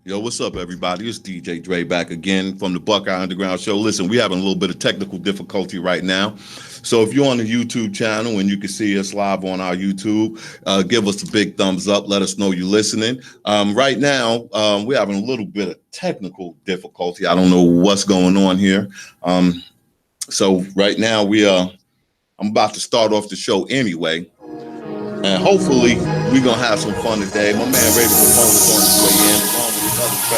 Yo, what's up, everybody? It's DJ Dre back again from the Buckeye Underground Show. Listen, we're having a little bit of technical difficulty right now. So if you're on the YouTube channel and you can see us live on our YouTube, give us a big thumbs up. Let us know you're listening. Right now, we're having a little bit of technical difficulty. I don't know what's going on here. So right now, I'm about to start off the show anyway. And hopefully, we're going to have some fun today. My man, Ray KAPONE is on his way in.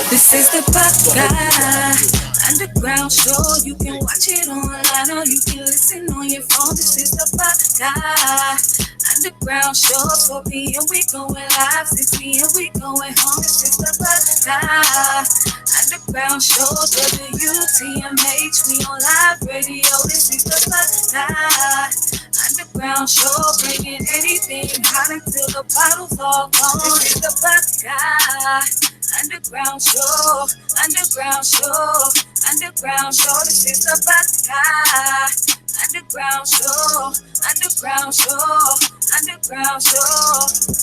This is the Buckeye Underground Show. You can watch it online or you can listen on your phone. This is the Buckeye Underground Show. 4 p.m. we going live, 6 p.m. we going home. This is the Buckeye Underground Show. WTMH, we on live radio. This is the Buckeye Underground Show. Bringing anything hot until the bottles all gone. This is the Buckeye Underground Show, Underground Show, Underground Show. This is the Buckeye Underground Show, Underground Show, Underground Show.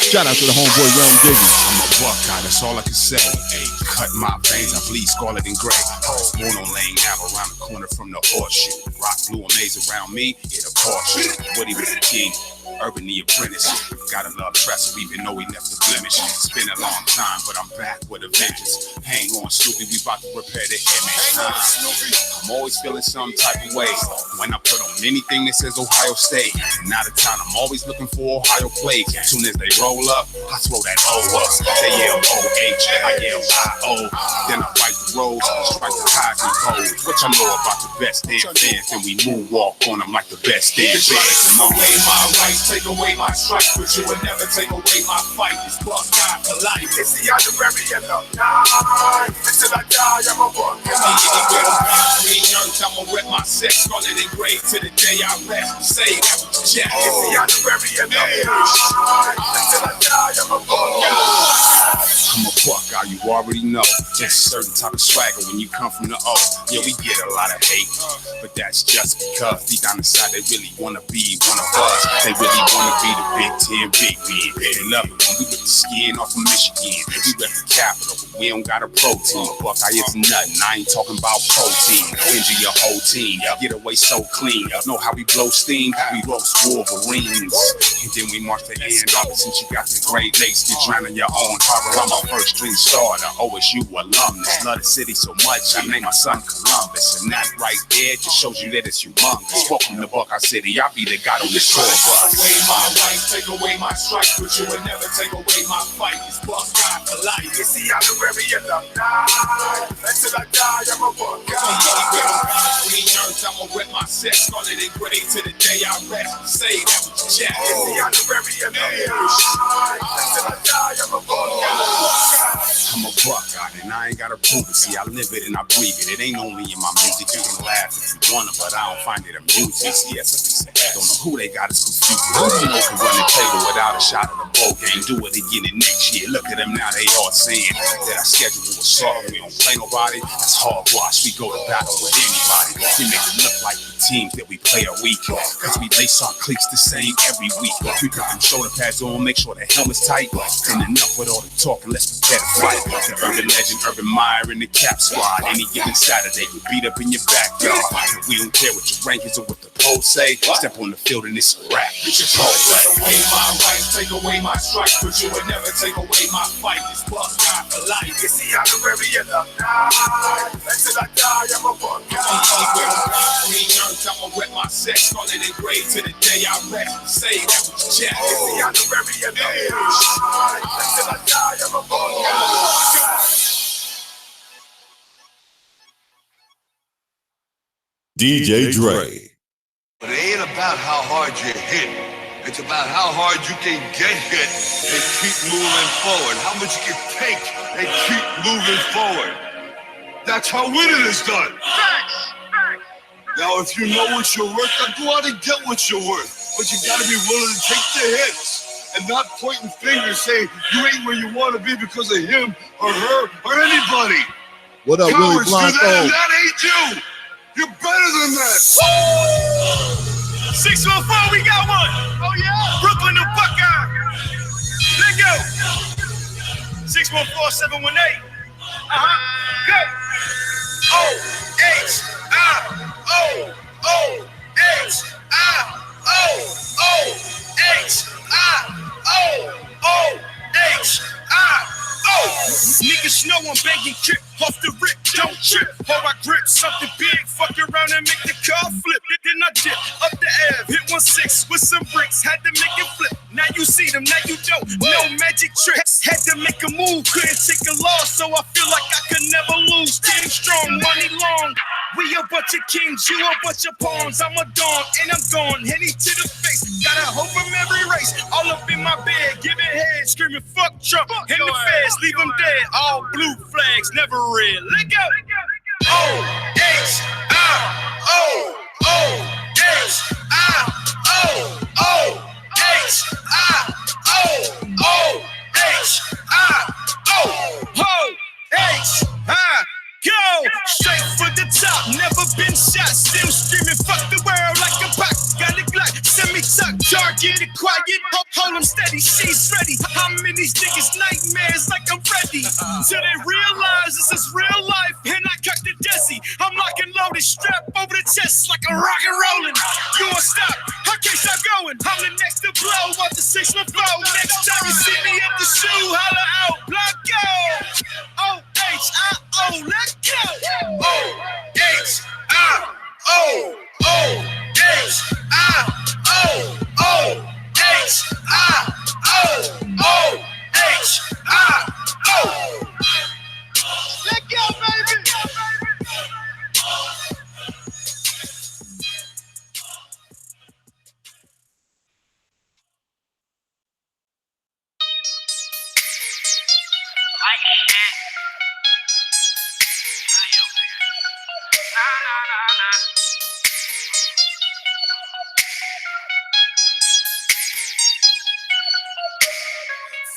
Shout out to the homeboy Realm Digger. I'm a Buckeye, that's all I can say. Cut my veins, I bleed scarlet and gray. Born on Lane Ave, around the corner from the horseshoe. Rock blue amaze around me, it a Porsche. Woody was the king, Urban the apprentice. Gotta love Trestle even though he left a blemish. It's been a long time, but I'm back with a vengeance. Hang on, Snoopy, we about to repair the image. I'm always feeling some type of way when I put on anything that says Ohio State. And out of town, I'm always looking for Ohio plays. As soon as they roll up, I throw that O up. They yell O-H, I yell I-O. Then I fight the roads, strike the highs and codes. What you know about the best damn fans? Then we moonwalk on them like the best damn fans. Take away my rights, take away my stripes, but you would never take away my fight. It's Buckeye for life. It's the honorary alumni. Until I die, I'm a Buckeye. I'ma rep my sex, scarlet engraved to the day I rest. Say that with your chest. It's the honorary alumni. Until I die, I'm a Buckeye. I'm a Buckeye, you already know. Just a certain type of swagger when you come from the O. Yeah, we get a lot of hate, but that's just because deep down inside they really wanna be one of us. They really wanna be the Big Ten, Big Ben. They love it when we get the skin off of Michigan. We rep the capital, but we don't got a protein. Buckeye is nothing, I ain't talking about protein. Injure your whole team, get away so clean. Know how we blow steam? We roast Wolverines, and then we march the end off. Since you got the Great Lakes, you drown in your own harbor. I'm a first string starter, OSU alumnus. Love the city so much, I named my son Columbus. And that right there just shows you that it's humongous. Welcome to Buckeye City, I'll be the god on this tour bus. Take away my rights, take away my stripes, but you would never take away my fight. It's Buckeye for life. It's the honorary alumni. Until I die, I'm a Buckeye. I'ma rep my sex, scarlet engraved to the day I rest. Say that with your chest. It's the honorary alumni. Until I die, I'm a Buckeye. I'm a Buckeye, and I ain't gotta prove it. See, I live it and I breathe it. It ain't only in my music. You can laugh if you wanna, but I don't find it amusing. See, yes, a piece of ass. Don't know who they got is confused. Who you know can run the table without a shot of the bowl game? Do it again the next year. Look at them now, they all saying that our schedule was soft. We don't play nobody. That's hogwash. We go to battle with anybody. We make it look like the teams that we play are weak. Cause we lace our cleats the same every week. We put them shoulder pads on, make sure the helmet's tight. And enough with all the talking, let's prepare to fight. The urban legend, Urban Meyer in the Cap Squad. Any given Saturday, you beat up in your backyard. We don't care what your rank is or what the polls say. Step on the field and it's a rap. It's your pole play. Take away my rights, take away my stripes, but you would never take away my fight. It's Buckeye for life. It's the honorary alumni. Until I die, I'm a Buckeye. I'ma rep my sex, scarlet engraved to the day I rest. Say that with your chest. It's the honorary alumni. Until I die, I'm a Buckeye. DJ Dre. But it ain't about how hard you hit. It's about how hard you can get hit and keep moving forward. How much you can take and keep moving forward. That's how winning is done. Now, if you know what you're worth, then go out and get what you're worth. but you gotta be willing to take the hits and not pointing fingers saying you ain't where you want to be because of him or her or anybody. What up, Willie Cowards do that, Blanco? and that ain't you. You're better than that. 614, we got one. Oh yeah, Brooklyn to Buckeye. Let go. 614-718. Go. Niggas know I'm banging kick off the rip, don't trip. Oh, I grip something big, fuck around and make the car flip. Then I dip up the Ave, hit 1-6 with some bricks, had to make it flip. Now you see them, now you don't. No magic tricks, had to make a move, couldn't take a loss, so I feel like I could never lose. Team strong, money long. We a bunch of kings, you a bunch of pawns. I'm a dawn and I'm gone, heading to the face. Got a hope from every race, all up in my bed, giving head, screaming fuck Trump and the feds, leave them dead. All blue flags, never red. Let go. Go straight for the top, never been shot, still screaming fuck the world like a pop. Got a Glock, semi-tuck, target it quiet, hold them steady, she's ready. I'm in these niggas' nightmares like I'm ready. Till they realize this is real life, and I cut the desi. I'm locking loaded, strap over the chest like a rock and rolling. You won't stop, I can't stop going. I'm the next to blow off the 614. Next time you see me at the shoe, holla out, Blanco. O-H-I-O, let's go. Let go, baby.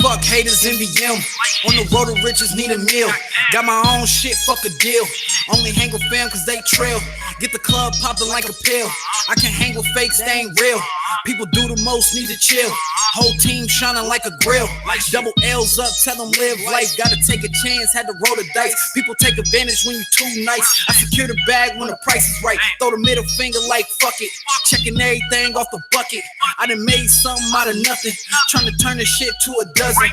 Fuck haters in VM. On the road to riches, need a meal. Got my own shit, fuck a deal. Only hang with fam cause they trail. Get the club popping like a pill. I can hang with fakes, they ain't real. People do the most, need to chill. Whole team shining like a grill. Double L's up, tell them live life. Gotta take a chance, had to roll the dice. People take advantage when you too nice. I secure the bag when the price is right. Throw the middle finger like fuck it. Checking everything off the bucket. I done made something out of nothing. Trying to turn this shit to a dozen.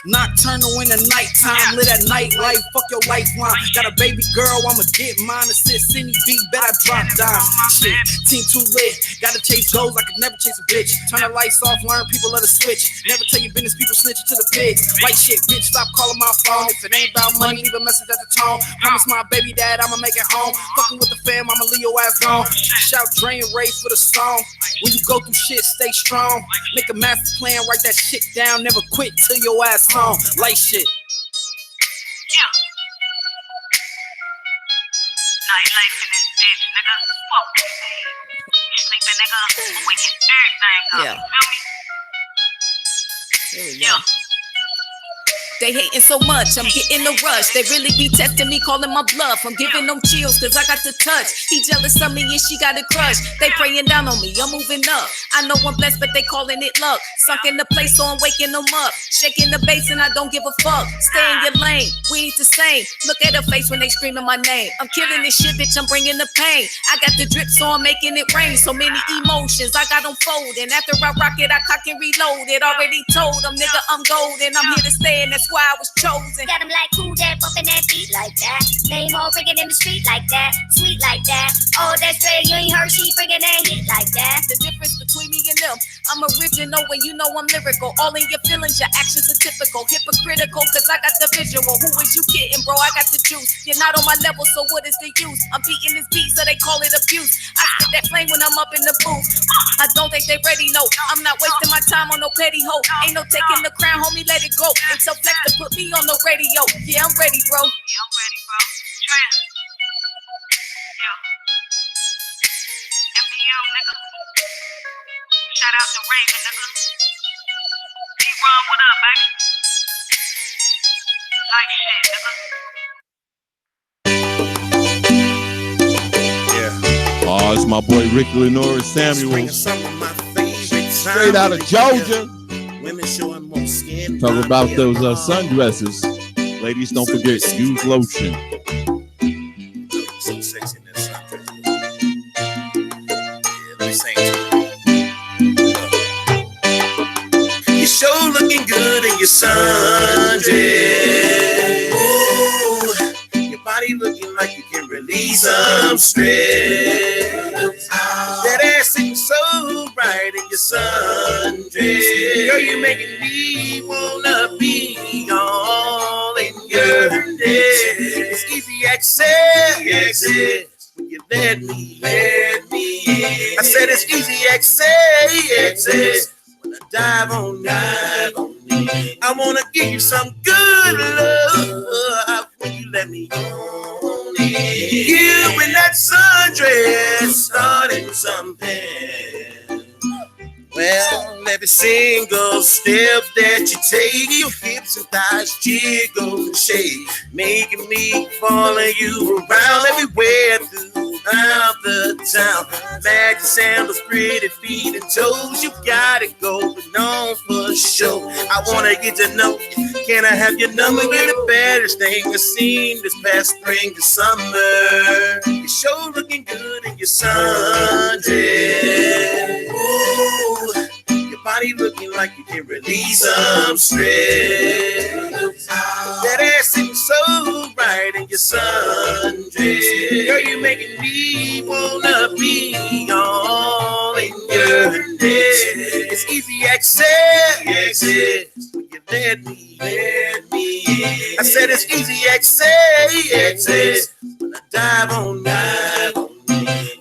Nocturnal in the nighttime. Lit at night life, fuck your lifeline. Got a baby girl, I'ma get mine. Assist any beat, bet I drop dime. Shit, team too lit. Gotta chase goals, I could never chase a bitch. Turn the lights off, learn people let us switch. Never tell your business, people snitching to the pigs. Right shit, bitch, stop calling my phone. If it ain't about money, leave a message at the tone. Promise my baby dad I'ma make it home. Fucking with the fam, I'ma leave your ass gone. Shout drain race for the song. When you go through shit, stay strong. Make a master plan, write that shit down. Never quit till your ass home. Light shit. Nightlife in this bitch, nigga. Fuck this bitch. You sleeping, nigga? We get everything up. Yeah. Feel me? Here we go. They hating so much, I'm getting a rush. They really be testing me, calling my bluff. I'm giving them chills, cause I got the touch. He jealous of me and she got a crush. They praying down on me, I'm moving up. I know I'm blessed, but they calling it luck. Sunk in the place, so I'm waking them up. Shaking the bass and I don't give a fuck. Stay in your lane, we ain't the same. Look at her face when they screaming my name. I'm killing this shit, bitch, I'm bringing the pain. I got the drip, so I'm making it rain. So many emotions, I got them folding. After I rock it, I cock and reload it. Already told them, nigga, I'm golden. I'm here to stay, and that's why I was chosen. Got him like cool dad, bumping that beat like that. Name all ringing in the street like that. Sweet like that. Oh, that's straight, you ain't heard she bringing that hit like that. The difference between me and them, I'm original and you know I'm lyrical. All in your feelings, your actions are typical. Hypocritical, cause I got the visual. Who is you kidding, bro? I got the juice. You're not on my level, so what is the use? I'm beating this beat, so they call it abuse. I spit that flame when I'm up in the booth. I don't think they ready, no. I'm not wasting my time on no petty hoe. Ain't no taking the crown, homie, let it go. It's so flex to put me on the radio. Yeah, I'm ready, bro. Yeah, I'm ready, bro. Trans. Yeah. MPM, nigga. Shout Shout out to Raven, nigga. D-Ron, what up, baby? Like shit, nigga. Oh, it's my boy Ricky Lenore Samuels, Some of my favorite straight out of Georgia. Women showing more skin. Talk about those sundresses. Ladies, don't forget, use lotion. So sexy in that sundress. Yeah, let me sing to you. You're sure looking good in your sundress. Ooh, your body looking like you can release some stress. That ass sitting so right in your sundress. Girl, you're making me wanna be all in your dress. It's easy access when you let me in. I said it's easy access when I dive on you. I wanna give you some good love when you let me on it. You in that sundress starting something. Well, every single step that you take, your hips and thighs jiggle and shake, making me follow you around everywhere throughout the town. Magic sandals, pretty feet and toes, you got it going on for sure. I wanna get to know you. Can I have your number? You're the baddest thing I've seen this past spring and summer. You're sure looking good in your sundress. Ooh, your body looking like you can release some stress. That ass sitting so right in your sundress. Girl, you're making me wanna be all in your dress. It's easy access when you let me in. I said it's easy access when I dive on you.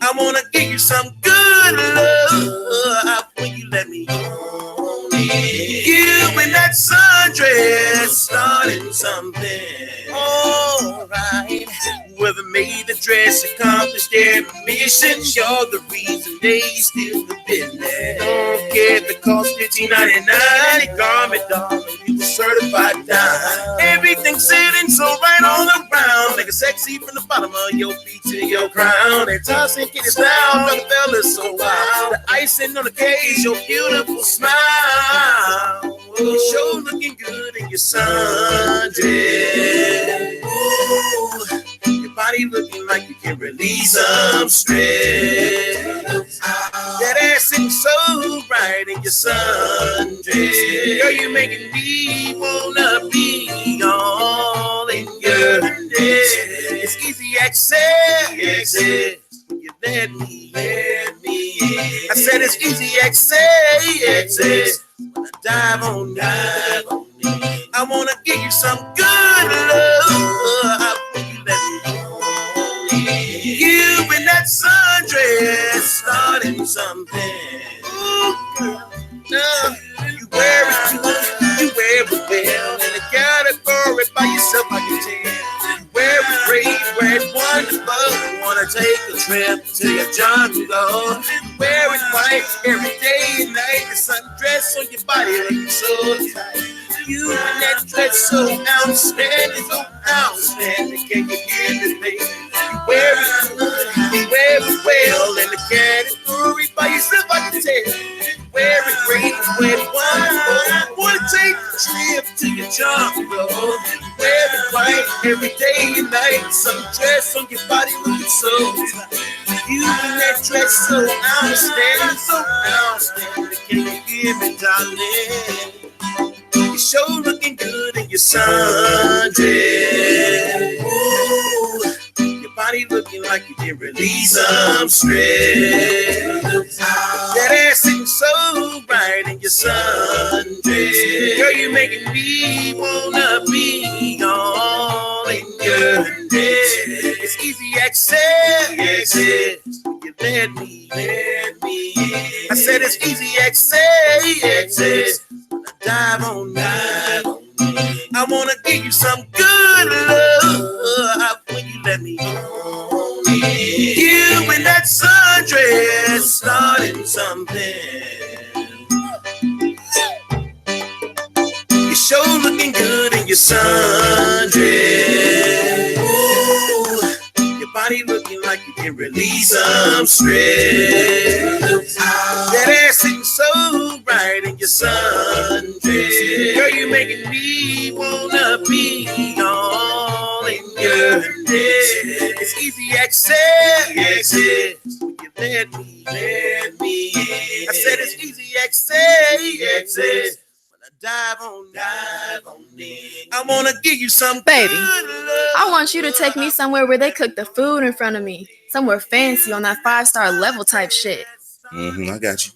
I wanna give you some good love when you let me on it. You in that sundress starting something. Alright, whoever made the dress accomplished their mission. You're the reason they still the business. Don't care if it costs $15.99. A garment, darling, you were certified dime. Everything's sitting so right on the ground, make it sexy from the bottom of your feet to your crown. And tossing kitties down, the fellas so wild. The icing on the cage, your beautiful smile. You sure looking good in your sundress. Ooh, your body looking like you can release some stress. That ass sitting so right in your sundress. Girl, you're making me wanna be all in your dress. It's easy access when you let me in. I said it's easy access when I dive on you. I wanna give you some good love when you let me on. You in that sundress starting something. Ooh, girl, you wear it good, you wear it well. In the category by yourself, I can tell. You wear it great, wear it wonderful. Wanna take a trip to your jungle. You wear it white every day and night. The sundress on your body looking so tight. You in that dress so outstanding, so outstanding. Can you hear this, baby? You wear it good, you wear it well. In the category by yourself, I can tell. You wear it great, wear it wonderful. Wanna take a trip to your jungle. You wear it white every day and night. Some dress on your body looking so tight. You in that dress so outstanding, so outstanding. Can you hear me, darling? You're sure looking good in your sundress. Ooh, your body looking like you can release some stress. That ass sitting so right in your sundress. Girl, you're making me wanna be all in your dress. It's easy access when you let me in. I said it's easy access. Dive on you. I wanna give you some good love when you let me on. You in that sundress starting something. your sundress. Ooh, your body looking like you can release some stress. That ass sitting so right in your sundress. Girl, you making me wanna be all in your head. It's easy access. When you let me in. I said it's easy access. Dive on it. I wanna give you some Baby, good love. I want you to take me somewhere where they cook the food in front of me. Somewhere fancy on that 5-star level type shit. I got you.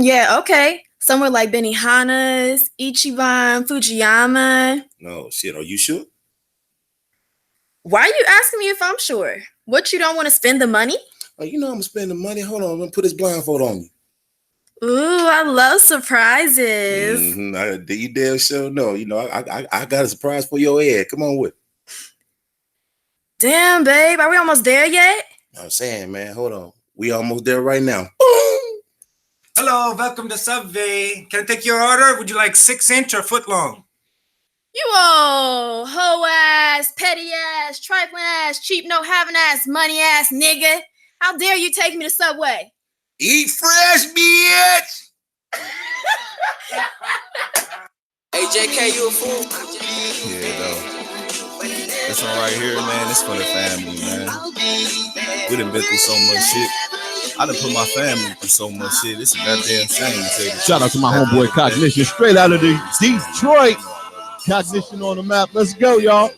Yeah, okay. Somewhere like Benihana's, Ichiban, Fujiyama. No, shit, are you sure? Why are you asking me if I'm sure? What, you don't want to spend the money? Oh, you know I'm gonna spend the money. Hold on, I'm gonna put this blindfold on you. Ooh, I love surprises. You damn sure know. You know, I got a surprise for your head. Come on with. Damn, babe, are we almost there yet? I'm saying, man, hold on. We almost there right now. Hello, welcome to Subway. Can I take your order? Would you like 6-inch or foot long? You old hoe ass, petty ass, trifling ass, cheap no having ass, money ass nigga. How dare you take me to Subway? Eat fresh, bitch. Hey, JK, you a fool? Yeah, though. This one right here, man, it's for the family, man. We done been through so much shit. I done put my family through so much shit. It's a goddamn shame to tell you. Shout out to my homeboy Cognition, straight out of the Detroit. Cognition on the map. Let's go, y'all.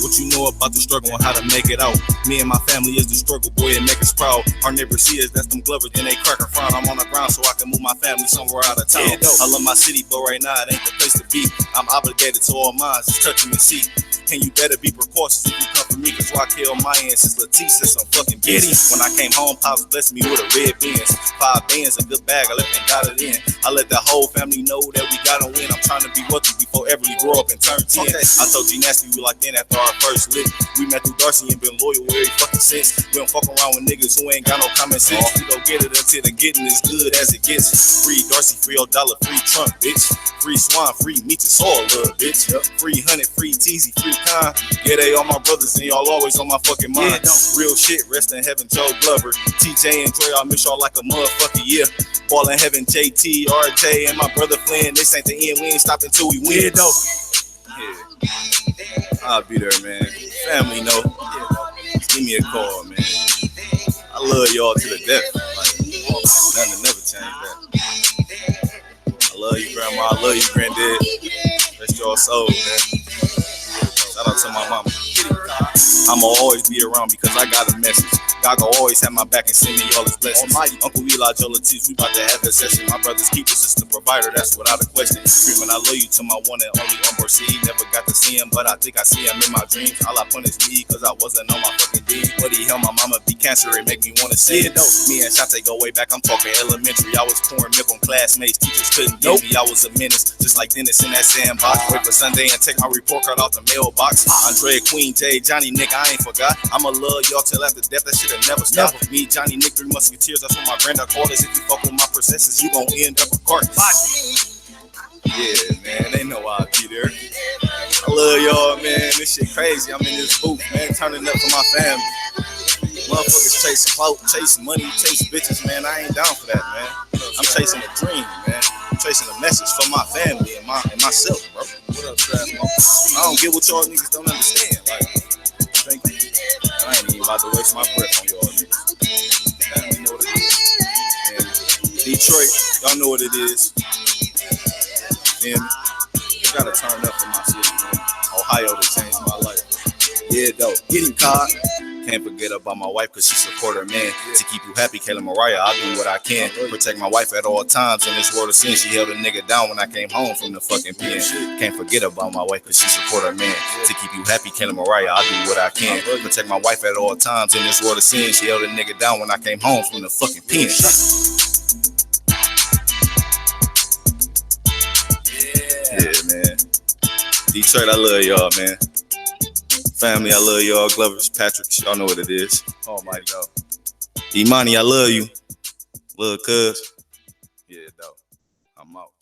What you know about the struggle and how to make it out? Me and my family is the struggle, boy, and make us proud. Our neighbors see us, that's them Glovers, then they crack and frown. I'm on the ground so I can move my family somewhere out of town. I love my city, but right now it ain't the place to be. I'm obligated to all minds, just touch them and see. And you better be precautious if you come for me, cause Raquel, my since Leticia, some fucking bitty. When I came home, Pops blessed me with a red Benz. 5 bands, a good bag, I left and got it in. I let the whole family know that we gotta win. I'm trying to be wealthy before ever we grow up and turn 10. I told G Nasty we locked in after our first lick. We met through Darcy and been loyal every fucking since. We don't fuck around with niggas who ain't got no common sense. We don't get it until the getting is good as it gets. Free Darcy, free $1, free Trump, bitch. Free Swan, free meat and soil, love, bitch. Free Honey, free Teasy, free Con. Yeah, they all my brothers and y'all always on my fucking mind. Real shit, rest in heaven, Joe Glover. TJ and Dre, I miss y'all like a motherfucker, yeah. Ball in heaven, JT, RJ, and my brother Flynn. This ain't the end, we ain't stopping till we win. Yeah. I'll be there, man. Family, know. Just give me a call, man. I love y'all to the death. Like, nothing never change that. I love you, Grandma. I love you, Granddad. Rest your soul, man. Shout out to my mama. I'ma always be around because I got a message. God gon' always have my back and send me all his blessings. Almighty Uncle Eli, Joe Latif, we about to have a session. My brother's keeper, sister provider, that's without a question. Screaming, I love you to my one and only C. Never got to see him, but I think I see him in my dreams. All I punish me cause I wasn't on my fucking D. But he held my mama be cancer, it make me wanna see it. Me and Shante go way back, I'm talking elementary. I was pouring milk on classmates, teachers couldn't get me. I was a menace, just like Dennis in that sandbox. Wait for Sunday and take my report card out the mailbox. Andre, Queen, Jay, Johnny, Nick, I ain't forgot. I'ma love y'all till after death, that shit'll never stop. Me, Johnny, Nick, 3 musketeers, that's what my granddad called us. If you fuck with my princesses, you gon' end up a cart. Yeah, man, they know I'll be there. I love y'all, man. This shit crazy. I'm in this booth, man, turning up for my family. Motherfuckers chase clout, chase money, chase bitches, man. I ain't down for that, man. I'm chasing a dream, man. I'm chasing a message for my family and myself, bro. What up, Trap? I don't get what y'all niggas don't understand. Like, thank you. I ain't even about to waste my breath on y'all niggas. You know what it is. And Detroit, y'all know what it is. And you gotta turn up for my city, man. Ohio to change my life. Yeah, though. Get him caught. Can't forget about my wife cause she support her man. To keep you happy, Kayla Mariah, I'll do what I can. Protect my wife at all times in this world of sin. She held a nigga down when I came home from the fucking pen. Can't forget about my wife cause she support her man. To keep you happy, Kayla Mariah, I'll do what I can. Protect my wife at all times in this world of sin. She held a nigga down when I came home from the fucking pen. Yeah, man. Detroit, I love y'all, man. Family, I love y'all. Glovers, Patrick, y'all know what it is. Almighty God. Imani, I love you. Love cuz. Yeah, though. I'm out.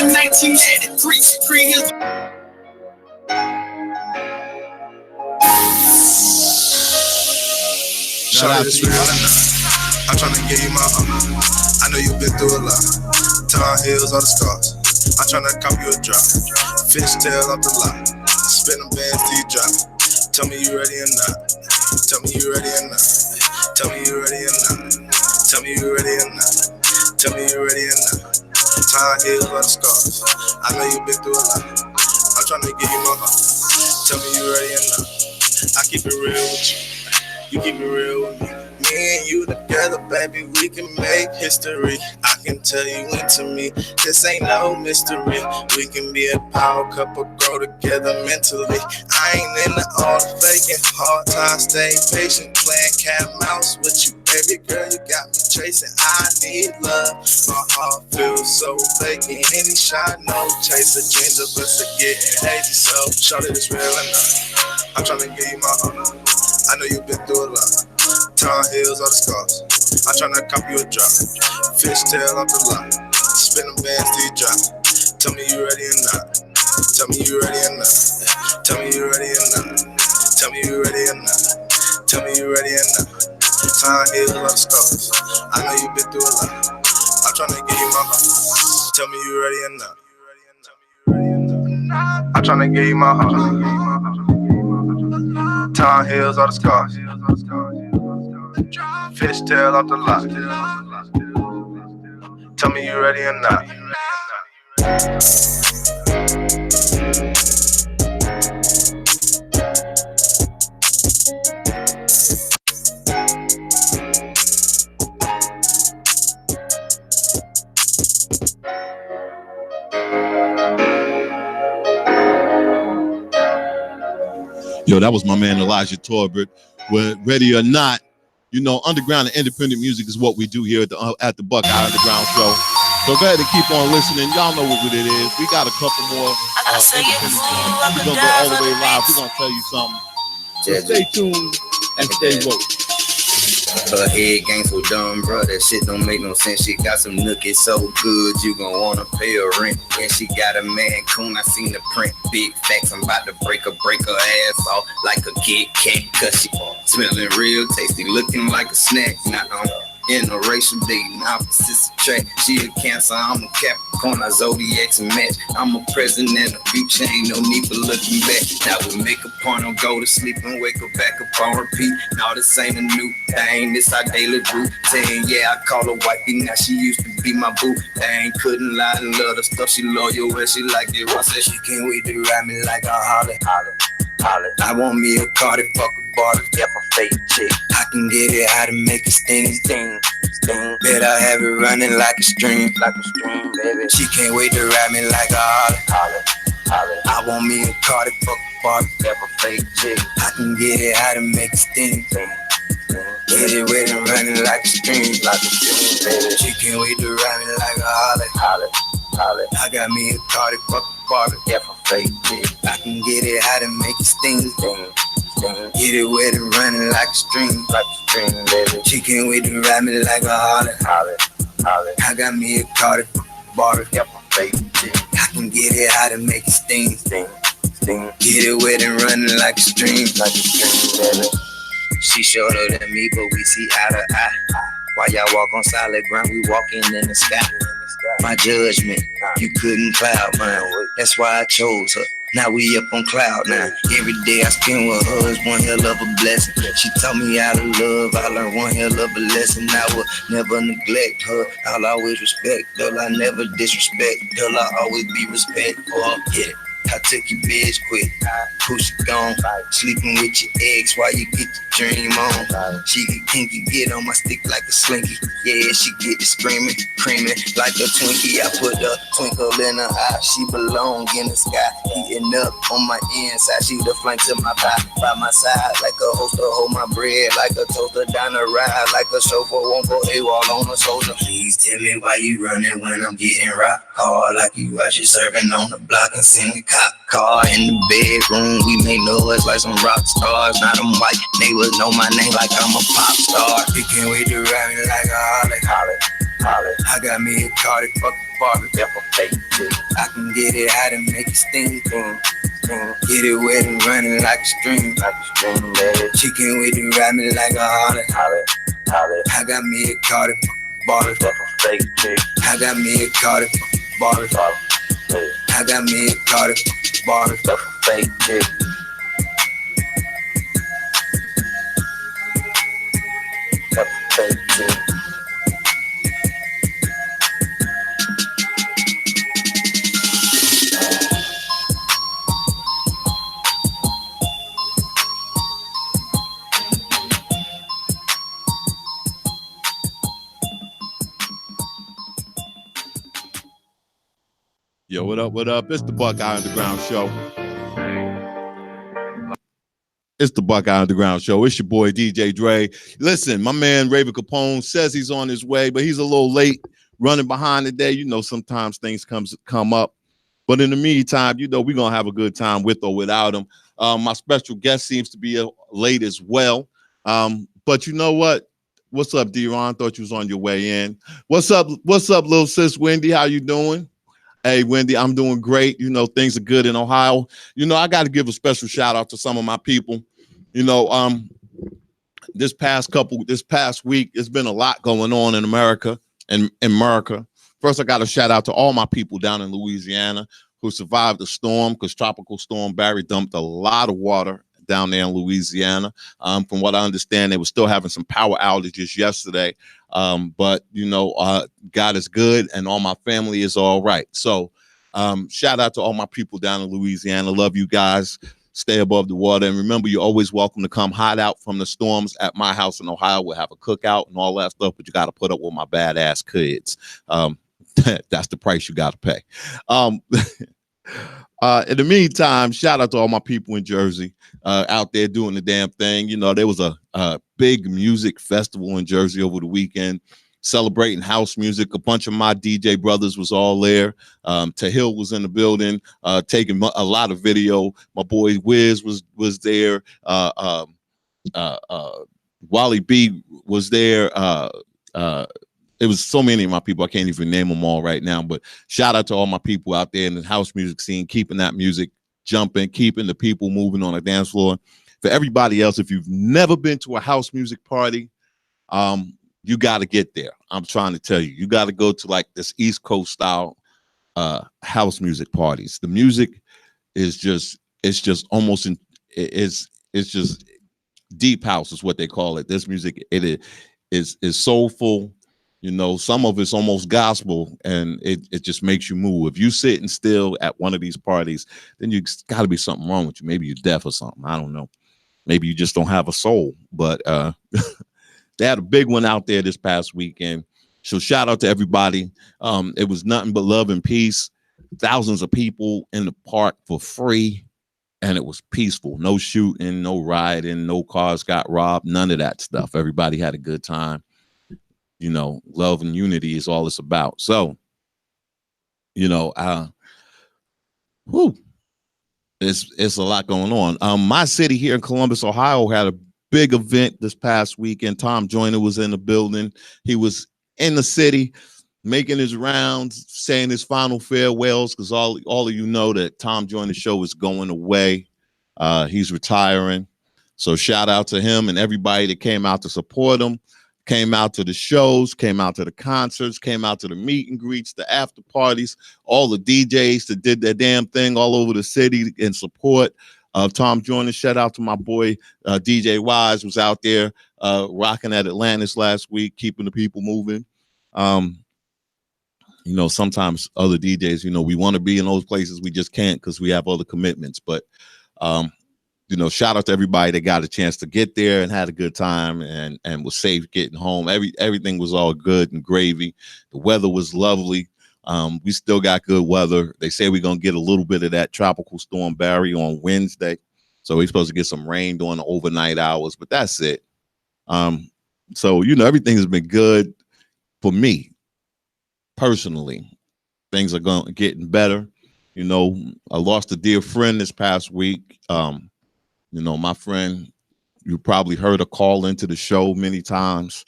in 1983. 3 years. Shout out to you. I'm tryna give you my heart. I know you've been through a lot. Tar heels, all the scars. I'm tryna cop you a drop. Fishtail off the lot. Spin them bands till you drop. Tell me you ready or not. Tell me you ready or not. Tell me you ready or not. Tell me you ready or not. Tell me you ready or not. Tar heels, all the scars. I know you've been through a lot. I'm tryna give you my heart. Tell me you ready or not. I keep it real with you. You keep it real with me. Me and you together, baby, we can make history. I can tell you into me, this ain't no mystery. We can be a power couple, grow together mentally. I ain't into all the faking, hard time, stay patient. Playing cat and mouse with you, baby girl, you got me chasing. I need love, my heart feels so vacant. Any shot, no chaser, dreams of us are getting hazy. So, shorty, this real enough. I'm tryna give you my heart. I know you've been through a lot. Tar heels, all the scars. I'm tryna cop you a drop. Fishtail off the lot. Spin them bands till you drop. Tell me you ready or not. Tell me you ready or not. Tell me you ready or not. Tell me you ready or not. Tell me you ready or not. Tar heels, all the scars. I know you've been through a lot. I'm tryna give you my heart. Tell me you ready or not. I'm tryna give you my heart. Tar heels, all the scars. Fishtail off the lot. Tell me you ready or not. Yo, that was my man Elijah Torbert with Ready or Not. You know, underground and independent music is what we do here at the Buckeye Underground Show. So go ahead and keep on listening. Y'all know what it is. We got a couple more independent songs. We're going to go all the way live. We're going to tell you something. So stay tuned and stay woke. Her head gang so dumb, bro, that shit don't make no sense. She got some nookies so good, you gon' wanna pay her rent. And she got a man coon, I seen the print. Big facts, I'm about to break her ass off like a Kit Kat. Cause she smelling real tasty, looking like a snack. Now I'm interracial dating, opposites attract. She a Cancer, I'm a Capricorn, our zodiacs match. I'm a president and a future, ain't no need for looking back. Now we make a porno, go to sleep and wake up back up on repeat. Now this ain't a new thing, this our daily routine. Yeah, I call her wifey, now she used to be my boo. Dang, couldn't lie and love the stuff, she loyal where she like it. Ross said she can't wait to ride me like a Holly. I want me a Cardi, fuck a Barbie, yeah, a fake chick. I can get it how to make it sting. Bet I have it running like a stream, baby. She can't wait to ride me like a Holly. I want me a Cardi, fuck a Barbie, yeah, a fake chick. I can get it how to make it sting. Get it wet and running like a stream, baby. She can't wait to ride me like a Holly. I got me a Cardi, fuck a Barbie, yeah, a fake chick. I can get it how to make it sting. Get it wet and running like a stream, baby. She can't wait to ride me like a Holly. I got me a Cardi, Barbie, yeah, a fake chick. I can get it how to make it sting. Get it wet and running like a stream, baby. She shorter than me, but we see eye to eye. While y'all walk on solid ground, we walking in the sky. My judgment, you couldn't cloud mine. That's why I chose her. Now we up on cloud nine. Every day I spend with her is one hell of a blessing. She taught me how to love, I learned one hell of a lesson. I will never neglect her, I'll always respect her. I never disrespect her, I'll always be respectful. Yeah, I took your bitch quick, push it gone. Sleeping with your ex while you get your dream on. She get kinky, get on my stick like a slinky. Yeah, she get the screaming, creaming like a Twinkie. I put a twinkle in her eye, she belong in the sky. Heating up on my inside, she the flank to my thigh. By my side, like a host to hold my bread, like a toaster down the ride, like a chauffeur won't go AWOL on a soldier. Please tell me why you running when I'm getting rock hard, like you out here serving on the block and send the cop car in the bedroom. We make noise like some rock stars. Now them white neighbors know my name like I'm a pop star. You can't wait to ride me like a Holly. I got me a Cardi, fuck the bottle, I can get it hot and make it steam. Get it wet and running like a stream. Chicken with the ramen like a holly. I got me a Cardi, fuck the bottle. I got me a Cardi, fuck the bottle. I got me a Cardi, fuck the bottle. That's a fake chick. That's a fake chick. Yo, what up, what up? It's the Buckeye Underground Show. It's the Buckeye Underground Show. It's your boy, DJ Dre. Listen, my man, Raven Capone, says he's on his way, but he's a little late running behind today. You know, sometimes things come up. But in the meantime, you know, we're going to have a good time with or without him. My special guest seems to be late as well. But you know what? What's up, D-Ron? Thought you was on your way in. What's up, little sis Wendy? How you doing? Hey, Wendy, I'm doing great. You know, things are good in Ohio. You know, I got to give a special shout out to some of my people. You know, this past week, it's been a lot going on in America. First, I got to shout out to all my people down in Louisiana who survived the storm, because Tropical Storm Barry dumped a lot of water down there in Louisiana. From what I understand, they were still having some power outages yesterday. But you know, God is good and all my family is all right. So shout out to all my people down in Louisiana. Love you guys. Stay above the water. And remember, you're always welcome to come hide out from the storms at my house in Ohio. We'll have a cookout and all that stuff, but you got to put up with my badass kids. That's the price you got to pay. In the meantime, shout out to all my people in Jersey out there doing the damn thing. You know, there was a big music festival in Jersey over the weekend celebrating house music. A bunch of my DJ brothers was all there. Tahil was in the building taking a lot of video. My boy Wiz was there. Wally B was there. It was so many of my people. I can't even name them all right now, but shout out to all my people out there in the house music scene, keeping that music jumping, keeping the people moving on the dance floor. For everybody else, if you've never been to a house music party, you got to get there. I'm trying to tell you, you got to go to like this East Coast style house music parties. The music is just, it's just deep house is what they call it. This music, it is soulful. You know, some of it's almost gospel, and it just makes you move. If you sitting still at one of these parties, then you got to be something wrong with you. Maybe you're deaf or something. I don't know. Maybe you just don't have a soul. But they had a big one out there this past weekend. So shout out to everybody. It was nothing but love and peace. Thousands of people in the park for free, and it was peaceful. No shooting, no rioting, no cars got robbed, none of that stuff. Everybody had a good time. You know, love and unity is all it's about. So, you know, it's a lot going on. My city here in Columbus, Ohio, had a big event this past weekend. Tom Joyner was in the building. He was in the city making his rounds, saying his final farewells, because all of you know that Tom Joyner's show is going away. He's retiring. So shout out to him and everybody that came out to support him. Came out to the shows, came out to the concerts, came out to the meet and greets, the after parties, all the DJs that did their damn thing all over the city in support of Tom Joyner. Shout out to my boy DJ Wise, was out there rocking at Atlantis last week, keeping the people moving. You know, sometimes other DJs, you know, we want to be in those places, we just can't because we have other commitments. But you know, shout out to everybody that got a chance to get there and had a good time and was safe getting home. Everything was all good and gravy. The weather was lovely. We still got good weather. They say we're going to get a little bit of that tropical storm Barry on Wednesday. So we're supposed to get some rain during the overnight hours, but that's it. So, you know, everything has been good for me personally. Things are getting better. You know, I lost a dear friend this past week. You know, my friend, you probably heard her call into the show many times.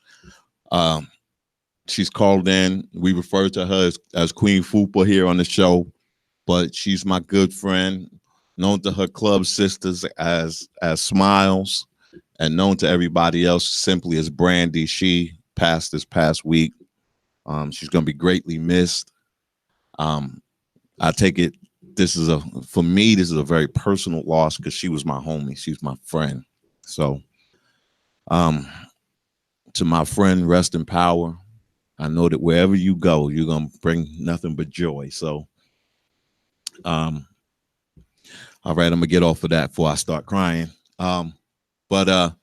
She's called in. We refer to her as Queen Fupa here on the show, but she's my good friend, known to her club sisters as Smiles, and known to everybody else simply as Brandy. She passed this past week. She's going to be greatly missed. I take it for me, this is a very personal loss because she was my homie. She's my friend. So, to my friend, rest in power. I know that wherever you go, you're going to bring nothing but joy. So, all right, I'm going to get off of that before I start crying. But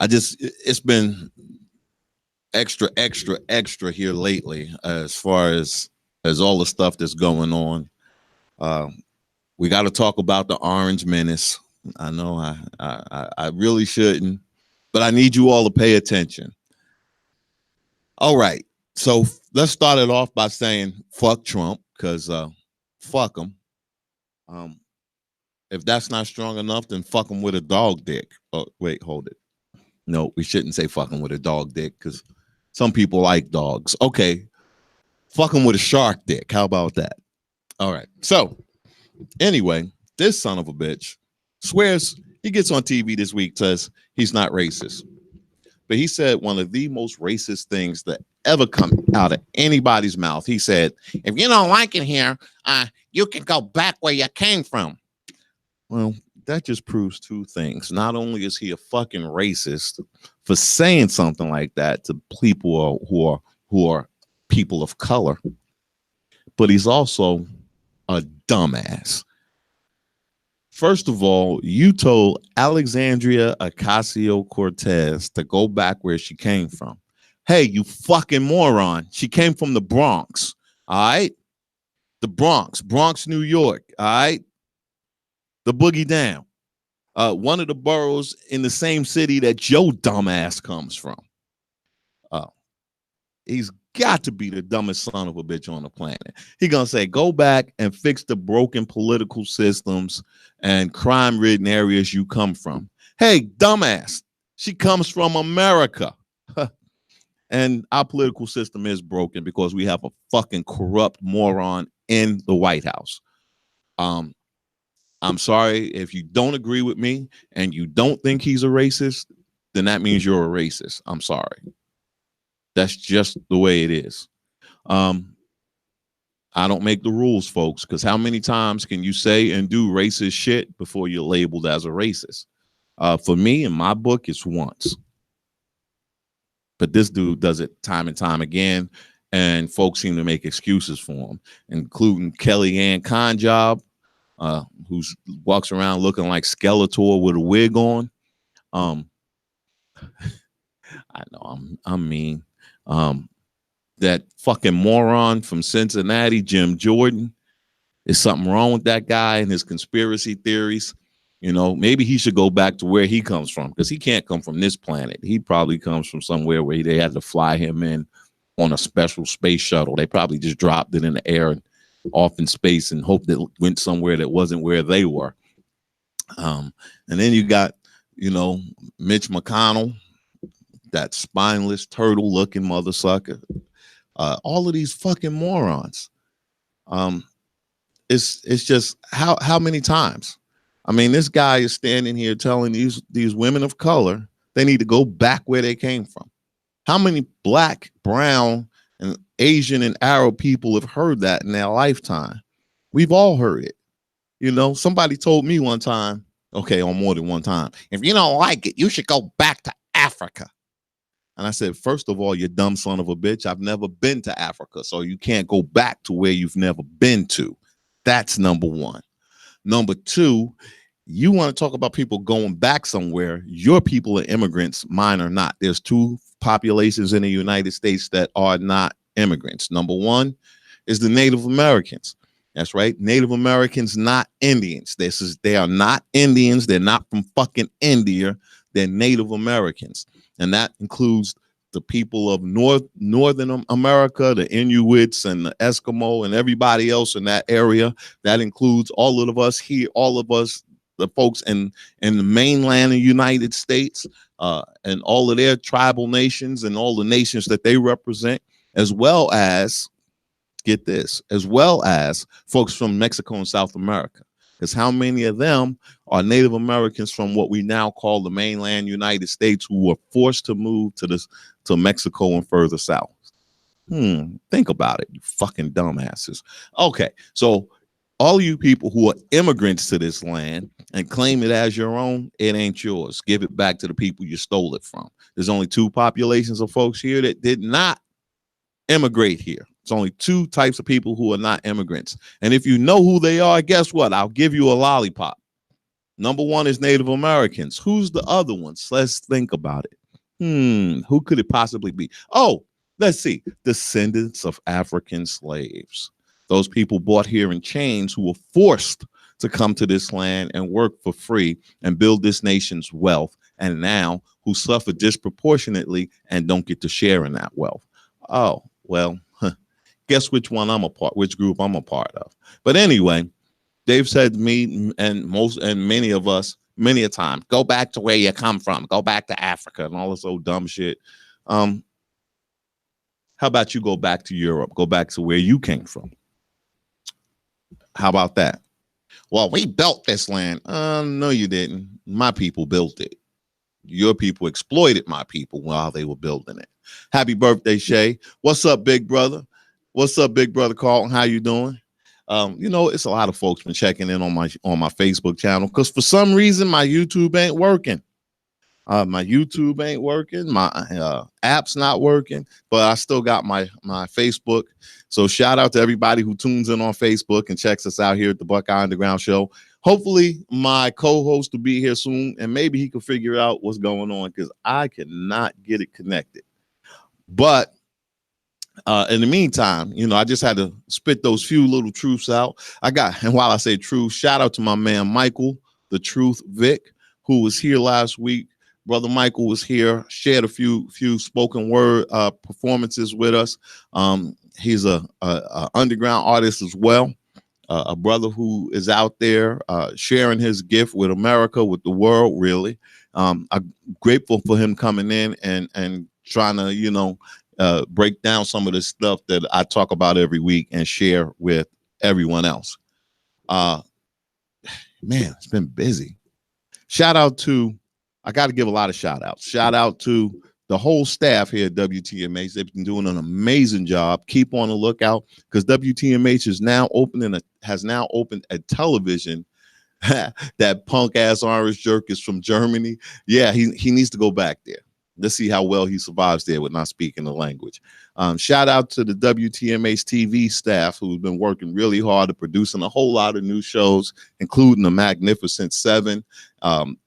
it's been extra here lately as far as all the stuff that's going on. We got to talk about the Orange Menace. I know I really shouldn't, but I need you all to pay attention. All right. So let's start it off by saying fuck Trump, because fuck him. If that's not strong enough, then fuck him with a dog dick. Oh, wait, hold it. No, we shouldn't say fuck him with a dog dick because some people like dogs. Okay. Fuck him with a shark dick. How about that? All right. So anyway, this son of a bitch swears, he gets on TV this week, says he's not racist. But he said one of the most racist things that ever come out of anybody's mouth. He said, if you don't like it here, you can go back where you came from. Well, that just proves two things. Not only is he a fucking racist for saying something like that to people who are people of color, but he's also a dumbass. First of all, you told Alexandria Ocasio-Cortez to go back where she came from. Hey, you fucking moron. She came from the Bronx. All right? The Bronx, New York. All right? The boogie down. One of the boroughs in the same city that your dumbass comes from. He's got to be the dumbest son of a bitch on the planet. He's going to say, go back and fix the broken political systems and crime-ridden areas you come from. Hey, dumbass, she comes from America. And our political system is broken because we have a fucking corrupt moron in the White House. I'm sorry if you don't agree with me and you don't think he's a racist, then that means you're a racist. I'm sorry. That's just the way it is. I don't make the rules, folks, because how many times can you say and do racist shit before you're labeled as a racist? For me, in my book, it's once. But this dude does it time and time again, and folks seem to make excuses for him, including Kellyanne Conjob, who walks around looking like Skeletor with a wig on. I know I'm mean. That fucking moron from Cincinnati, Jim Jordan, is something wrong with that guy and his conspiracy theories. You know, maybe he should go back to where he comes from, because he can't come from this planet. He probably comes from somewhere where they had to fly him in on a special space shuttle. They probably just dropped it in the air and off in space and hoped it went somewhere that wasn't where they were. And then you got, Mitch McConnell, that spineless turtle looking mother sucker. All of these fucking morons. It's just how many times? I mean, this guy is standing here telling these women of color they need to go back where they came from. How many black, brown, and Asian and Arab people have heard that in their lifetime? We've all heard it. Somebody told me one time, okay, on more than one time, if you don't like it, you should go back to Africa. And I said, first of all, you dumb son of a bitch, I've never been to Africa, so you can't go back to where you've never been to. That's number one. Number two, you want to talk about people going back somewhere. Your people are immigrants, mine are not. There's two populations in the United States that are not immigrants. Number one is the Native Americans. That's right. Native Americans, not Indians. They are not Indians. They're not from fucking India. They're Native Americans. And that includes the people of Northern America, the Inuits and the Eskimo and everybody else in that area. That includes all of us here, all of us, the folks in the mainland of the United States, and all of their tribal nations and all the nations that they represent. as well as, get this, as well as folks from Mexico and South America. Because how many of them are Native Americans from what we now call the mainland United States who were forced to move to Mexico and further south? Think about it, you fucking dumbasses. Okay, so all you people who are immigrants to this land and claim it as your own, it ain't yours. Give it back to the people you stole it from. There's only two populations of folks here that did not immigrate here. It's only two types of people who are not immigrants. And if you know who they are, guess what? I'll give you a lollipop. Number one is Native Americans. Who's the other ones? Let's think about it. Who could it possibly be? Oh, let's see. Descendants of African slaves. Those people brought here in chains who were forced to come to this land and work for free and build this nation's wealth, and now who suffer disproportionately and don't get to share in that wealth. Oh, well, guess which one I'm a part, which group I'm a part of. But anyway, they've said to me and many of us many a time, go back to where you come from, go back to Africa and all this old dumb shit. How about you go back to Europe, go back to where you came from? How about that? Well, we built this land. No, you didn't. My people built it. Your people exploited my people while they were building it. Happy birthday, Shay. What's up, big brother? What's up, big brother Carlton? How you doing? You know, it's a lot of folks been checking in on my Facebook channel because for some reason my YouTube ain't working. My YouTube ain't working. My app's not working, but I still got my Facebook. So shout out to everybody who tunes in on Facebook and checks us out here at the Buckeye Underground Show. Hopefully my co-host will be here soon and maybe he can figure out what's going on because I cannot get it connected. But in the meantime, you know, I just had to spit those few little truths out. And while I say truth, shout out to my man Michael, the Truth Vic, who was here last week. Brother Michael was here, shared a few spoken word performances with us. He's a underground artist as well, a brother who is out there sharing his gift with America, with the world, really. I'm grateful for him coming in and trying to, you know, break down some of the stuff that I talk about every week and share with everyone else. Man, it's been busy. Shout out to, I got to give a lot of shout outs. Shout out to the whole staff here at WTMH. They've been doing an amazing job. Keep on the lookout because WTMH is now has now opened a television. That punk ass orange jerk is from Germany. Yeah, he needs to go back there. Let's see how well he survives there with not speaking the language. Shout out to the WTMH TV staff who's been working really hard at producing a whole lot of new shows, including The Magnificent Seven,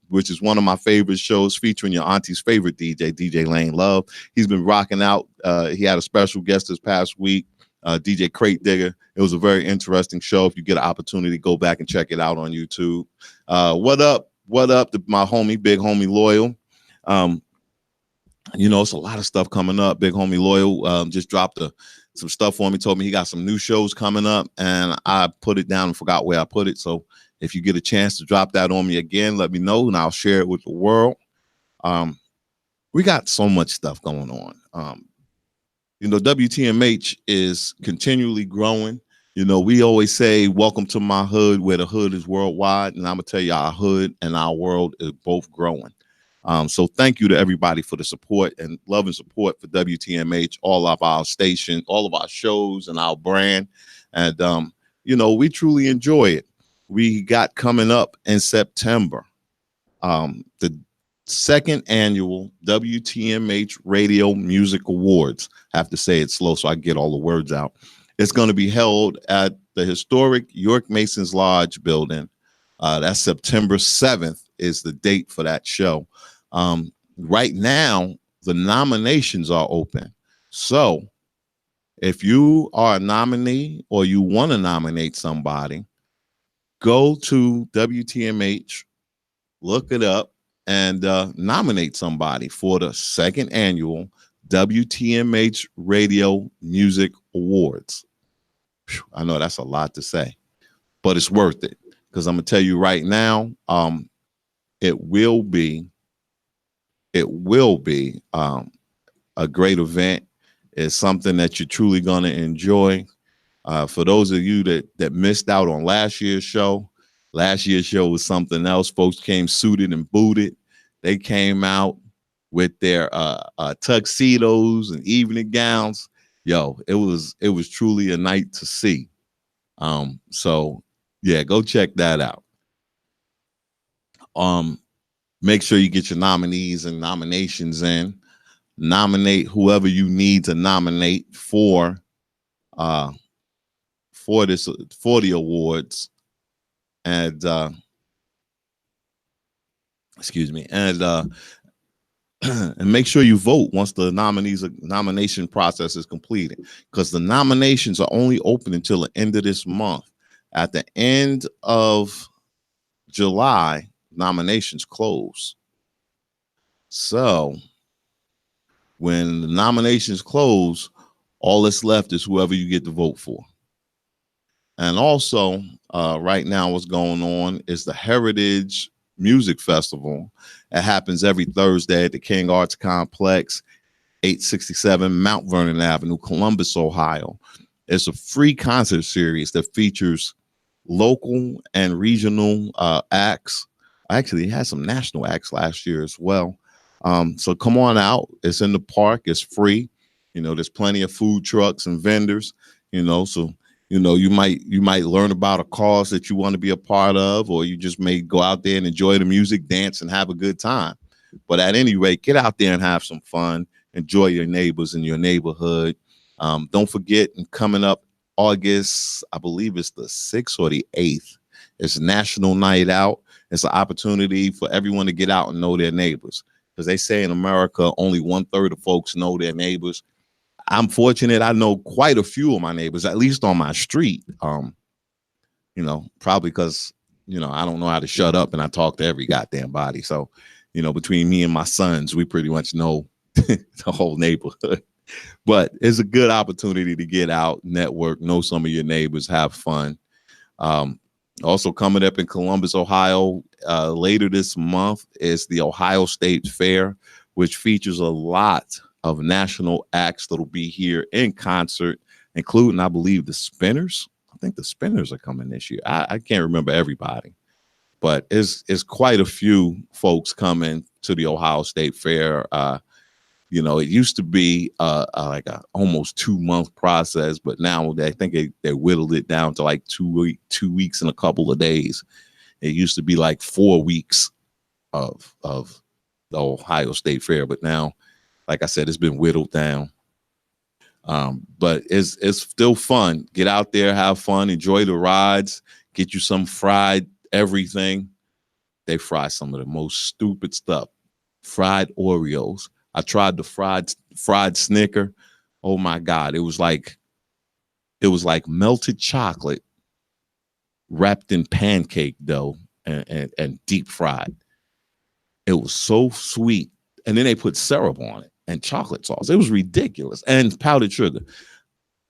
which is one of my favorite shows featuring your auntie's favorite DJ, DJ Lane Love. He's been rocking out. He had a special guest this past week, DJ Crate Digger. It was a very interesting show. If you get an opportunity, go back and check it out on YouTube. What up to my homie, Big Homie Loyal. You know, it's a lot of stuff coming up. Big Homie Loyal just dropped some stuff for me, told me he got some new shows coming up, and I put it down and forgot where I put it. So if you get a chance to drop that on me again, let me know, and I'll share it with the world. We got so much stuff going on. You know, WTMH is continually growing. You know, we always say, welcome to my hood, where the hood is worldwide. And I'm going to tell you, our hood and our world is both growing. So thank you to everybody for the support and love and support for WTMH, all of our station, all of our shows and our brand. And, you know, we truly enjoy it. We got coming up in September, the second annual WTMH Radio Music Awards. I have to say it slow so I get all the words out. It's going to be held at the historic York Masons Lodge building. That's September 7th is the date for that show. Right now, the nominations are open. So if you are a nominee or you want to nominate somebody, go to WTMH, look it up, and nominate somebody for the second annual WTMH Radio Music Awards. I know that's a lot to say, but it's worth it because I'm gonna tell you right now, it will be a great event. It's something that you're truly going to enjoy. For those of you that missed out on last year's show was something else. Folks came suited and booted. They came out with their tuxedos and evening gowns. Yo, it was truly a night to see. So yeah, go check that out. Make sure you get your nominees and nominations in. Nominate whoever you need to nominate for the awards, and excuse me, and and make sure you vote once the nomination process is completed, because the nominations are only open until the end of this month. At the end of July, nominations close. So when the nominations close, all that's left is whoever you get to vote for. And also, right now, what's going on is the Heritage Music Festival. It happens every Thursday at the King Arts Complex, 867 Mount Vernon Avenue, Columbus, Ohio. It's a free concert series that features local and regional acts. Actually, it had some national acts last year as well. So come on out. It's in the park. It's free. There's plenty of food trucks and vendors, so you might learn about a cause that you want to be a part of, or you just may go out there and enjoy the music, dance, and have a good time. But at any rate, get out there and have some fun. Enjoy your neighbors in your neighborhood. Don't forget, coming up August, I believe it's the 6th or the 8th, it's National Night Out. It's an opportunity for everyone to get out and know their neighbors, because they say in America, only 1/3 of folks know their neighbors. I'm fortunate. I know quite a few of my neighbors, at least on my street. Probably because, I don't know how to shut up and I talk to every goddamn body. So, between me and my sons, we pretty much know the whole neighborhood. But it's a good opportunity to get out, network, know some of your neighbors, have fun. Also coming up in Columbus, Ohio, later this month is the Ohio State Fair, which features a lot of national acts that'll be here in concert, including, I believe, the Spinners. I think the Spinners are coming this year. I can't remember everybody, but it's quite a few folks coming to the Ohio State Fair. It used to be like a almost 2-month process, but now I think they whittled it down to like 2 weeks and a couple of days. It used to be like 4 weeks of the Ohio State Fair, but now, like I said, it's been whittled down. But it's still fun. Get out there, have fun, enjoy the rides, get you some fried everything. They fry some of the most stupid stuff. Fried Oreos. I tried the fried Snicker. Oh my God. It was like melted chocolate wrapped in pancake dough and deep fried. It was so sweet. And then they put syrup on it and chocolate sauce. It was ridiculous. And powdered sugar.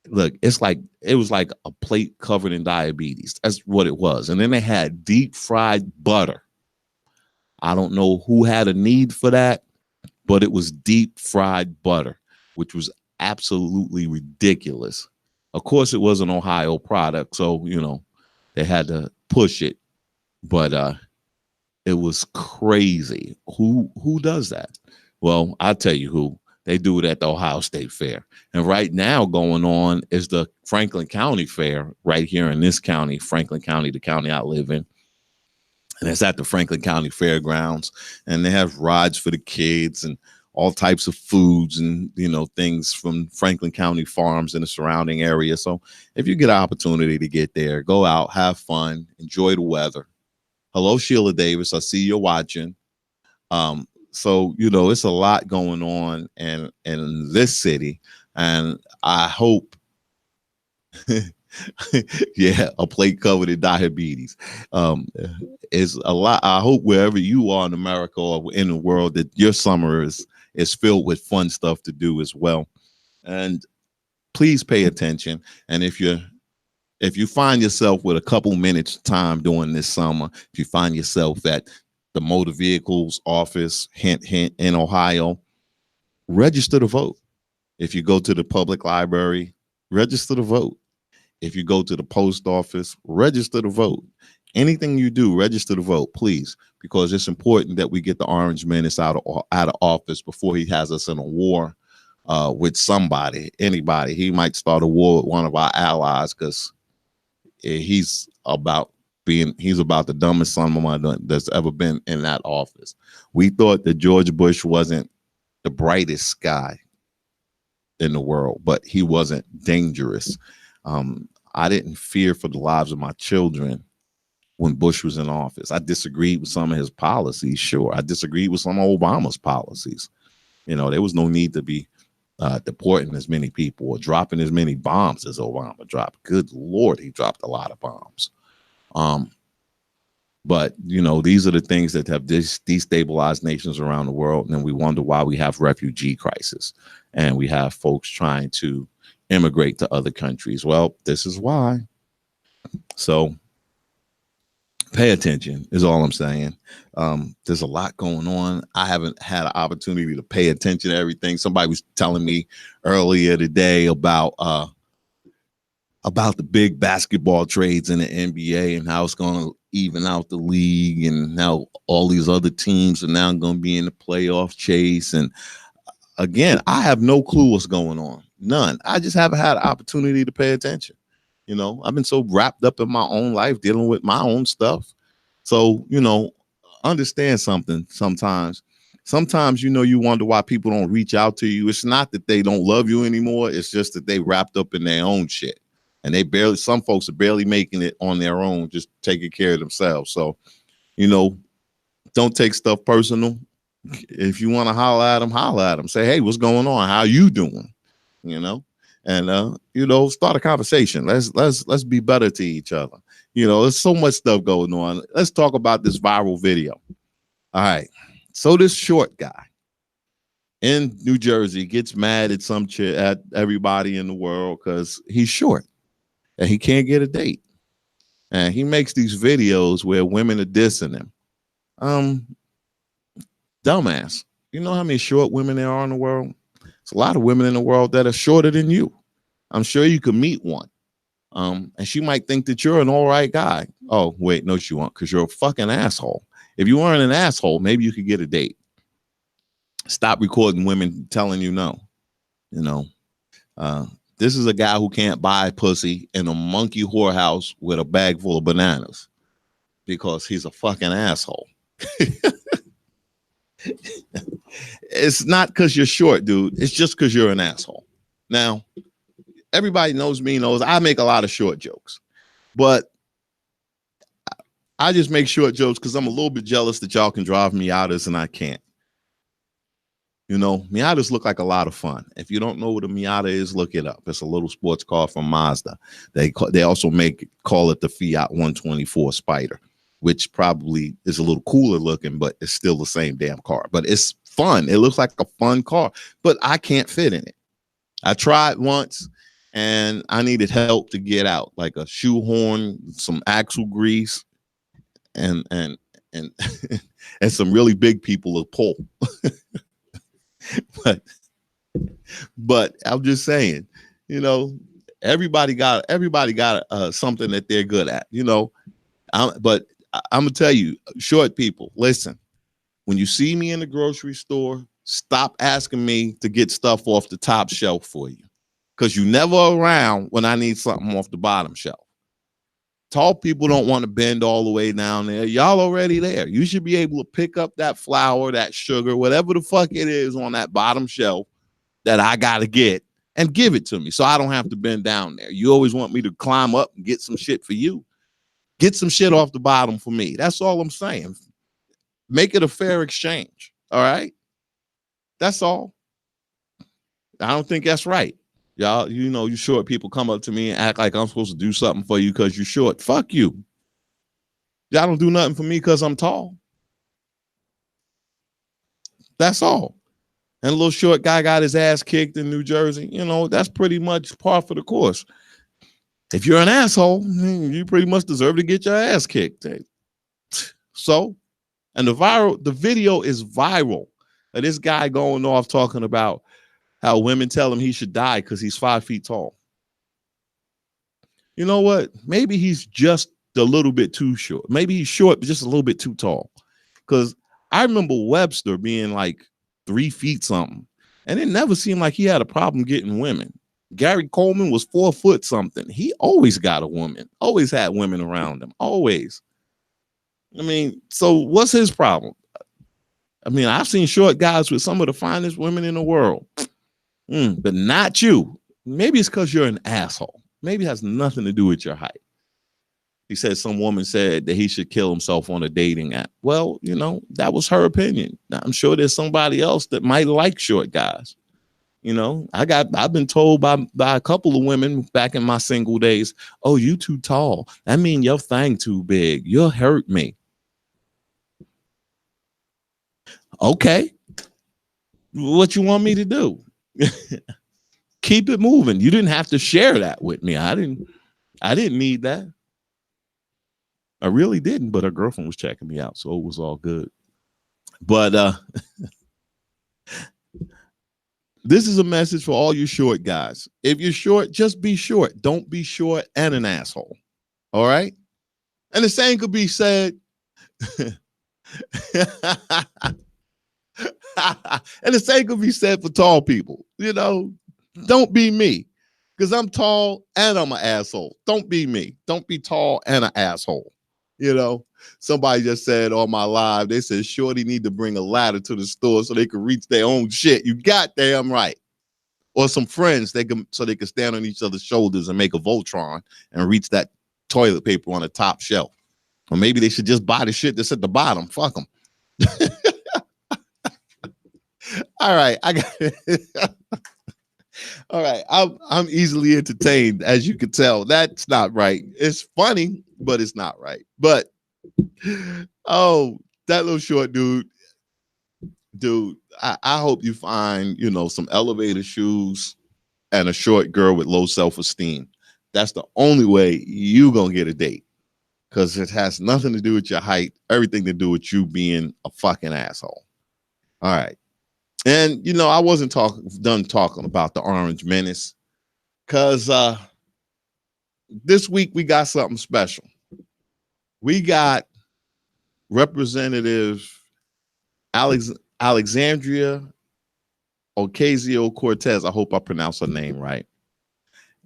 Look, it was like a plate covered in diabetes. That's what it was. And then they had deep fried butter. I don't know who had a need for that, but it was deep fried butter, which was absolutely ridiculous. Of course, it was an Ohio product, so they had to push it, but it was crazy. Who does that? Well, I'll tell you who. They do it at the Ohio State Fair. And right now going on is the Franklin County Fair right here in this county, Franklin County, the county I live in. And it's at the Franklin County Fairgrounds. And they have rides for the kids and all types of foods and, things from Franklin County farms in the surrounding area. So if you get an opportunity to get there, go out, have fun, enjoy the weather. Hello, Sheila Davis. I see you're watching. So, it's a lot going on in this city. And I hope, yeah, a plate covered in diabetes is a lot. I hope wherever you are in America or in the world that your summer is filled with fun stuff to do as well. And please pay attention. And if you find yourself with a couple minutes time during this summer, if you find yourself at the motor vehicles office, hint, in Ohio, register to vote. If you go to the public library, register to vote. If you go to the post office, register to vote. Anything you do, register to vote, please, because it's important that we get the Orange Menace out of office before he has us in a war with somebody, anybody. He might start a war with one of our allies because he's about the dumbest son of mine that's ever been in that office. We thought that George Bush wasn't the brightest guy in the world, but he wasn't dangerous. I didn't fear for the lives of my children when Bush was in office. I disagreed with some of his policies, sure. I disagreed with some of Obama's policies. You know, there was no need to be deporting as many people or dropping as many bombs as Obama dropped. Good Lord, he dropped a lot of bombs. But, you know, these are the things that have destabilized nations around the world. And then we wonder why we have refugee crisis and we have folks trying to immigrate to other countries. Well, this is why. So pay attention is all I'm saying. There's a lot going on. I haven't had an opportunity to pay attention to everything. Somebody was telling me earlier today about the big basketball trades in the NBA and how it's going to even out the league and how all these other teams are now going to be in the playoff chase. And again, I have no clue what's going on. None. I just haven't had an opportunity to pay attention. You know, I've been so wrapped up in my own life, dealing with my own stuff. So, you know, understand something sometimes. Sometimes, you know, you wonder why people don't reach out to you. It's not that they don't love you anymore. It's just that they wrapped up in their own shit. And some folks are barely making it on their own, just taking care of themselves. So, you know, don't take stuff personal. If you want to holler at them. Say, hey, what's going on? How you doing? You know, and you know, start a conversation. Let's be better to each other. You know, there's so much stuff going on. Let's talk about this viral video. All right. So this short guy in New Jersey gets mad at at everybody in the world because he's short and he can't get a date. And he makes these videos where women are dissing him. Dumbass. You know how many short women there are in the world? It's a lot of women in the world that are shorter than you. I'm sure you could meet one. And she might think that you're an all right guy. Oh, wait, no, she won't, because you're a fucking asshole. If you weren't an asshole, maybe you could get a date. Stop recording women telling you no. You know, this is a guy who can't buy pussy in a monkey whorehouse with a bag full of bananas because he's a fucking asshole. It's not because you're short, dude. It's just because you're an asshole. Now, everybody knows I make a lot of short jokes, but I just make short jokes because I'm a little bit jealous that y'all can drive Miatas and I can't. You know, Miatas look like a lot of fun. If you don't know what a Miata is, look it up. It's a little sports car from Mazda. They also call it the Fiat 124 Spider, which probably is a little cooler looking, but it's still the same damn car. But it's fun. It looks like a fun car, but I can't fit in it. I tried once and I needed help to get out, like a shoehorn, some axle grease, and and some really big people to pull. But I'm just saying, you know, everybody got something that they're good at, you know. But I'm gonna tell you, short people, listen. When you see me in the grocery store, stop asking me to get stuff off the top shelf for you, because you're never around when I need something off the bottom shelf. Tall people don't want to bend all the way down there. Y'all already there. You should be able to pick up that flour, that sugar, whatever the fuck it is on that bottom shelf that I got to get, and give it to me so I don't have to bend down there. You always want me to climb up and get some shit for you. Get some shit off the bottom for me. That's all I'm saying. Make it a fair exchange. All right? That's all. I don't think that's right. Y'all, you know, you short people come up to me and act like I'm supposed to do something for you because you're short. Fuck you. Y'all don't do nothing for me because I'm tall. That's all. And a little short guy got his ass kicked in New Jersey. You know, that's pretty much par for the course. If you're an asshole, you pretty much deserve to get your ass kicked. So, and the video is viral. This guy going off talking about how women tell him he should die because he's 5 feet tall. You know what? Maybe he's just a little bit too short. Maybe he's short, but just a little bit too tall. Because I remember Webster being like 3 feet something, and it never seemed like he had a problem getting women. Gary Coleman was 4 foot something. He always got a woman, always had women around him, always. I mean, so what's his problem? I mean, I've seen short guys with some of the finest women in the world, but not you. Maybe it's because you're an asshole. Maybe it has nothing to do with your height. He said some woman said that he should kill himself on a dating app. Well, you know, that was her opinion. I'm sure there's somebody else that might like short guys. You know, I've been told by a couple of women back in my single days, oh, you too tall. That mean your thing too big. You'll hurt me. Okay. What you want me to do? Keep it moving. You didn't have to share that with me. I didn't need that. I really didn't, but her girlfriend was checking me out, so it was all good. But this is a message for all you short guys. If you're short, just be short. Don't be short and an asshole. All right? And the same could be said. And the same could be said for tall people. You know, don't be me. Because I'm tall and I'm an asshole. Don't be me. Don't be tall and an asshole. You know, somebody just said on my live, they said shorty need to bring a ladder to the store so they can reach their own shit. You goddamn right. Or some friends so they can stand on each other's shoulders and make a Voltron and reach that toilet paper on the top shelf. Or maybe they should just buy the shit that's at the bottom. Fuck them. All right, I got it. All right, I'm easily entertained, as you can tell. That's not right. It's funny, but it's not right. But oh, that little short dude, I hope you find, you know, some elevator shoes and a short girl with low self-esteem. That's the only way you gonna get a date, because it has nothing to do with your height, everything to do with you being a fucking asshole. All right. And, you know, I wasn't done talking about the Orange Menace, because this week we got something special. We got Representative Alexandria Ocasio-Cortez. I hope I pronounced her name right.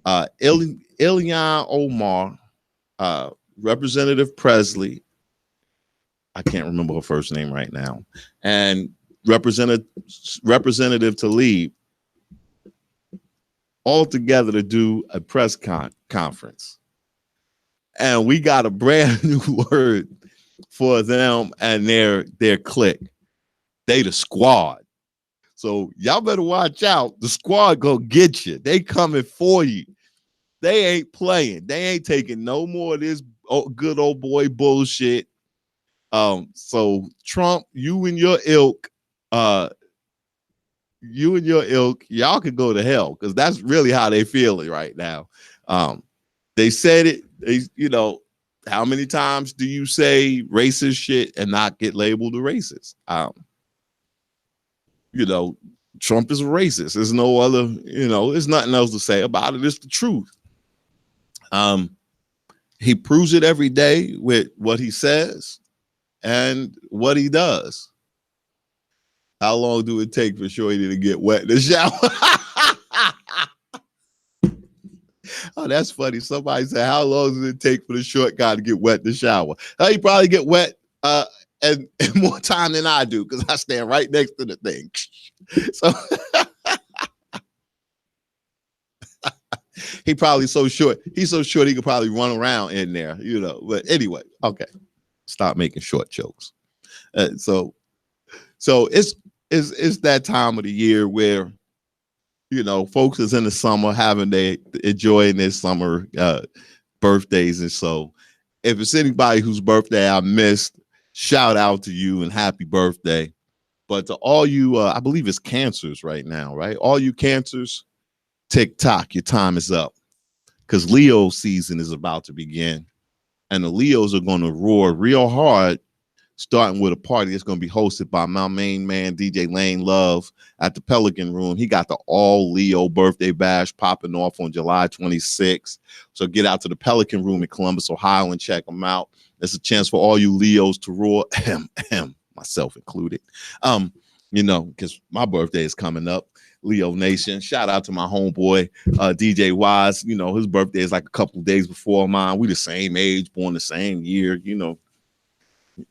Ilhan Omar, Representative Presley. I can't remember her first name right now. And Representative Tlaib, all together to do a press conference. And we got a brand new word for them and their clique. They the squad. So y'all better watch out. The squad go get you. They coming for you. They ain't playing. They ain't taking no more of this good old boy bullshit. So Trump, you and your ilk, y'all can go to hell, because that's really how they feeling right now. They said it. You know, how many times do you say racist shit and not get labeled a racist? You know, Trump is a racist. There's no other, you know, there's nothing else to say about it. It's the truth. He proves it every day with what he says and what he does. How long do it take for Shorty to get wet in the shower? Oh, that's funny. Somebody said, how long does it take for the short guy to get wet in the shower? He probably get wet and more time than I do, because I stand right next to the thing. So he probably so short. He's so short he could probably run around in there, you know. But anyway, okay. Stop making short jokes. So it's that time of the year where, you know, folks is in the summer enjoying their summer birthdays. And so if it's anybody whose birthday I missed, shout out to you and happy birthday. But to all you, I believe it's Cancers right now, right? All you Cancers, tick-tock, your time is up, because Leo season is about to begin. And the Leos are going to roar real hard starting with a party that's going to be hosted by my main man, DJ Lane Love, at the Pelican Room. He got the all Leo birthday bash popping off on July 26th. So get out to the Pelican Room in Columbus, Ohio, and check them out. It's a chance for all you Leos to roar, myself included. You know, because my birthday is coming up. Leo Nation. Shout out to my homeboy, DJ Wise. You know, his birthday is like a couple days before mine. We the same age, born the same year, you know.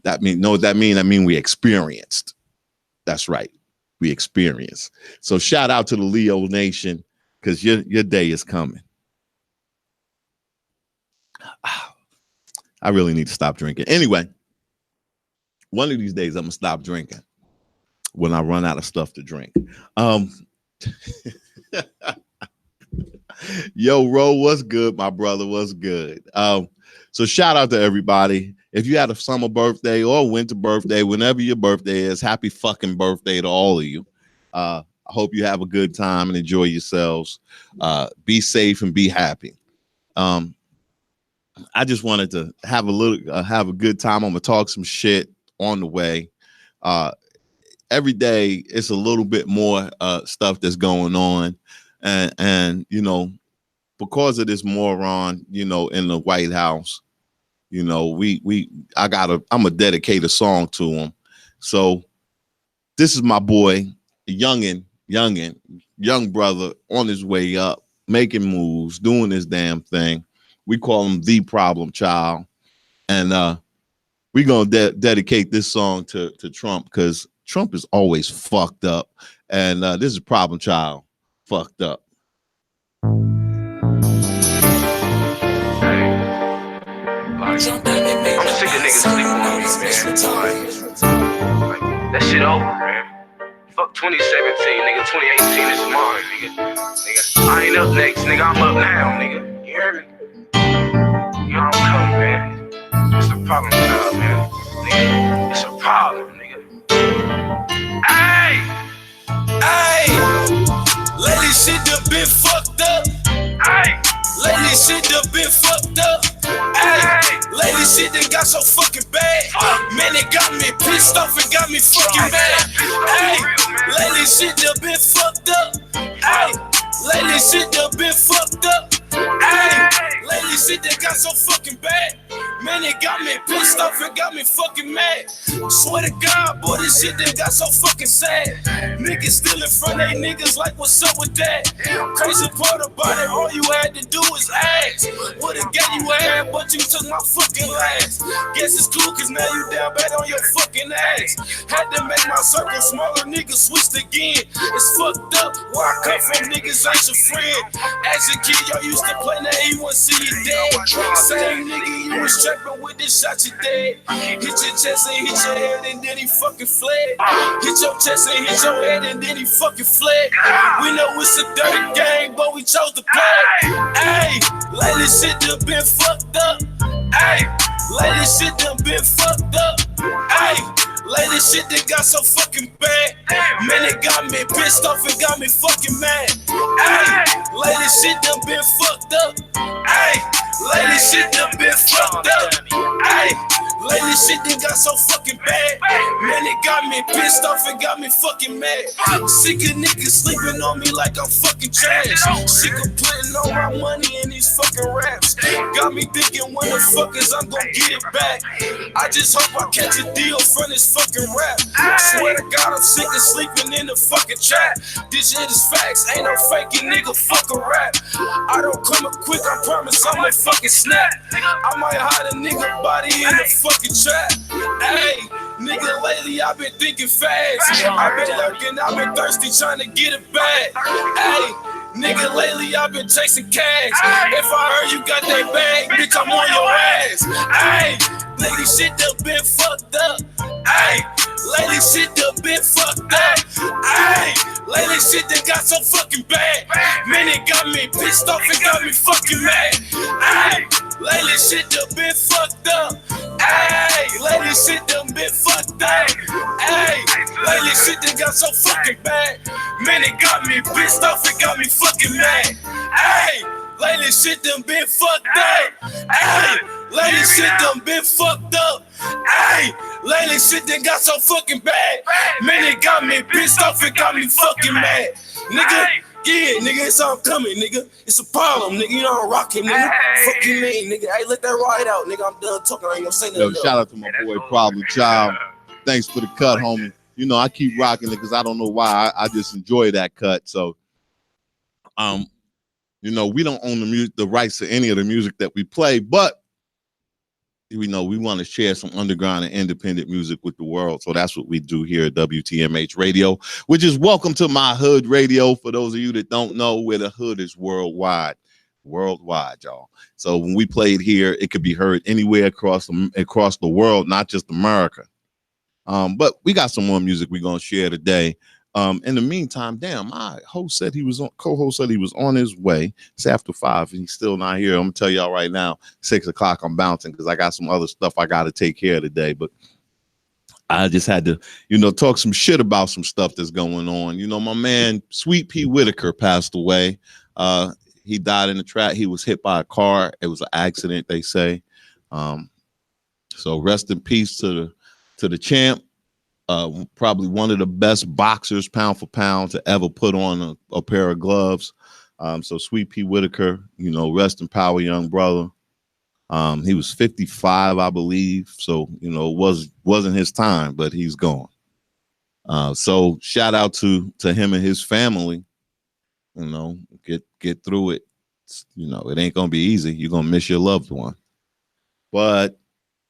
That mean we experienced. That's right. We experienced. So shout out to the Leo Nation, because your day is coming. I really need to stop drinking. Anyway, one of these days I'm gonna stop drinking when I run out of stuff to drink. Yo, Ro, what's good, my brother? What's good? So shout out to everybody. If you had a summer birthday or a winter birthday, whenever your birthday is, happy fucking birthday to all of you. I hope you have a good time and enjoy yourselves. Be safe and be happy. I just wanted to have a good time. I'm gonna talk some shit on the way. Every day it's a little bit more stuff that's going on, and you know, because of this moron, you know, in the White House, you know, I'm gonna dedicate a song to him. So this is my boy, young brother on his way up, making moves, doing his damn thing. We call him the problem child, and we're gonna dedicate this song to Trump, because Trump is always fucked up, and this is problem child fucked up. I'm sick of niggas sleeping on me, man. Like, that shit over, man. Fuck 2017, nigga. 2018 is mine, nigga. I ain't up next, nigga. I'm up now, nigga. You hear me? You don't come, man. It's a problem child, man. Nigga, it's a problem, nigga. Hey! Lately shit done been fucked up. Hey! Lately shit done been fucked up. Hey! Lately shit done got so fucking bad. Man, it got me pissed off and got me fucking mad. Hey! Lately shit done been fucked up. Hey! Lately shit done been fucked up. Hey! Lately shit done got so fucking bad. Man, it got me pissed off and got me fucking mad. Swear to God, boy, this shit done got so fucking sad. Niggas still in front of they niggas like, what's up with that? Crazy part about it, all you had to do was ask. Would've got you a hand, but you took my fucking last. Guess it's cool, cause now you down bad on your fucking ass. Had to make my circle smaller, niggas switched again. It's fucked up, where I come from, niggas ain't your friend. As a kid, y'all used to play, now he wanna see you dead. Same nigga you was trapping with, this shot you dead. Hit your chest and hit your head and then he fucking fled. Hit your chest and hit your head and then he fucking fled. We know it's a dirty game, but we chose to play. Hey, lately shit done been fucked up. Hey, lately shit done been fucked up. Hey, lately shit done got so fucking bad. Man, it got me pissed off and got me fucking mad. Hey, lately shit done been fucked up. Hey, lately shit done been fucked up. Hey, lately shit done got so fucking bad. Man, it got me pissed off and got me fucking mad. Sick of niggas sleeping on me like I'm fucking trash. Sick of putting all my money in these fucking raps. Got me thinking when the fuck is I'm gonna get it back. I just hope I catch a deal from this fucking rap. Swear to God I'm sick of sleeping in the fucking trap. This shit is facts, ain't no faking nigga, fuck a rap. I don't come up quick, I promise I'ma fucking snap. I might hide a nigga body in the fucking trap. Hey, nigga, lately I've been thinking fast. I've been lurking, I've been thirsty, trying to get it back. Hey, nigga, lately I've been chasing cash. If I heard you got that bag, bitch, I'm on your ass. Hey, lately shit done been fucked up. Hey, lately shit done been fucked up. Hey, lately shit done got so fucking bad. Man, it got me pissed off and got me fucking mad. Hey, lately shit done been fucked up. Hey, lately shit done been fucked up. Hey, lately shit done got so fucking bad. Man, it got me pissed off and got me fucking mad. Hey, lately shit done been fucked up. Hey, lately shit done been fucked up. Hey, lately shit that got so fucking bad. Man, it got me pissed off, it got me fucking mad. Nigga, yeah, nigga, it's all coming, nigga. It's a problem, nigga. You know I'm rocking, nigga. Fuck you mean, nigga. Hey, let that ride out, nigga. I'm done talking. I ain't gonna say nothing. Yo, shout out to my boy Problem Child. Thanks for the cut, homie. You know, I keep rocking it because I don't know why. I just enjoy that cut. So, you know, we don't own the rights to any of the music that we play, but we know we want to share some underground and independent music with the world. So that's what we do here at WTMH Radio, which is Welcome to My Hood Radio. For those of you that don't know, where the hood is worldwide, y'all. So when we play it here, it could be heard anywhere across the world, not just America. But we got some more music we're gonna share today. In the meantime, damn, my co-host said he was on his way. It's after 5 and he's still not here. I'm gonna tell y'all right now, 6 o'clock, I'm bouncing because I got some other stuff I gotta take care of today. But I just had to, you know, talk some shit about some stuff that's going on. You know, my man Sweet Pea Whitaker passed away. He died in the track. He was hit by a car. It was an accident, they say. So rest in peace to the champ. Probably one of the best boxers pound for pound to ever put on a pair of gloves. So Sweet Pea Whitaker, you know, rest in power, young brother. He was 55, I believe. So, you know, it wasn't his time, but he's gone. So shout out to him and his family. You know, get through it. You know, it ain't gonna be easy. You're gonna miss your loved one. But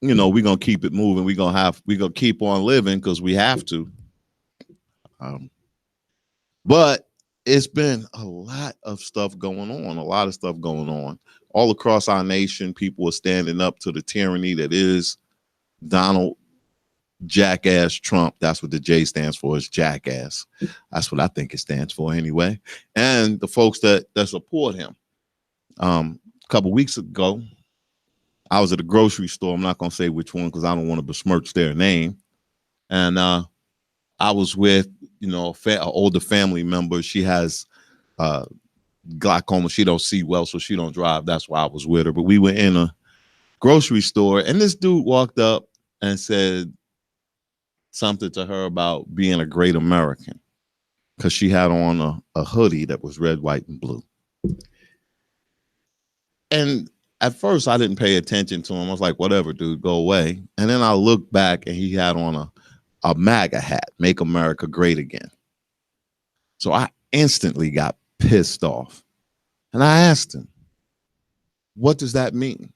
you know, we're gonna keep it moving. We're gonna keep on living because we have to. But it's been a lot of stuff going on, all across our nation. People are standing up to the tyranny that is Donald Jackass Trump. That's what the J stands for, is jackass. That's what I think it stands for anyway. And the folks that support him. A couple weeks ago, I was at a grocery store. I'm not going to say which one because I don't want to besmirch their name. And I was with, you know, an older family member. She has glaucoma. She don't see well, so she don't drive. That's why I was with her. But we were in a grocery store, and this dude walked up and said something to her about being a great American because she had on a hoodie that was red, white, and blue. And at first, I didn't pay attention to him. I was like, whatever, dude, go away. And then I looked back, and he had on a MAGA hat, Make America Great Again. So I instantly got pissed off. And I asked him, what does that mean?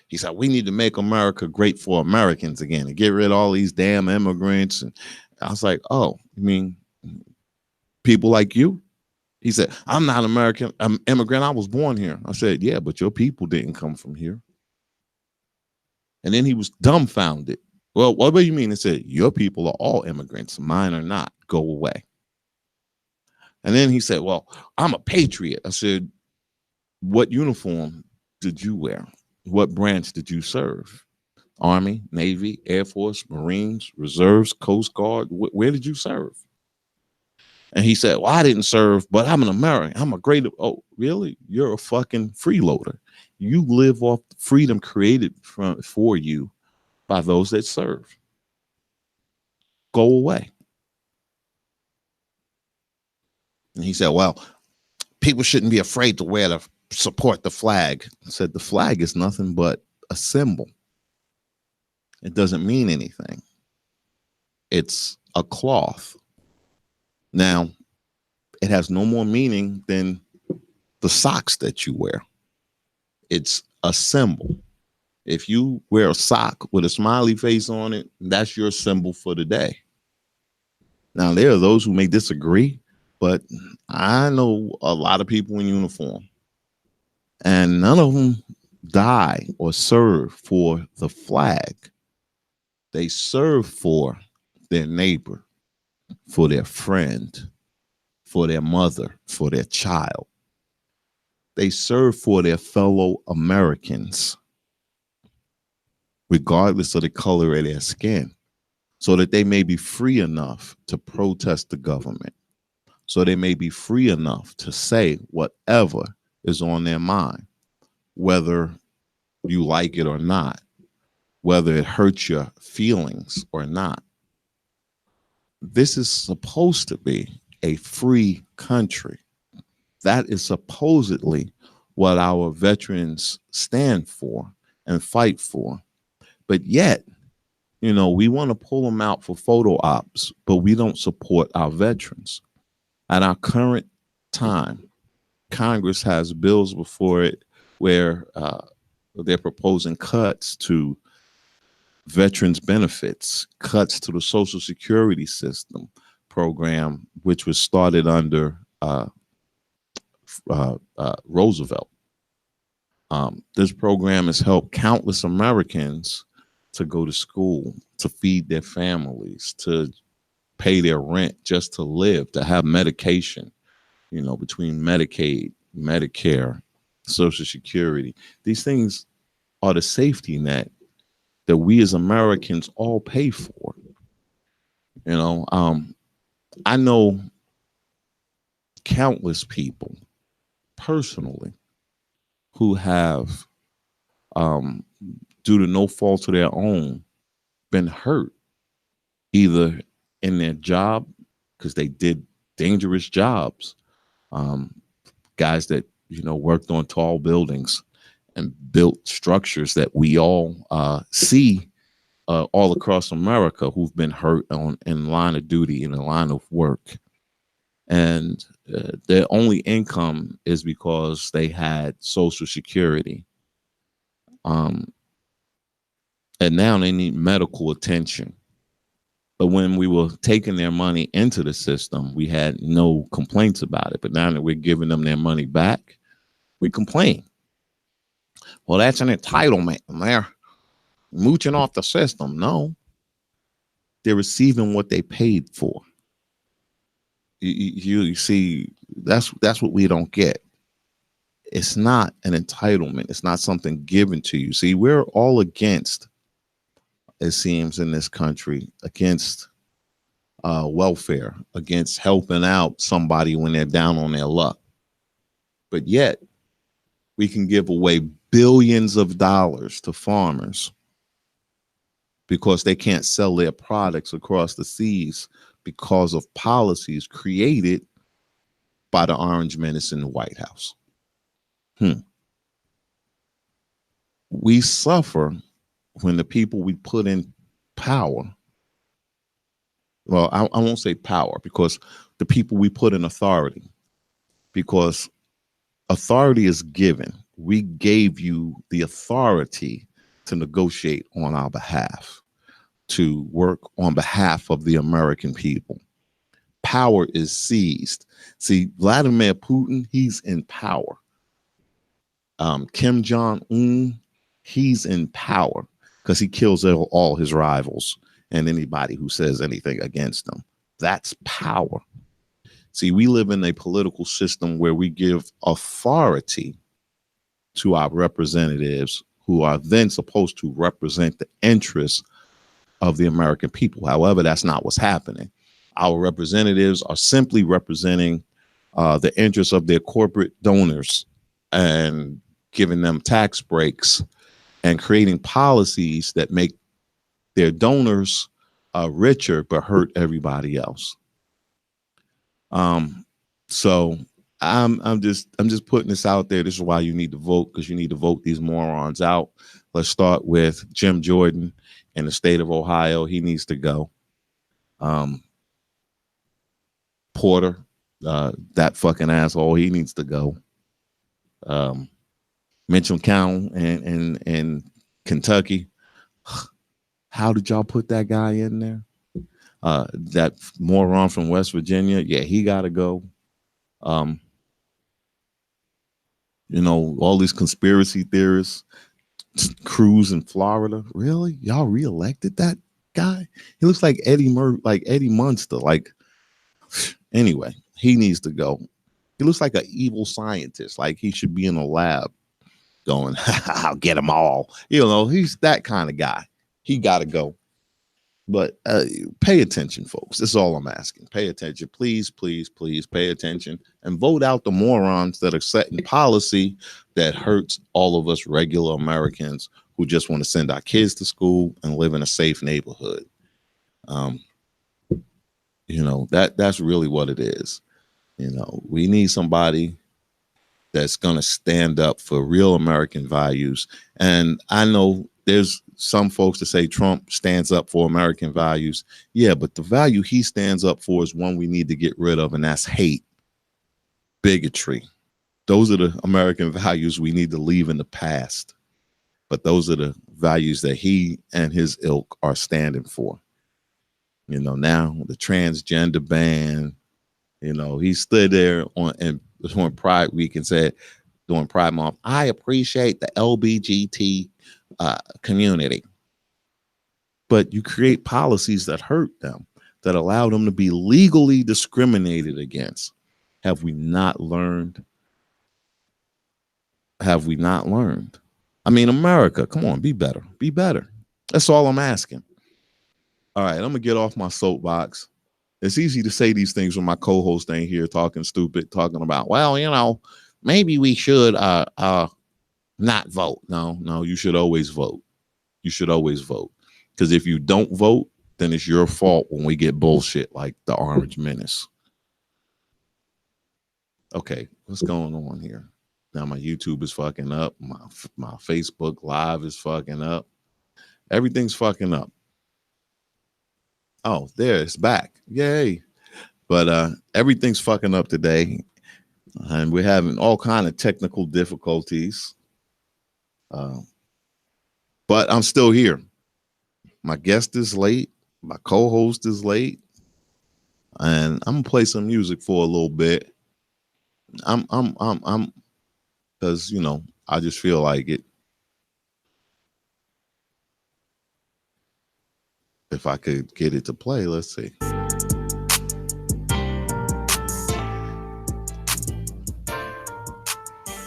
He said, we need to make America great for Americans again and get rid of all these damn immigrants. And I was like, oh, you mean people like you? He said, I'm not American. I'm immigrant. I was born here. I said, yeah, but your people didn't come from here. And then he was dumbfounded. Well, what do you mean? He said, your people are all immigrants. Mine are not. Go away. And then he said, well, I'm a patriot. I said, what uniform did you wear? What branch did you serve? Army, Navy, Air Force, Marines, Reserves, Coast Guard? Where did you serve? And he said, well, I didn't serve, but I'm an American. I'm a great. Oh, really? You're a fucking freeloader. You live off the freedom created for you by those that serve. Go away. And he said, well, people shouldn't be afraid to support the flag. I said, the flag is nothing but a symbol. It doesn't mean anything. It's a cloth. Now, it has no more meaning than the socks that you wear. It's a symbol. If you wear a sock with a smiley face on it, that's your symbol for the day. Now, there are those who may disagree, but I know a lot of people in uniform, and none of them die or serve for the flag. They serve for their neighbor, for their friend, for their mother, for their child. They serve for their fellow Americans, regardless of the color of their skin, so that they may be free enough to protest the government, so they may be free enough to say whatever is on their mind, whether you like it or not, whether it hurts your feelings or not. This is supposed to be a free country. That is supposedly what our veterans stand for and fight for. But yet, you know, we want to pull them out for photo ops, but we don't support our veterans. At our current time, Congress has bills before it where they're proposing cuts to veterans benefits, cuts to the Social Security system program, which was started under Roosevelt. This program has helped countless Americans to go to school, to feed their families, to pay their rent, just to live, to have medication, you know, between Medicaid, Medicare, Social Security. These things are the safety net that we as Americans all pay for. You know, I know countless people personally who have, due to no fault of their own, been hurt either in their job because they did dangerous jobs. Guys that, you know, worked on tall buildings and built structures that we all see all across America who've been hurt in line of duty, in the line of work. And their only income is because they had Social Security. And now they need medical attention. But when we were taking their money into the system, we had no complaints about it. But now that we're giving them their money back, we complain. Well, that's an entitlement. They're mooching off the system. No, they're receiving what they paid for. You see, that's what we don't get. It's not an entitlement. It's not something given to you. See, we're all against, it seems, in this country, against welfare, against helping out somebody when they're down on their luck. But yet, we can give away billions of dollars to farmers because they can't sell their products across the seas because of policies created by the orange menace in the White House. We suffer when the people we put in power, well, I won't say power, because the people we put in authority, because authority is given. We gave you the authority to negotiate on our behalf, to work on behalf of the American people. Power is seized. See, Vladimir Putin, he's in power. Kim Jong-un, he's in power because he kills all his rivals and anybody who says anything against them. That's power. See, we live in a political system where we give authority to our representatives who are then supposed to represent the interests of the American people. However, that's not what's happening. Our representatives are simply representing the interests of their corporate donors and giving them tax breaks and creating policies that make their donors richer but hurt everybody else. So I'm just putting this out there. This is why you need to vote, because you need to vote these morons out. Let's start with Jim Jordan in the state of Ohio. He needs to go. Porter, that fucking asshole, he needs to go. Mitch McConnell in Kentucky. How did y'all put that guy in there? That moron from West Virginia, yeah, he got to go. You know, all these conspiracy theorists, Cruz in Florida. Really? Y'all reelected that guy? He looks like Eddie Munster. Like, anyway, he needs to go. He looks like an evil scientist. Like he should be in a lab going, I'll get them all. You know, he's that kind of guy. He got to go. But pay attention, folks. That's all I'm asking. Pay attention. Please, please, please pay attention and vote out the morons that are setting policy that hurts all of us regular Americans who just want to send our kids to school and live in a safe neighborhood. You know, that's really what it is. You know, we need somebody that's going to stand up for real American values. And I know there's some folks that say Trump stands up for American values. Yeah, but the value he stands up for is one we need to get rid of, and that's hate, bigotry. Those are the American values we need to leave in the past. But those are the values that he and his ilk are standing for. You know, now the transgender ban, you know, he stood there on Pride Week and said, during Pride Month, I appreciate the LBGT community. But you create policies that hurt them, that allow them to be legally discriminated against. Have we not learned? Have we not learned? I mean, America, come on, be better. Be better. That's all I'm asking. All right, I'm going to get off my soapbox. It's easy to say these things when my co-host ain't here talking stupid, talking about, well, you know, maybe we should not vote. No, you should always vote. You should always vote. Because if you don't vote, then it's your fault when we get bullshit like the Orange Menace. Okay, what's going on here? Now my YouTube is fucking up. My Facebook Live is fucking up. Everything's fucking up. Oh, there, it's back. Yay. But everything's fucking up today. And we're having all kind of technical difficulties. But I'm still here. My guest is late. My co-host is late. And I'm gonna play some music for a little bit. I'm because, you know, I just feel like it. If I could get it to play, let's see.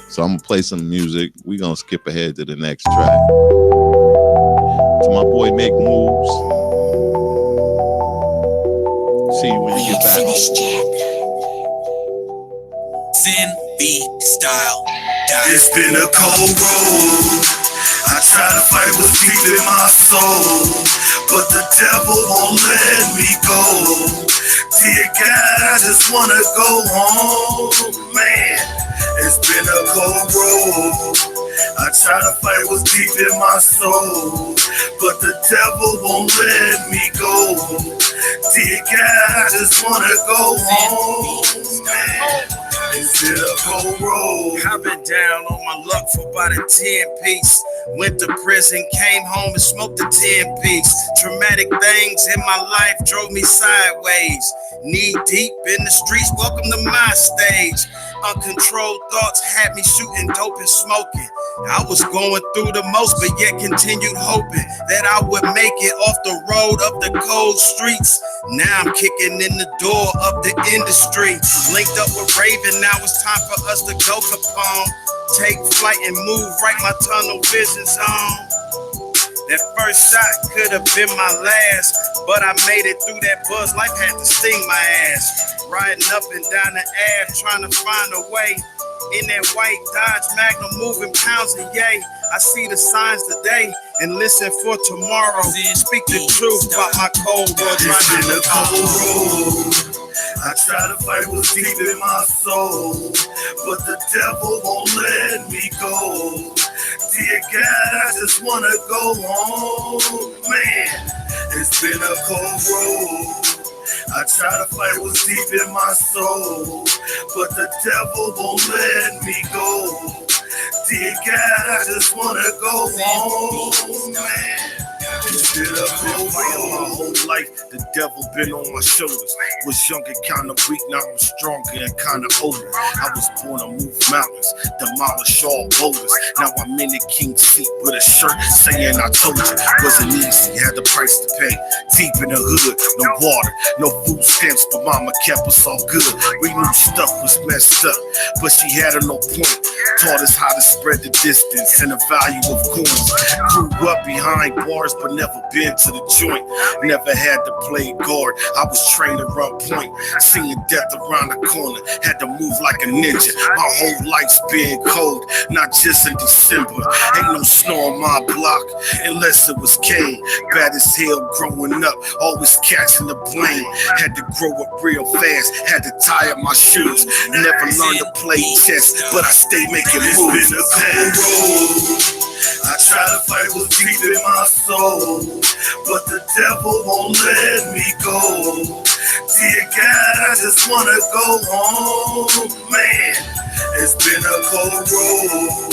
So I'm gonna play some music. We're gonna skip ahead to the next track. To my boy Make Moves. See you when you get back. Zen B style. It's been a cold road. I try to fight what's deep in my soul, but the devil won't let me go. Dear God, I just wanna go home, man. It's been a cold road. I try to fight what's deep in my soul, but the devil won't let me go. Dear God, I just wanna go home, man. It's been a cold road. I've been down on my luck for about a 10-piece. Went to prison, came home and smoked a 10-piece. Traumatic things in my life drove me sideways. Knee deep in the streets, welcome to my stage. Uncontrolled thoughts had me shooting dope and smoking. I was going through the most, but yet continued hoping that I would make it off the road up the cold streets. Now I'm kicking in the door of the industry. Linked up with Raven, now it's time for us to go Capone. Take flight and move right, my tunnel vision's on. That first shot could have been my last, but I made it through that buzz. Life had to sting my ass. Riding up and down the Ave, trying to find a way. In that white Dodge Magnum, moving pounds a yay. I see the signs today and listen for tomorrow. Speak the truth about my cold road. It's been a cold road. I try to fight what's deep in my soul, but the devil won't let me go. Dear God, I just wanna go home, man. It's been a cold road. I try to fight what's deep in my soul, but the devil won't let me go. Dear God, I just wanna go home, man. It's been a cold road. My whole life, the devil been on my shoulders. Was young and kinda weak, now I'm stronger and kinda older. I was born to move mountains, demolish all boulders. Now I'm in the king's seat with a shirt saying I told you. Wasn't easy, had the price to pay. Deep in the hood, no water, no food stamps, but mama kept us all good. We knew stuff was messed up, but she had her no point. Taught us how to spread the distance and the value of coins. Grew up behind bars, but never been to the joint. Never had to play guard. I was trained to run point, seeing death around the corner. Had to move like a ninja. My whole life's been cold, not just in December. Ain't no snow on my block unless it was Kane. Bad as hell growing up, always catching the blame. Had to grow up real fast, had to tie up my shoes. Never learned to play chess, but I stay making moves. It's been a cold road. I try to fight what's deep in my soul, but the devil won't let me go. Dear God, I just wanna go home, man. It's been a cold road.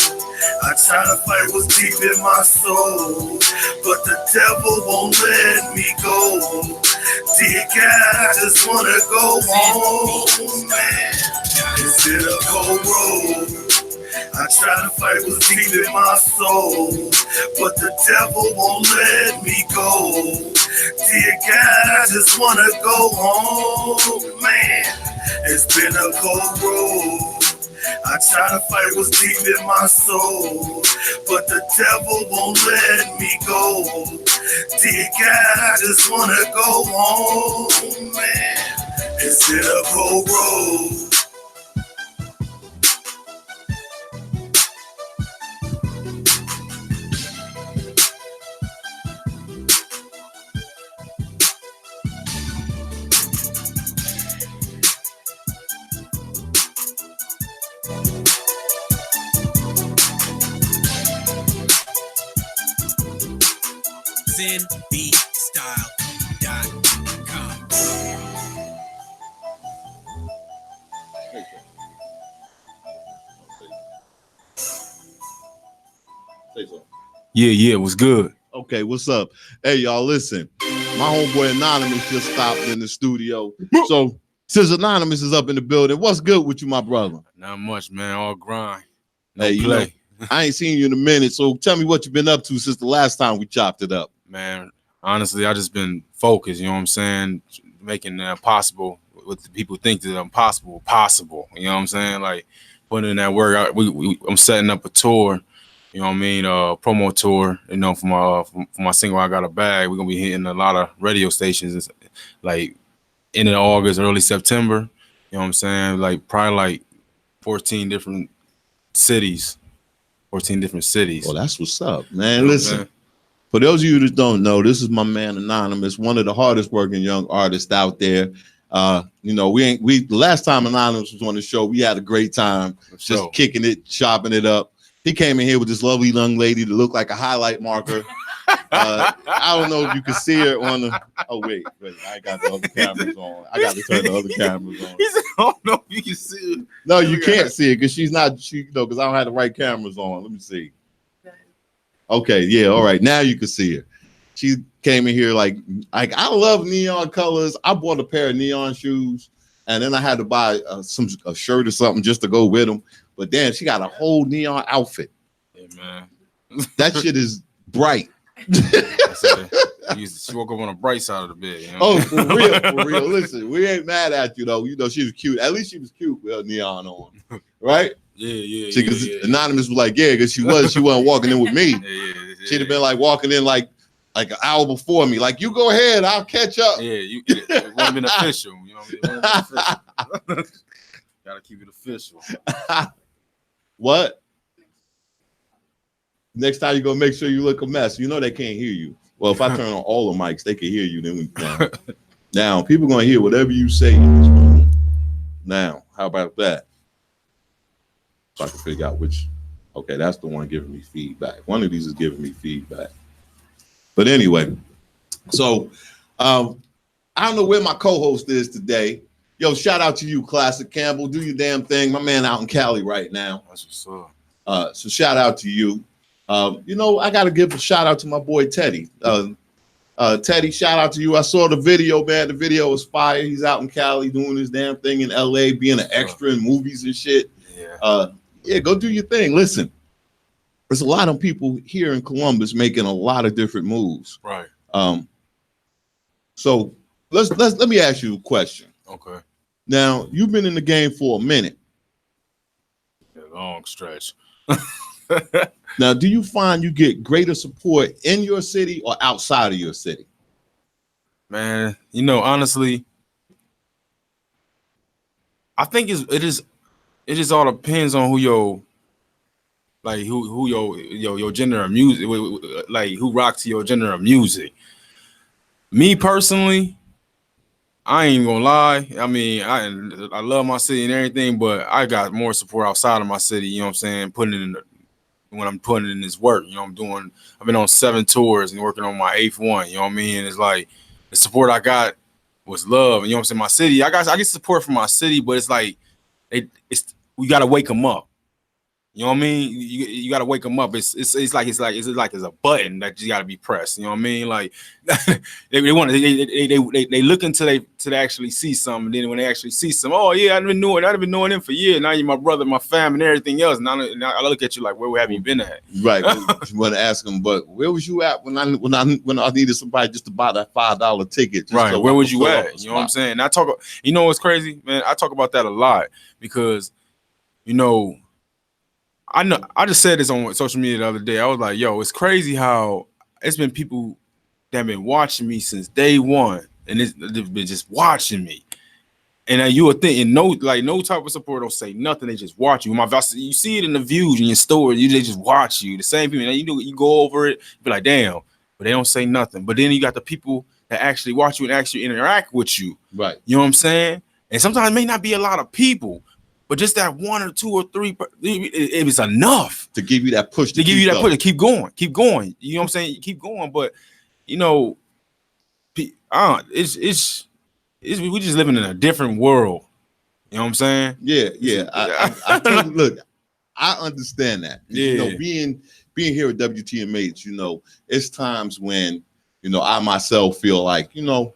I try to fight what's deep in my soul, but the devil won't let me go. Dear God, I just wanna go home, man. It's been a cold road. I try to fight what's deep in my soul, but the devil won't let me go. Dear God, I just wanna go home, man. It's been a cold road. I try to fight what's deep in my soul, but the devil won't let me go. Dear God, I just wanna go home, man. It's been a cold road. ZenBeatStyle.com. Yeah, what's good? Okay, what's up? Hey, y'all, listen. My homeboy Anonymous just stopped in the studio. So, since Anonymous is up in the building, what's good with you, my brother? Not much, man. All grind. No Hey, you know, I ain't seen you in a minute, so tell me what you've been up to since the last time we chopped it up. Man, honestly, I just been focused, you know what I'm saying? Making possible what the people think that impossible, possible. You know what I'm saying? Like putting in that work. I'm setting up a tour, you know what I mean? Promo tour, you know, for my single I Got a Bag. We're gonna be hitting a lot of radio stations like end of August, early September. You know what I'm saying? Like probably like 14 different cities. 14 different cities. Well, that's what's up, man. You know Listen, for those of you that don't know, this is my man Anonymous, one of the hardest working young artists out there. You know, the last time Anonymous was on the show, we had a great time just kicking it, chopping it up. He came in here with this lovely young lady that looked like a highlight marker. I don't know if you can see her on the. Oh wait, I got the other cameras on. I got to turn the other cameras on. He said, I don't know if you can see it. No, you can't see it because she's not. Because I don't have the right cameras on. Let me see. Okay, yeah, all right. Now you can see her. She came in here like I love neon colors. I bought a pair of neon shoes, and then I had to buy a shirt or something just to go with them. But then she got a whole neon outfit. Hey, man. That shit is bright. She woke up on the bright side of the bed. You know? Oh, for real. Listen, we ain't mad at you though. You know she was cute. At least she was cute with her neon on, right? Yeah. Because Anonymous was like, yeah, because she wasn't walking in with me. She'd have been like walking in like an hour before me. Like, you go ahead, I'll catch up. Yeah, it would have been official. You know what I mean? Gotta keep it official. What? Next time you're gonna make sure you look a mess. You know they can't hear you. Well, if I turn on all the mics, they can hear you. Then now people gonna hear whatever you say in this room. Now, how about that? So I can figure out which. Okay, that's the one giving me feedback. One of these is giving me feedback. But anyway, so I don't know where my co-host is today. Yo, shout out to you, Classic Campbell. Do your damn thing. My man out in Cali right now. That's what's up. So shout out to you. You know, I got to give a shout out to my boy Teddy. Teddy, shout out to you. I saw the video, man. The video was fire. He's out in Cali doing his damn thing in LA, being an extra in movies and shit. Yeah, go do your thing. Listen, there's a lot of people here in Columbus making a lot of different moves. Right. So let me ask you a question. Okay. Now, you've been in the game for a minute. A long stretch. Now, do you find you get greater support in your city or outside of your city? Man, you know, honestly, I think it just all depends on who your like who your genre of music, like who rocks your genre of music. Me personally, I ain't gonna lie. I mean, I love my city and everything, but I got more support outside of my city. You know what I'm saying? Putting it in when I'm putting in this work. You know, I've been on 7 tours and working on my 8th one. You know what I mean? It's like the support I got was love. You know what I'm saying? My city, I get support from my city, but it's like we gotta wake them up. You know what I mean? You got to wake them up. It's like it's a button that you got to be pressed. You know what I mean? Like they want they look until they actually see something. And then when they actually see some, oh yeah, I've been knowing them for years. Now you're my brother, my fam, and everything else. Now I look at you like, where have you been at? Right. You want to ask them, but where was you at when I needed somebody just to buy that $5 ticket? Right. Where was you at? You know what I'm saying? And I talk. You know what's crazy, man? I talk about that a lot because, you know. I know. I just said this on social media the other day. I was like, "Yo, it's crazy how it's been people that have been watching me since day one, and they've been just watching me." And you would think, and no type of support don't say nothing. They just watch you. You see it in the views in your story. They just watch you. The same people. You go over it, be like, "Damn," but they don't say nothing. But then you got the people that actually watch you and actually interact with you. Right. You know what I'm saying? And sometimes it may not be a lot of people. But just that 1 or 2 or 3, it was enough to give you that push. To keep going. You know what I'm saying? You keep going, but you know, it's we just living in a different world. You know what I'm saying? Yeah. I totally, look, I understand that. Yeah. You know, being here at WTMH, you know, it's times when, you know, I myself feel like, you know,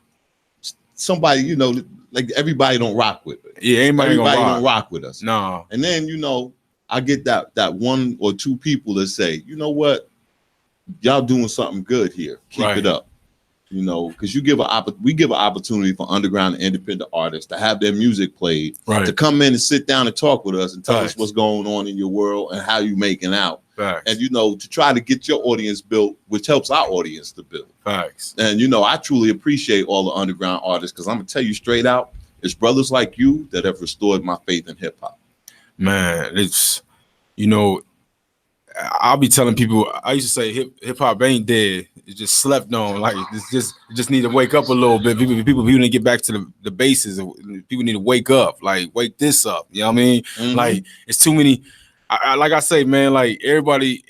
somebody, you know, like everybody don't rock with it. Yeah, everybody don't rock with us. No. And then, you know, I get that 1 or 2 people that say, you know what, y'all doing something good here. Keep it up. You know, because we give an opportunity for underground and independent artists to have their music played, to come in and sit down and talk with us and tell us what's going on in your world and how you making out. And, you know, to try to get your audience built, which helps our audience to build. Facts. And, you know, I truly appreciate all the underground artists because I'm going to tell you straight out, it's brothers like you that have restored my faith in hip hop. Man, it's, you know, I'll be telling people, I used to say hip hop ain't dead. It just slept on. Like it just need to wake up a little bit. People need to get back to the bases. People need to wake up. Like wake this up. You know what I mean? Mm-hmm. Like it's too many. Like I say, man. Like everybody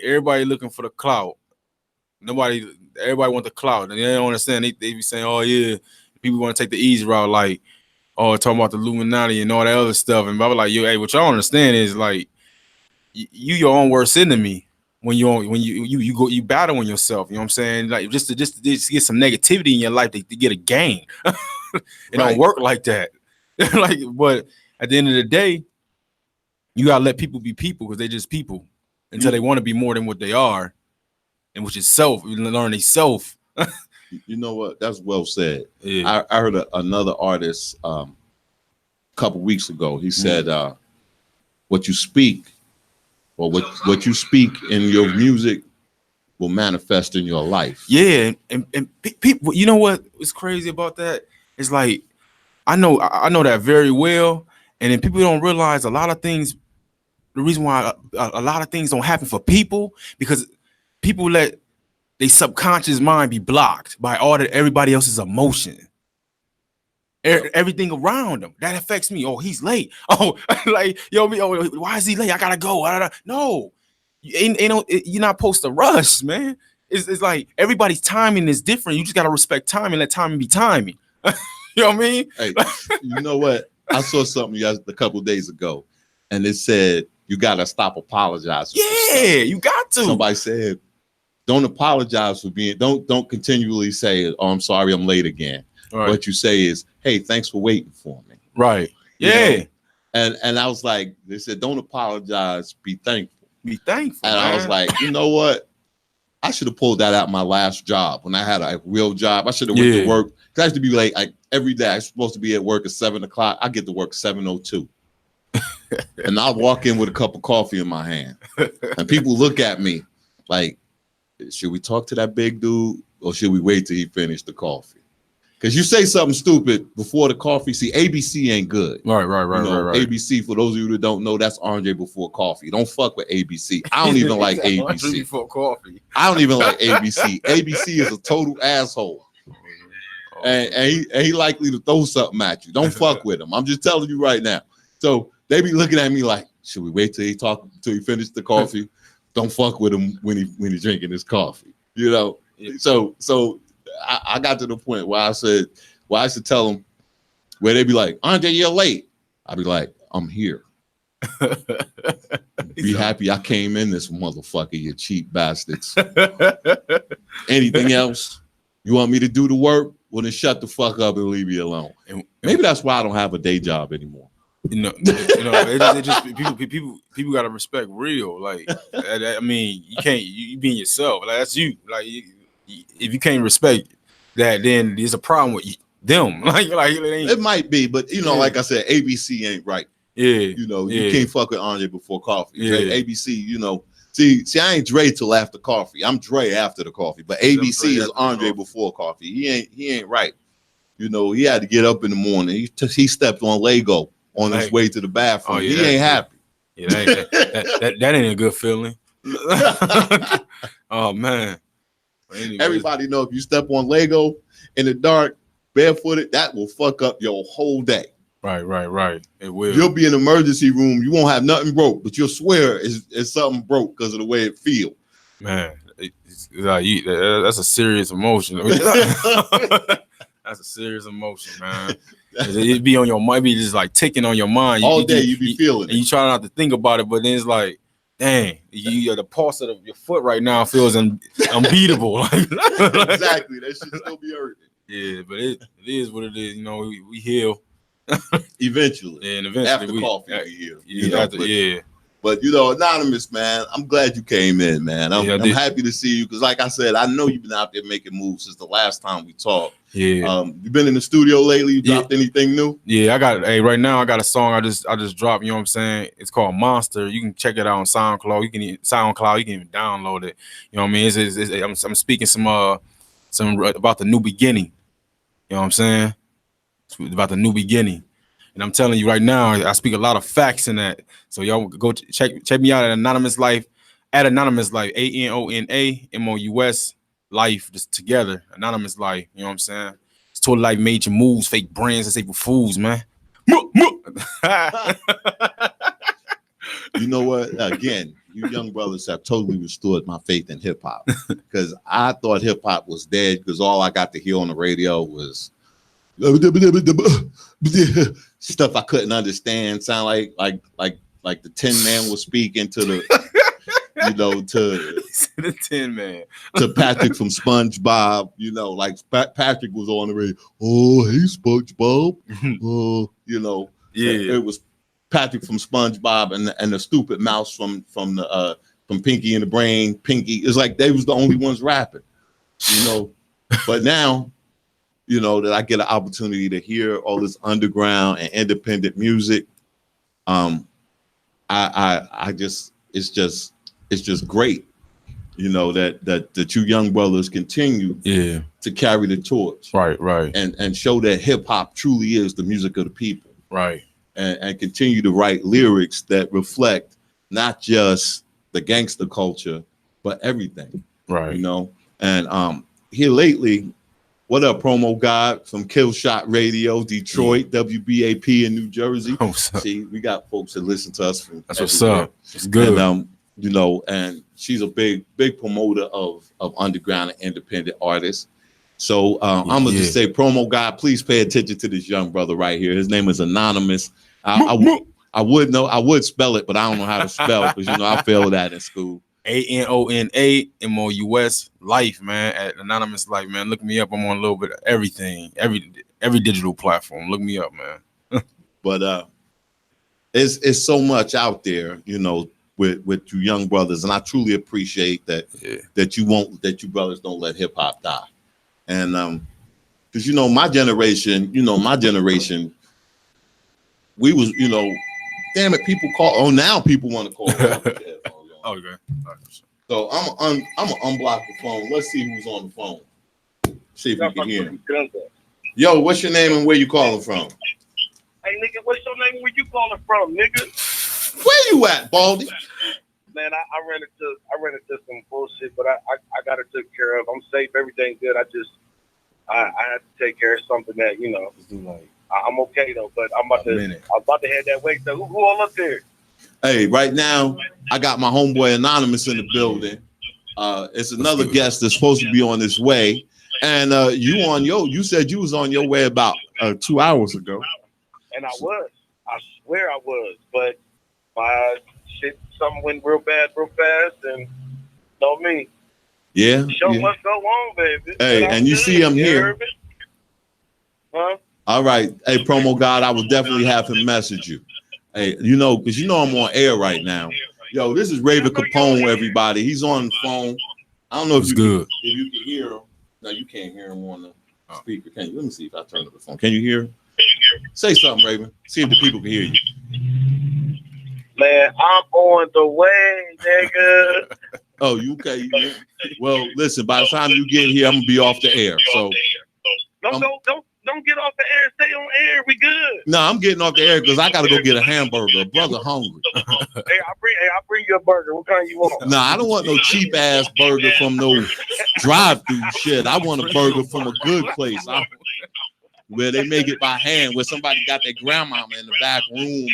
looking for the clout. Everybody want the clout, and they don't understand. They be saying, "Oh yeah, people want to take the easy route." Like, oh, talking about the Illuminati and all that other stuff. And I was like, hey, what y'all understand is like. You your own worst enemy when you battle on yourself. You know what I'm saying? Like just to get some negativity in your life to get a gain. It don't work like that. Like, but at the end of the day, you gotta let people be people because they're just people until they want to be more than what they are, and which is self. You learn they self. You know what? That's well said. Yeah. I heard another artist a couple weeks ago. He said, "What you speak." Or what you speak in your music will manifest in your life. Yeah, and people, you know what is crazy about that? It's like I know that very well, and then people don't realize a lot of things. The reason why a lot of things don't happen for people because people let their subconscious mind be blocked by everybody else's emotion. Everything around them that affects me. Oh, he's late. Oh, like why is he late? I gotta go. No, you're not supposed to rush, man. It's like everybody's timing is different. You just gotta respect time and let timing be timing. You know what I mean? Hey, you know what? I saw something a couple of days ago, and it said you gotta stop apologizing. Yeah, you got to. Somebody said, "Don't apologize for being. Don't continually say, oh, I'm sorry, I'm late again." Right. What you say is, "Hey, thanks for waiting for me." Right. Yeah. You know? And I was like, they said, "Don't apologize, be thankful." Be thankful. And man. I was like, you know what? I should have pulled that out my last job when I had a real job. I should have went to work. Cause I used to be late every day. I was supposed to be at work at 7 o'clock. I get to work 7:02. And I'll walk in with a cup of coffee in my hand. And people look at me like, should we talk to that big dude or should we wait till he finished the coffee? Because you say something stupid before the coffee. See, ABC ain't good. Right. ABC, for those of you that don't know, that's Andre before coffee. Don't fuck with ABC. I don't even like Andre ABC. before coffee. I don't even like ABC. ABC is a total asshole. And he likely to throw something at you. Don't fuck with him. I'm just telling you right now. So they be looking at me like, should we wait till he finish the coffee? Don't fuck with him when he's drinking his coffee. You know? Yeah. So I got to the point where I should tell them, where they be like, Andre, you're late. I'd be like, I'm here. Be happy I came in this motherfucker, you cheap bastards. Anything else? You want me to do the work? Well, then shut the fuck up and leave me alone. And maybe that's why I don't have a day job anymore. It just people gotta respect real. Like, I mean, you can't you being yourself. Like, that's you. Like, if you can't respect that, then there's a problem with them. Like it might be, but like I said, ABC ain't right. Yeah, you can't fuck with Andre before coffee. Yeah. ABC, See, I ain't Dre till after coffee. I'm Dre after the coffee, but ABC is Andre before coffee. He ain't right. He had to get up in the morning. He stepped on Lego on his way to the bathroom. Oh, yeah, he ain't happy. Yeah, that ain't a good feeling. Oh man. Anyways. Everybody know if you step on Lego in the dark, barefooted, that will fuck up your whole day. Right. It will. You'll be in the emergency room. You won't have nothing broke, but you'll swear it's something broke because of the way it feels. Man, it's like that's a serious emotion. That's a serious emotion, man. It'd be on your mind, be just like ticking on your mind all day. You be feeling it, and you try not to think about it, but then it's like, dang, the pulse of your foot right now feels unbeatable. Exactly, that should still be hurting. Yeah, but it is what it is. We heal. Eventually. Yeah, and eventually after coffee we heal. But Anonymous, man, I'm glad you came in, man. I'm happy to see you because, like I said, I know you've been out there making moves since the last time we talked. Yeah. You've been in the studio lately. You dropped anything new? Yeah, right now I got a song I just dropped. You know what I'm saying? It's called Monster. You can check it out on SoundCloud. You can even download it. You know what I mean? I'm speaking some about the new beginning. You know what I'm saying? It's about the new beginning. And I'm telling you right now, I speak a lot of facts in that. So y'all go check me out at Anonymous Life, ANONAMOUS Life, just together. Anonymous Life, you know what I'm saying? It's total life major moves, fake brands, and say for fools, man. You know what? Again, you young brothers have totally restored my faith in hip hop because I thought hip hop was dead because all I got to hear on the radio was stuff I couldn't understand. Sound like the Tin Man was speaking to the the Tin Man to Patrick from SpongeBob. Like Patrick was on the radio. Oh, hey SpongeBob. It was Patrick from SpongeBob and the stupid mouse from Pinky and the Brain. Pinky, it's like they was the only ones rapping. But now. That I get an opportunity to hear all this underground and independent music. It's just great, that you young brothers continue to carry the torch. Right. And show that hip hop truly is the music of the people. Right. And continue to write lyrics that reflect not just the gangster culture, but everything. Right. And here lately, what up, promo guy from Killshot Radio, Detroit, WBAP in New Jersey. See, we got folks that listen to us from that's what's up. It's good. And, and she's a big promoter of underground and independent artists. So I'm gonna just say, promo guy, please pay attention to this young brother right here. His name is Anonymous. I would spell it, but I don't know how to spell because I failed that in school. ANONAMOUS Life, man, at Anonymous Life, man. Look me up. I'm on a little bit of everything, every digital platform. Look me up, man. But it's so much out there, with you young brothers, and I truly appreciate that that you brothers don't let hip hop die. And because my generation, we was, damn it, people call. Oh, now people want to call. Okay. So I'm gonna unblock the phone. Let's see who's on the phone. See if we can hear him. Yo, what's your name and where you calling from? Hey, nigga, what's your name? Where you calling from, nigga? Where you at, Baldy? Man, I ran into some bullshit, but I got it took care of. I'm safe. Everything good. I had to take care of something that, you know. I'm okay though, but I'm about to head that way. So who all up there? Hey, right now I got my homeboy Anonymous in the building. It's another guest that's supposed to be on his way, and you said you was on your way about 2 hours ago. And I swear I was, but my shit, something went real bad, real fast, and know me. Yeah. The show must go on, baby. Hey, and you see him here. Huh? All right. Hey, Promo God, I will definitely have him message you. Hey, because I'm on air right now. Yo, this is Raven Capone, everybody. He's on the phone. I don't know if you can hear him. No, you can't hear him on the speaker. Can you? Let me see if I turn up the phone. Can you hear him? Say something, Raven. See if the people can hear you. Man, I'm on the way, nigga. Oh, you okay? Well, listen, by the time you get here, I'm gonna be off the air. So don't get off the air. Stay on air. We good. No, I'm getting off the air because I gotta go get a hamburger. Brother hungry. Hey, I'll bring you a burger. What kind you want? Nah, I don't want no cheap ass burger from no drive-through shit. I want a burger from a good place. Where they make it by hand, where somebody got their grandmama in the back room.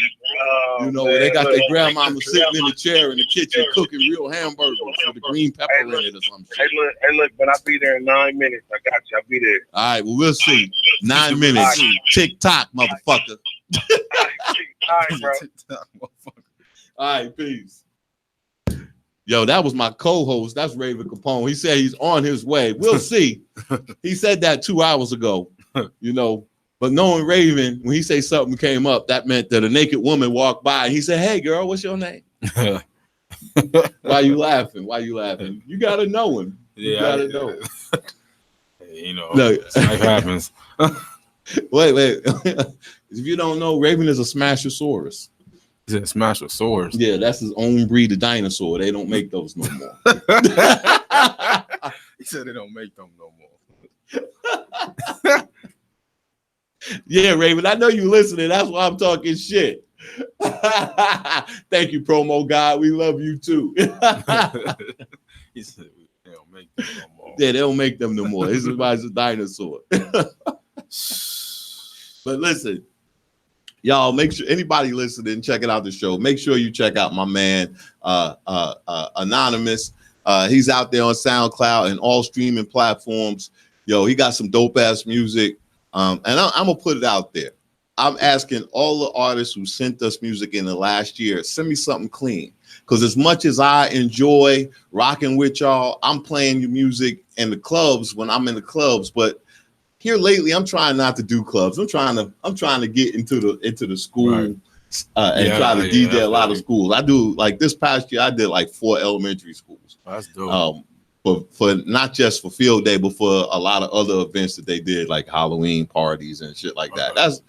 Where they got their grandmama sitting in the chair in the kitchen cooking real hamburgers with the green pepper in it or something. Hey, look, but I'll be there in 9 minutes. I got you. I'll be there. All right, well, we'll see. 9 minutes. Tick-tock, motherfucker. All right, bro. All right, peace. Yo, that was my co-host. That's Raven Capone. He said he's on his way. We'll see. He said that 2 hours ago. But knowing Raven, when he say something came up, that meant that a naked woman walked by and he said, "Hey girl, what's your name?" Why you laughing? You gotta know him. You gotta know him. Hey, Look, life happens. Wait. If you don't know, Raven is a Smashosaurus. Is it a Smashosaurus? Yeah, that's his own breed of dinosaur. They don't make those no more. He said they don't make them no more. Yeah, Raven, I know you listening. That's why I'm talking shit. Thank you, Promo God. We love you too. He said they don't make them no more. Yeah, they don't make them no more. This is why it's a dinosaur. But listen, y'all, make sure anybody listening, checking out the show. Make sure you check out my man, Anonymous. He's out there on SoundCloud and all streaming platforms. Yo, he got some dope ass music. And I'm gonna put it out there. I'm asking all the artists who sent us music in the last year, send me something clean. Because as much as I enjoy rocking with y'all, I'm playing your music in the clubs when I'm in the clubs. But here lately, I'm trying not to do clubs. I'm trying to get into the school and try to DJ a lot of schools. I do, like this past year, I did like 4 elementary schools. That's dope. For not just for field day, but for a lot of other events that they did, like Halloween parties and shit like that. That's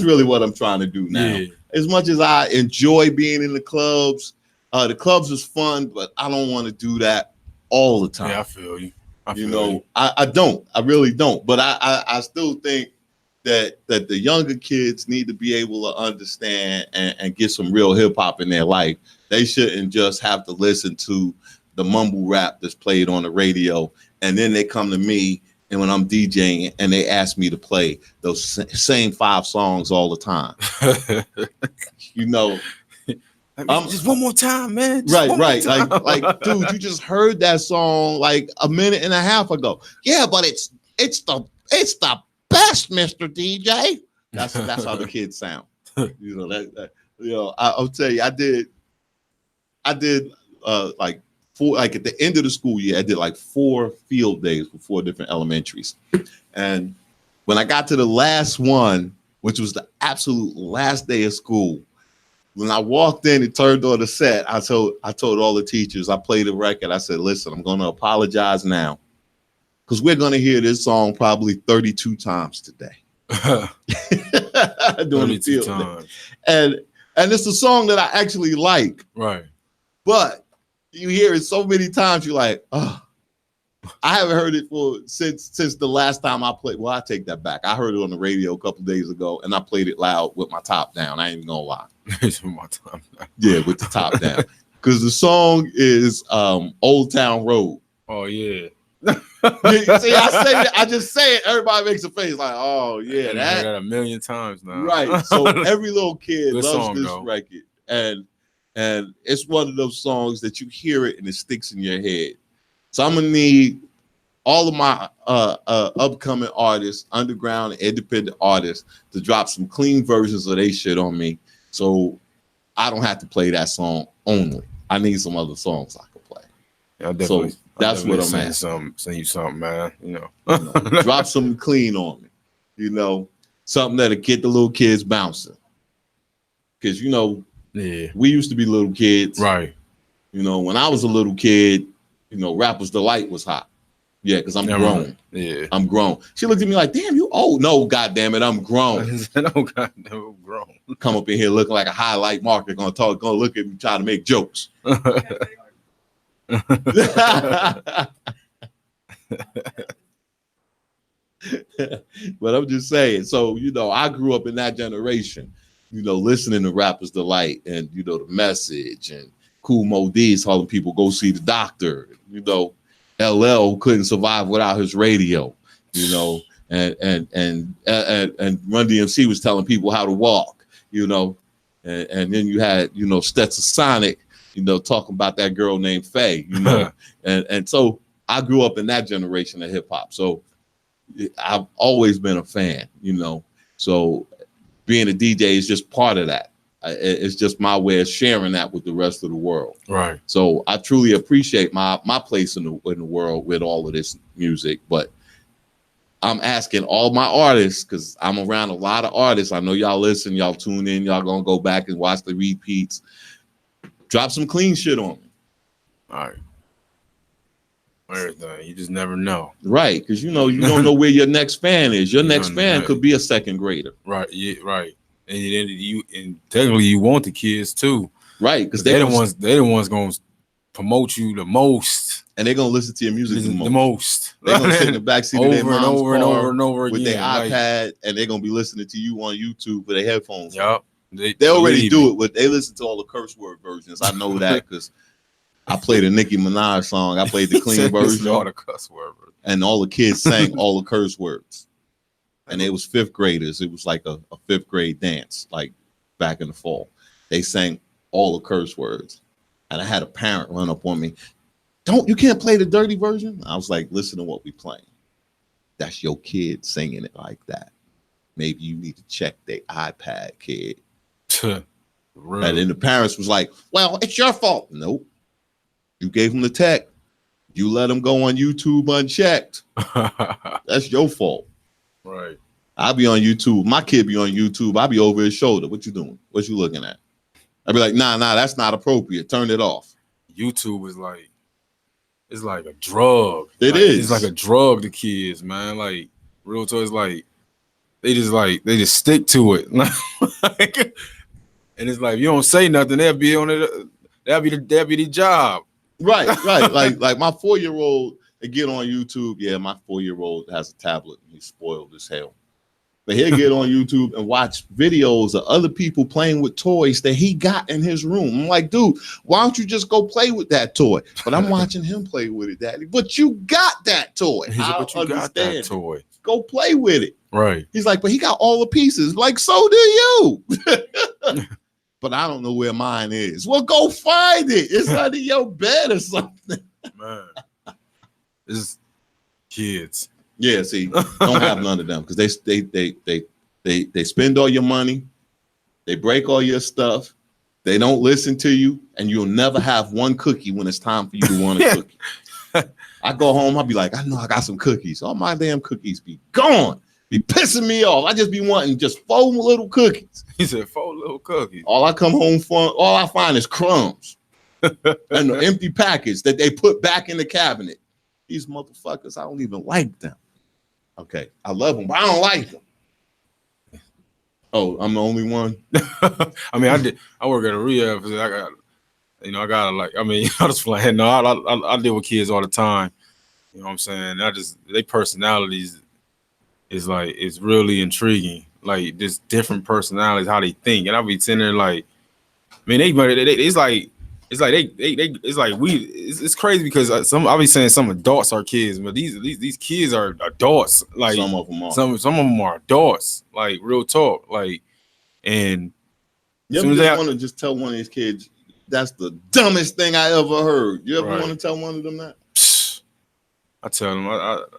really what I'm trying to do now. Yeah. As much as I enjoy being in the clubs is fun, but I don't want to do that all the time. Yeah, I feel you. I don't. I really don't. But I still think that the younger kids need to be able to understand and get some real hip hop in their life. They shouldn't just have to listen to the mumble rap that's played on the radio, and then they come to me and when I'm DJing and they ask me to play those same 5 songs all the time. Just one more time, man. Right. Like, dude, you just heard that song like a minute and a half ago. Yeah, but it's the best, Mr. DJ. That's how the kids sound. I'll tell you, I did like 4, like at the end of the school year, I did like 4 field days for 4 different elementaries. And when I got to the last one, which was the absolute last day of school, when I walked in and turned on the set, I told all the teachers, I played the record. I said, listen, I'm going to apologize now because we're going to hear this song probably 32 times today. Doing the field times. And it's a song that I actually like. Right. But you hear it so many times, you're like, oh, I haven't heard it since the last time I played. Well, I take that back. I heard it on the radio a couple days ago, and I played it loud with my top down. I ain't even gonna lie. Yeah, with the top down, because the song is "Old Town Road." Oh yeah. Yeah, see, I say that. I just say it. Everybody makes a face like, "Oh yeah, I that." heard that a million times now. Right. So every little kid Good loves song, this though. record, and it's one of those songs that you hear it and it sticks in your head. So I'm gonna need all of my upcoming artists, underground and independent artists, to drop some clean versions of they shit on me, so I don't have to play that song only. I need some other songs I can play. Yeah, definitely. So that's what I'm saying. asking. Send you something, man. Drop something clean on me. Something that'll get the little kids bouncing. Because yeah, we used to be little kids, right? When I was a little kid, Rapper's Delight was hot. Yeah, because I'm grown. Yeah, I'm grown. She looked at me like, "Damn, you old." No, goddamn it, I'm grown. No, goddamn, I'm grown. Come up in here looking like a highlight marker, gonna look at me, try to make jokes. But I'm just saying. So I grew up in that generation. Listening to Rapper's Delight and The Message and Cool Mo D's telling people go see the doctor. LL couldn't survive without his radio. And Run DMC was telling people how to walk. And then you had Stetson Sonic. Talking about that girl named Faye. And so I grew up in that generation of hip hop. So I've always been a fan. So being a DJ is just part of that. It's just my way of sharing that with the rest of the world. Right. So I truly appreciate my place in the world with all of this music. But I'm asking all my artists, because I'm around a lot of artists. I know y'all listen, y'all tune in, y'all gonna go back and watch the repeats. Drop some clean shit on me. All right. Everything. You just never know. Right. Because you don't know where your next fan is. Your next fan could be a second grader. Right. Yeah, right. And technically you want the kids too. Right. Because they're the ones gonna promote you the most. And they're gonna listen to your music the most. They're gonna sit in the backseat of their mom's over and over and over with again their iPad, and they're gonna be listening to you on YouTube with their headphones. Yup. They already do it, but they listen to all the curse word versions. I know that because I played a Nicki Minaj song. I played the clean version. All the cuss word. And all the kids sang all the curse words. And it was fifth graders. It was like a fifth grade dance, like back in the fall. They sang all the curse words. And I had a parent run up on me. You can't play the dirty version? I was like, listen to what we playing. That's your kid singing it like that. Maybe you need to check their iPad, kid. Really? And then the parents was like, well, it's your fault. Nope. You gave them the tech. You let them go on YouTube unchecked. That's your fault. Right. I'll be on YouTube. My kid be on YouTube. I'll be over his shoulder. What you doing? What you looking at? I'll be like, nah, that's not appropriate. Turn it off. YouTube is like, it's like a drug. It is. It's like a drug to kids, man. Like real talk, it's like they just stick to it. And it's like, you don't say nothing, they'll be on it. That'll be the job. Right. like my 4-year-old, they get on YouTube. Yeah, my 4-year-old has a tablet and he's spoiled as hell. But he'll get on YouTube and watch videos of other people playing with toys that he got in his room. I'm like, dude, why don't you just go play with that toy? But I'm watching him play with it, Daddy. But you got that toy. He's like, but you got that toy. Go play with it. Right. He's like, but he got all the pieces. Like, so do you. But I don't know where mine is. Well, go find it. It's under your bed or something. Man. It's kids. Yeah, see, don't have none of them because they spend all your money, they break all your stuff, they don't listen to you, and you'll never have one cookie when it's time for you to want a cookie. I go home, I'll be like, I know I got some cookies. All my damn cookies be gone. Be pissing me off. I just be wanting just 4 little cookies. He said 4 little cookies. All I come home for, all I find is crumbs and the empty package that they put back in the cabinet. These motherfuckers, I don't even like them. Okay, I love them, but I don't like them. Oh, I'm the only one. I mean, I work at a rehab. I just playing. No, I deal with kids all the time. You know what I'm saying? They personalities is like, it's really intriguing. Like, just different personalities, how they think. And I be sitting there like, man, it's crazy because I be saying some adults are kids, but these kids are adults. Like, some of them are. Some of them are adults. Like, real talk. Like, and you ever just want to just tell one of these kids, that's the dumbest thing I ever heard? You ever want to tell one of them that? I tell them,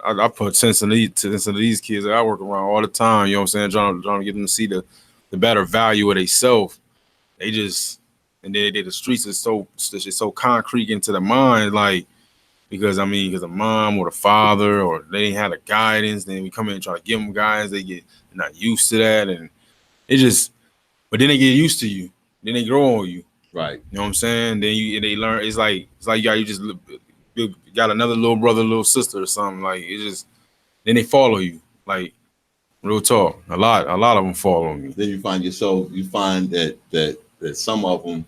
I put sense into these kids that I work around all the time. You know what I'm saying? Trying to get them to see the better value of themselves. They just, and then the streets is so concrete into the mind, like, because a mom or the father, or they ain't had a guidance. Then we come in and try to give them guidance. They're not used to that, and it just. But then they get used to you. Then they grow on you. Right. You know what I'm saying? Then they learn. It's like you got another little brother, little sister, or something. Like, it just. Then they follow you. Like, real talk. A lot of them follow me. Then you find that some of them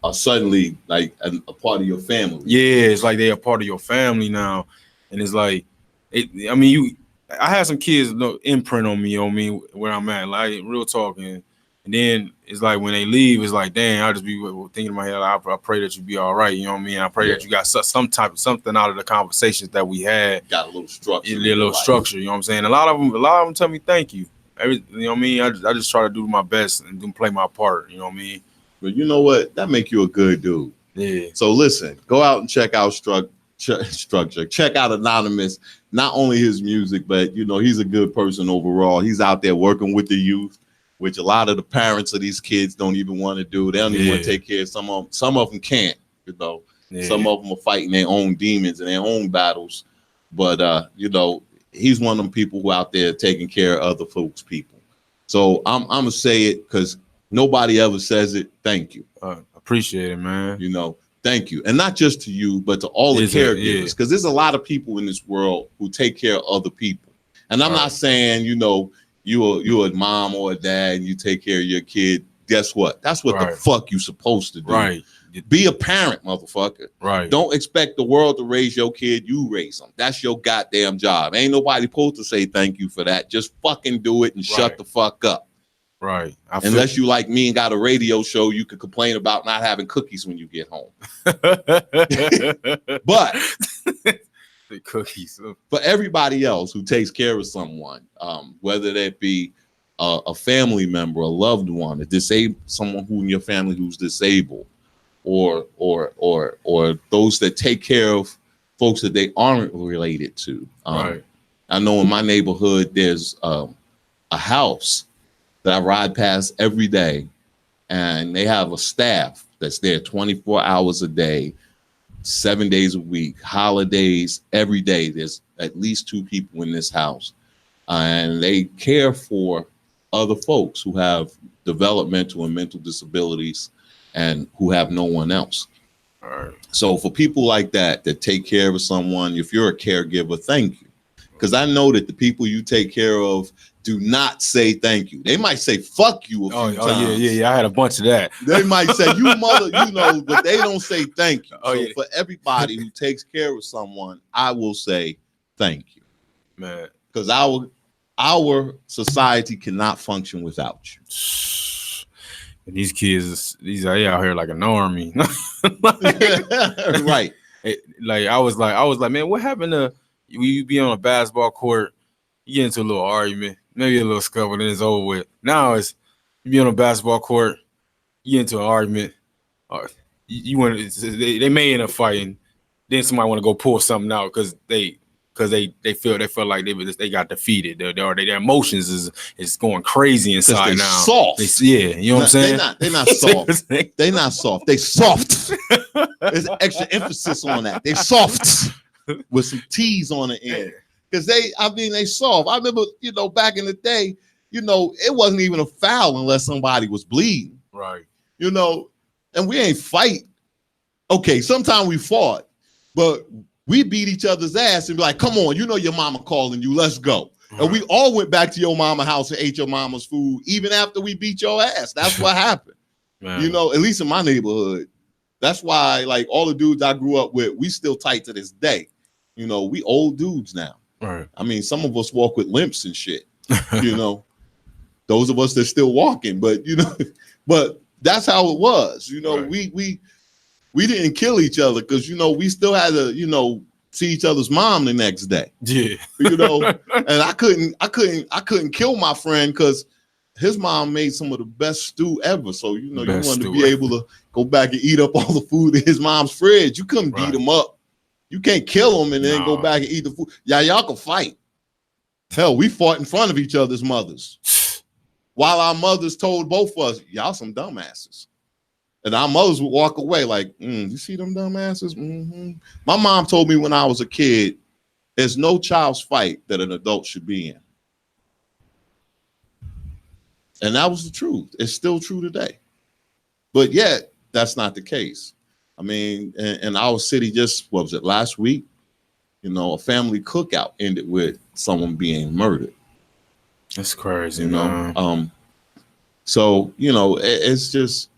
are suddenly like a part of your family. Yeah, it's like they're a part of your family now, and it's like, I had some kids imprint on me where I'm at, like, real talking. And then it's like when they leave, it's like, dang, I just be thinking in my head, I pray that you be all right. You know what I mean? I pray that you got something out of the conversations that we had. Got a little structure. A little structure. You know what I'm saying? A lot of them tell me thank you. You know what I mean? I just try to do my best and play my part. You know what I mean? But you know what? That make you a good dude. Yeah. So listen, go out and check out Structure. Check out Anonymous. Not only his music, but he's a good person overall. He's out there working with the youth, which a lot of the parents of these kids don't even want to do. They don't even want to take care of some of them. Some of them can't, Some of them are fighting their own demons and their own battles. But, he's one of them people who out there taking care of other folks' people. So I'm going to say it because nobody ever says it. Thank you. Appreciate it, man. Thank you. And not just to you, but to all the caregivers. Because there's a lot of people in this world who take care of other people. And I'm not saying, you're a mom or a dad and you take care of your kid. Guess what? That's what the fuck you supposed to do. Right. Be a parent, motherfucker. Right. Don't expect the world to raise your kid. You raise them. That's your goddamn job. Ain't nobody supposed to say thank you for that. Just fucking do it and shut the fuck up. Right. Unless you like me and got a radio show, you could complain about not having cookies when you get home. But the cookies. For everybody else who takes care of someone, whether that be a family member, a loved one, someone who in your family who's disabled, or those that take care of folks that they aren't related to. I know in my neighborhood there's a house that I ride past every day, and they have a staff that's there 24 hours a day, 7 days a week, holidays, every day. There's at least 2 people in this house, and they care for other folks who have developmental and mental disabilities and who have no one else. So for people like that take care of someone, if you're a caregiver, thank you. Because I know that the people you take care of do not say thank you. They might say fuck you a few times. Yeah. I had a bunch of that. They might say you mother, but they don't say thank you. For everybody who takes care of someone, I will say thank you. Man. Because our society cannot function without you. And these kids, they out here like an army. Right. Like I was like, man, what happened to you be on a basketball court, you get into a little argument, maybe a little scuffle, then it's over with. Now it's you be on a basketball court, you get into an argument, they may end up fighting, then somebody want to go pull something out because they feel like they got defeated. Their emotions is going crazy inside now. Soft. You know what I'm saying? They're not soft. They're not soft. They soft. There's extra emphasis on that. They soft with some T's on the end. Because they soft. I remember, back in the day, it wasn't even a foul unless somebody was bleeding. Right. And we ain't fight. Okay, sometimes we fought, but we beat each other's ass and be like, come on, your mama calling you, let's go. Right. And we all went back to your mama's house and ate your mama's food, even after we beat your ass. That's what happened. Man. At least in my neighborhood. That's why, like, all the dudes I grew up with, we still tight to this day. You know, we old dudes now. Right. I mean, some of us walk with limps and shit. You know, those of us that still walking, but you know, but that's how it was. You know, Right. we didn't kill each other because you know we still had to, you know, see each other's mom the next day. Yeah. You know, and I couldn't kill my friend because his mom made some of the best stew ever. So you know, Best you wanted to stew be ever. able to go back and eat up all the food in his mom's fridge. You couldn't beat him up. You can't kill him and then go back and eat the food. Y'all can fight. Hell, we fought in front of each other's mothers. While our mothers told both of us, y'all some dumbasses. And our mothers would walk away like, you see them dumbasses? Mm-hmm. My mom told me when I was a kid, there's no child's fight that an adult should be in. And that was the truth. It's still true today. But yet, that's not the case. I mean, in our city, just, what was it, last week? You know, a family cookout ended with someone being murdered. That's crazy, You know? man. So, you know, it's just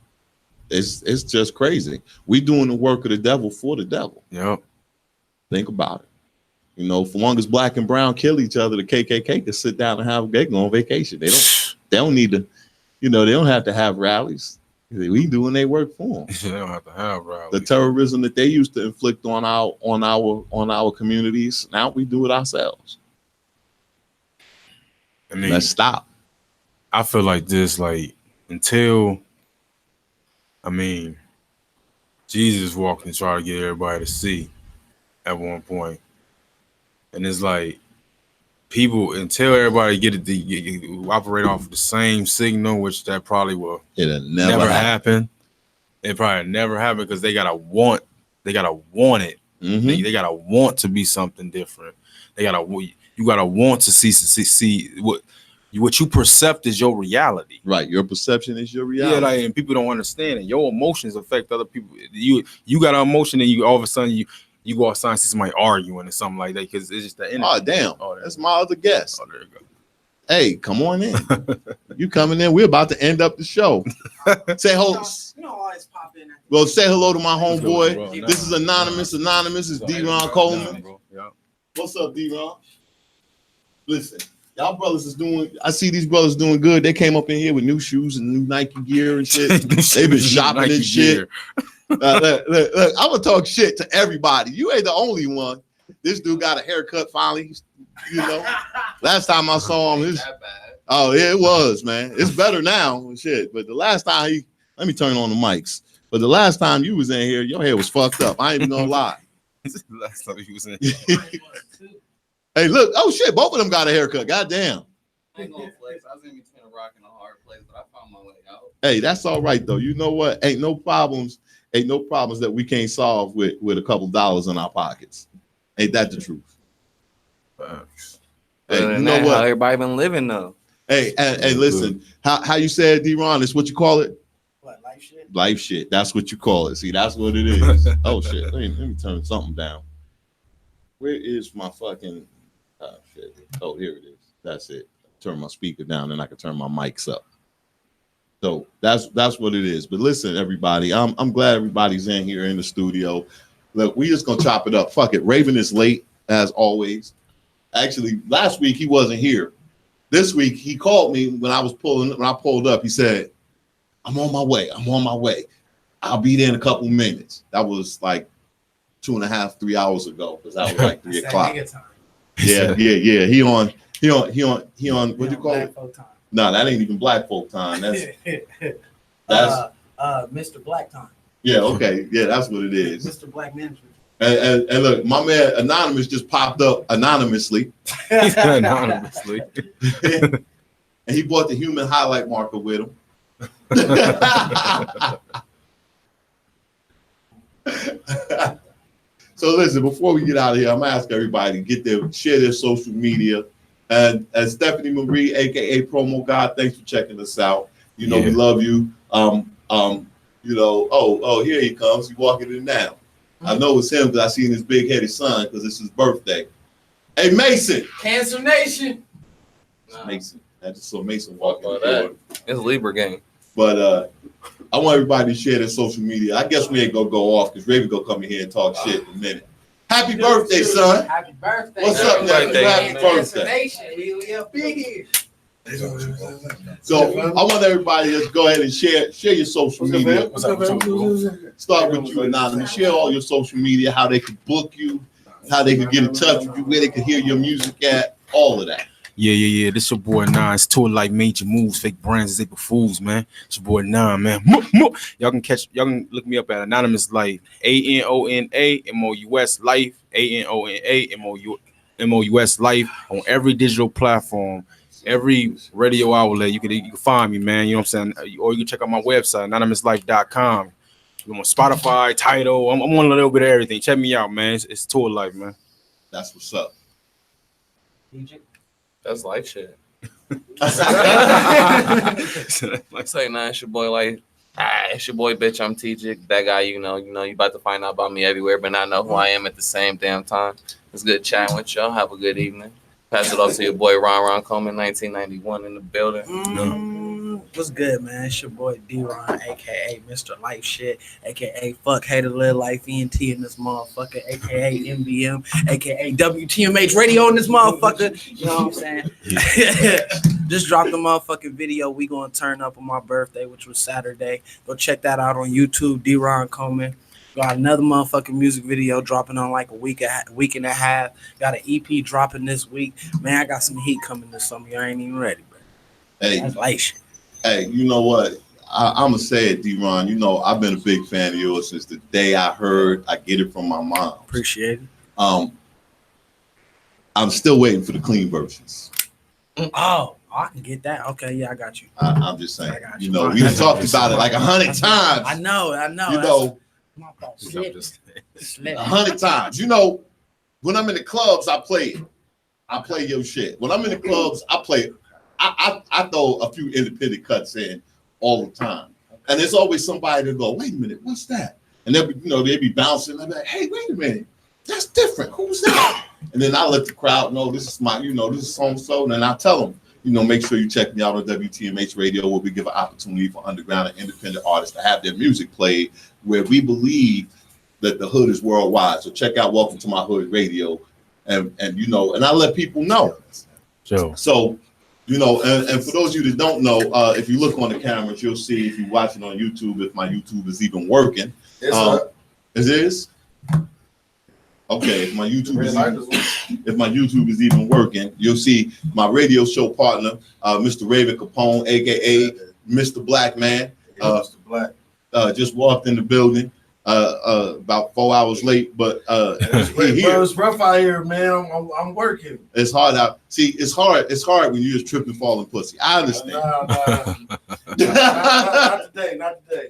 crazy. We doing the work of the devil for the devil. Yep. Think about it. You know, for long as black and brown kill each other, the KKK can sit down and they go on vacation. They don't need to, you know, they don't have to have rallies. We doing their work for them. They don't have to have rallies. The terrorism that they used to inflict on our communities, now we do it ourselves. I mean, let's stop. I feel like this, like, until, I mean, Jesus walked and tried to get everybody to see at one point. And it's like, people, until everybody get it, you operate off the same signal, which that probably will never happen. It probably never happen because they gotta want it. Mm-hmm. They gotta want to be something different. You gotta want to see what you percept is your reality. Right. Your perception is your reality. Yeah, like, and people don't understand it. Your emotions affect other people. You got an emotion and you all of a sudden you go outside and see somebody arguing or something like that because it's just the energy. Oh, damn. That's my other guest. Oh, there you go. Hey, come on in. You coming in. We're about to end up the show. Say hello. Well, say hello to my homeboy. This is Anonymous. Anonymous is D-Ron Coleman. What's up, D-Ron? Listen, y'all brothers is doing, I see these brothers doing good. They came up in here with new shoes and new Nike gear and shit. They've been shopping and shit. Look, I'm gonna talk shit to everybody. You ain't the only one. This dude got a haircut finally. You know, last time I saw him, oh yeah, it was, man. It's better now, shit. But the last time let me turn on the mics. But the last time you was in here, your hair was fucked up. I ain't even gonna lie. Last time he was in. Hey, look, oh shit, both of them got a haircut. Goddamn. I ain't gonna flex. I was in between a rock and a hard place, but I found my way out. Hey, that's all right though. You know what? Ain't no problems that we can't solve with a couple dollars in our pockets. Ain't that the truth? Hey, you know what? How everybody been living though. Hey, listen, how you said, D-Ron, it's what you call it? What, life shit? Life shit. That's what you call it. See, that's what it is. Oh shit. Let me turn something down. Where is my fucking shit? Oh, here it is. That's it. Turn my speaker down and I can turn my mics up. So that's what it is. But listen, everybody, I'm glad everybody's in here in the studio. Look, we just gonna chop it up. Fuck it. Raven is late as always. Actually, last week he wasn't here. This week he called me when I pulled up. He said, "I'm on my way. I'll be there in a couple minutes." That was like 2.5, 3 hours ago because that was like 3 o'clock. Yeah. He on what do you call it? No, that ain't even black folk time. That's Mr. Black time. Yeah, okay. Yeah, that's what it is. Mr. Black Management. And look, my man Anonymous just popped up anonymously. Anonymously. And he brought the human highlight marker with him. So listen, before we get out of here, I'm gonna ask everybody to share their social media. And Stephanie Marie, aka Promo God, thanks for checking us out. You know, we love you. You know, here he comes. He's walking in now. I know it's him because I seen his big-headed son because it's his birthday. Hey, Mason. Cancer Nation. Mason. I just saw Mason walking in the door. It's a Libra game. But I want everybody to share their social media. I guess we ain't gonna go off because Raven gonna come in here and talk shit in a minute. Happy birthday, son. Happy birthday. What's up, nephew? Happy birthday. Nation, we up big here. So I want everybody to just go ahead and share your social media. Start with you, Anonymous. Share all your social media, how they can book you, how they can get in touch with you, where they can hear your music at, all of that. Yeah. This your boy Nines. Tour like major moves, fake brands, April Fools, man. It's your boy Nine, man. Y'all can look me up at Anonymous Life. ANONAMOUS Life. ANONAMOUS Life on every digital platform. Every radio outlet, you can find me, man. You know what I'm saying? Or you can check out my website, anonymouslife.com. I'm on Spotify, Tidal. I'm on a little bit of everything. Check me out, man. It's Tour Life, man. That's what's up. That's life shit. Like say, nah, it's your boy Life. It's your boy, bitch. I'm TJ. That guy, you know, you about to find out about me everywhere, but not know who I am at the same damn time. It's good chatting with y'all. Have a good evening. Pass it off to your boy Ron Coleman, 1991 in the building. What's good, man? It's your boy D-Ron, aka Mr. Life Shit, aka Fuck Hater Live Life ENT in this motherfucker, aka MBM, aka WTMH Radio in this motherfucker. You know what I'm saying? Just dropped the motherfucking video. We gonna turn up on my birthday, which was Saturday. Go check that out on YouTube, D-Ron Coleman. Got another motherfucking music video dropping on like a week and a half. Got an EP dropping this week. Man, I got some heat coming this summer. You ain't even ready, bro. Hey, that's light shit. Hey, you know what? I'm gonna say it, D-Ron. You know, I've been a big fan of yours since the day I heard I Get It From My Mom. Appreciate it. I'm still waiting for the clean versions. Oh, I can get that. Okay, yeah, I got you. I'm just saying. You know, we talked about it like 100 times. I know. You know, my fault. Slip. 100 times. You know, when I'm in the clubs, I play it. I play your shit. When I'm in the clubs, I play it. I throw a few independent cuts in all the time. And there's always somebody to go, wait a minute, what's that? And they'll be, they be bouncing. I'm like, hey, wait a minute. That's different. Who's that? And then I let the crowd know this is my, this is so-and-so. And then I tell them, make sure you check me out on WTMH Radio, where we give an opportunity for underground and independent artists to have their music played, where we believe that the hood is worldwide. So check out Welcome to My Hood Radio. And I let people know. Sure. So, and for those of you that don't know, if you look on the cameras, you'll see, if you're watching on YouTube, if my YouTube is even working. It is? Okay, if my YouTube is even working, you'll see my radio show partner, Mr. Raven Capone, aka Mr. Black Man. Mr. Black. Just walked in the building about 4 hours late, but it's rough out here, man. I'm working. It's hard out. See, it's hard when you're just tripping, falling pussy. I understand. Not today.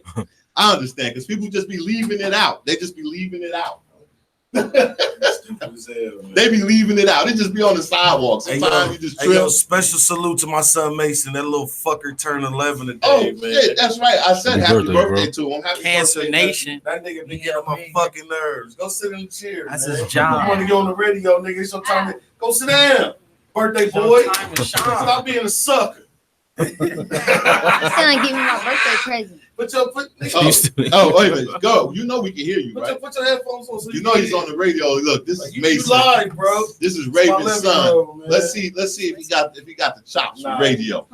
I understand, because people just be leaving it out. They just be leaving it out. They be leaving it out. They just be on the sidewalk. Sometimes you just trip. Special salute to my son Mason. That little fucker turned 11 today, man. Shit, that's right. I said happy birthday to him. Happy Cancer birthday, Nation. That nigga be getting on my fucking nerves. Go sit in the chair. That's man. his job. I want to go on the radio, nigga. It's your time to go sit down. Birthday boy. Stop being a sucker. He's gonna give me my birthday present. Wait a minute. Go. We can hear you, right? Put your headphones on. So He's on the radio. Look, this is Mason. You live, bro. This is Raven's son. Let's see if he got the chops for radio.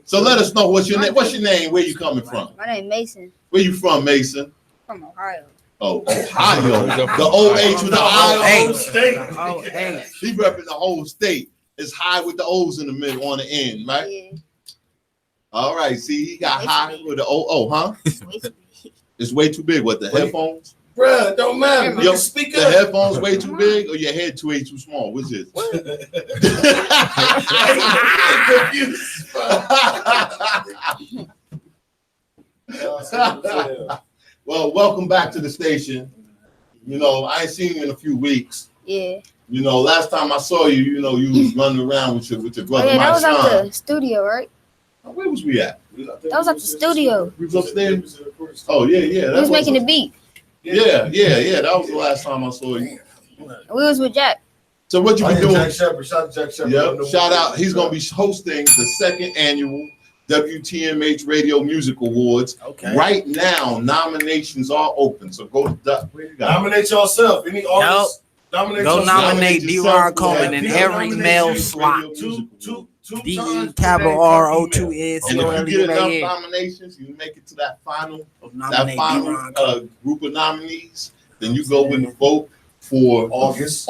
So let us know what's your name. What's your name? Where you coming from? My name Mason. Where you from, Mason? From Ohio. Oh, Ohio. The OH with the Ohio state. He repping the whole state. It's high with the O's in the middle on the end, right? Yeah. All right. See, he got high with the O, huh? It's way too big. What, the headphones? Bruh, don't matter. Yo, speak the up. headphones way too big, or your head way too small? Which is? Well, welcome back to the station. I ain't seen you in a few weeks. Yeah. Last time I saw you, you was running around with your brother. Oh, yeah, that was Mike at Sean. the studio, right? Where was we at? That was at the studio. We was upstairs. Oh yeah. He was making the beat. Yeah. That was the last time I saw you. We was with Jack. So what you been doing? Jack Shepard. Shout out to Jack Shepard. Yep. Shout out. He's gonna be hosting the second annual WTMH Radio Music Awards. Okay. Right now, nominations are open. So go to nominate yourself. Any artists? Go nominate D-Ron Coleman in every male slot. D-E-R-R-O-2-S-C-O-L-E. And if you get enough nominations, you make it to that final D-Ron group of nominees. Then you go in the vote for August.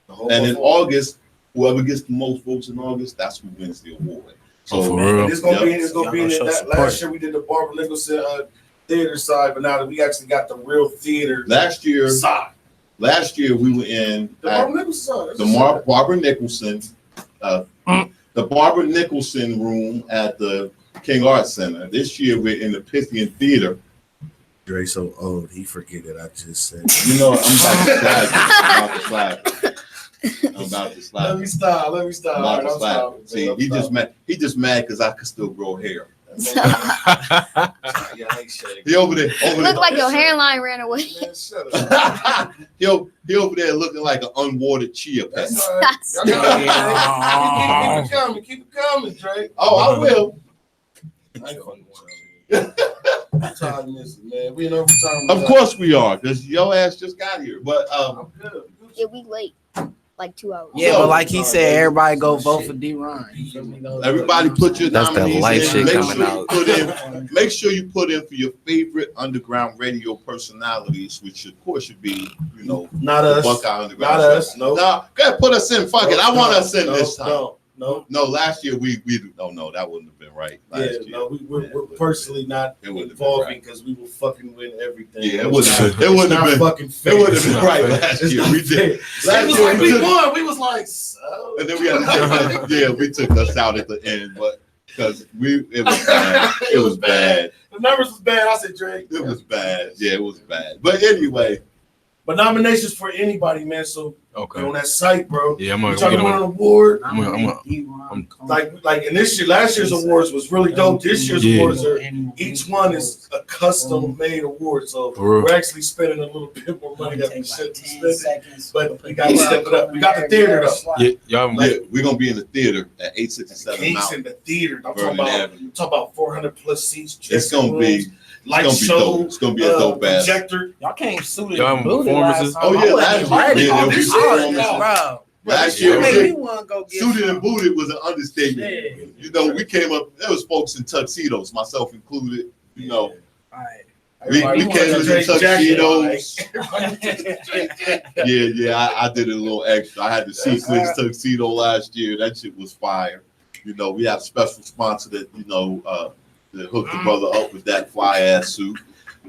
And in August, whoever gets the most votes in August, that's who wins the award. So for real? It's gonna be in that. Last year we did the Barbara Nicholson theater side, but now that we actually got the real theater last year side. Last year we were in The Barbara Nicholson. the Barbara Nicholson, the Barbara Nicholson room at the King Arts Center. This year we're in the Pythian Theater. Dre so old, he forget it. I just said. You know, I'm about to slap you. I'm about to slap you. Let me stop. I'm about to slap you. See, he just mad because I could still grow hair. He over there. Look like your hairline ran away. Man, shut up. He over there looking like an unwatered chia pet. That's all right. Keep it coming, Dre. Oh, I will. I ain't fucking with you. I'm tired of missing, man. We in overtime. Of course we are, because your ass just got here. But Yeah, we late. Like 2 hours. Yeah, but like he said, everybody go vote for D-Ron. everybody put your That's the nominees life in. shit Make coming sure out. make sure you put in for your favorite underground radio personalities, which of course should be, you know, Not the us. Buckeye Underground. Not Show. us. No. Nah, go ahead, put us in. Fuck it. I want us in this time. No. No, last year we no, that wouldn't have been right. Last year. No, we're personally not involving because we will fucking win everything. Yeah, it wouldn't have been fucking fair. it wouldn't have been right last year. We did. Last year like we won. We was like, so. And then we had to we took us out at the end, but because it was bad. It was bad. The numbers was bad. I said, Drake. It was bad. Yeah, it was bad. But anyway. But nominations for anybody, man. So okay, on that site, bro. Yeah, I'm trying to win an award. I'm like in last year's awards was really dope. This year's awards are each one is a custom made award. So we're actually spending a little bit more money that we should be spending. But we got to step it up. We got the theater though. We're gonna be in the theater at 867 He's Mount. in the theater. I'm Vernon talking about 400 plus seats. It's gonna be. Light show. It's gonna be a dope ass projector. Y'all came suited Y'all and booted performances? last time. Oh yeah, last year. Yeah, this Bro. Last year, go get suited and booted was an understatement. Yeah. You know, we came up. There was folks in tuxedos, myself included. You know, we came in tuxedos. I did a little extra. I had the sequins tuxedo last year. That shit was fire. You know, we had a special sponsor that that hooked the brother up with that fly ass suit.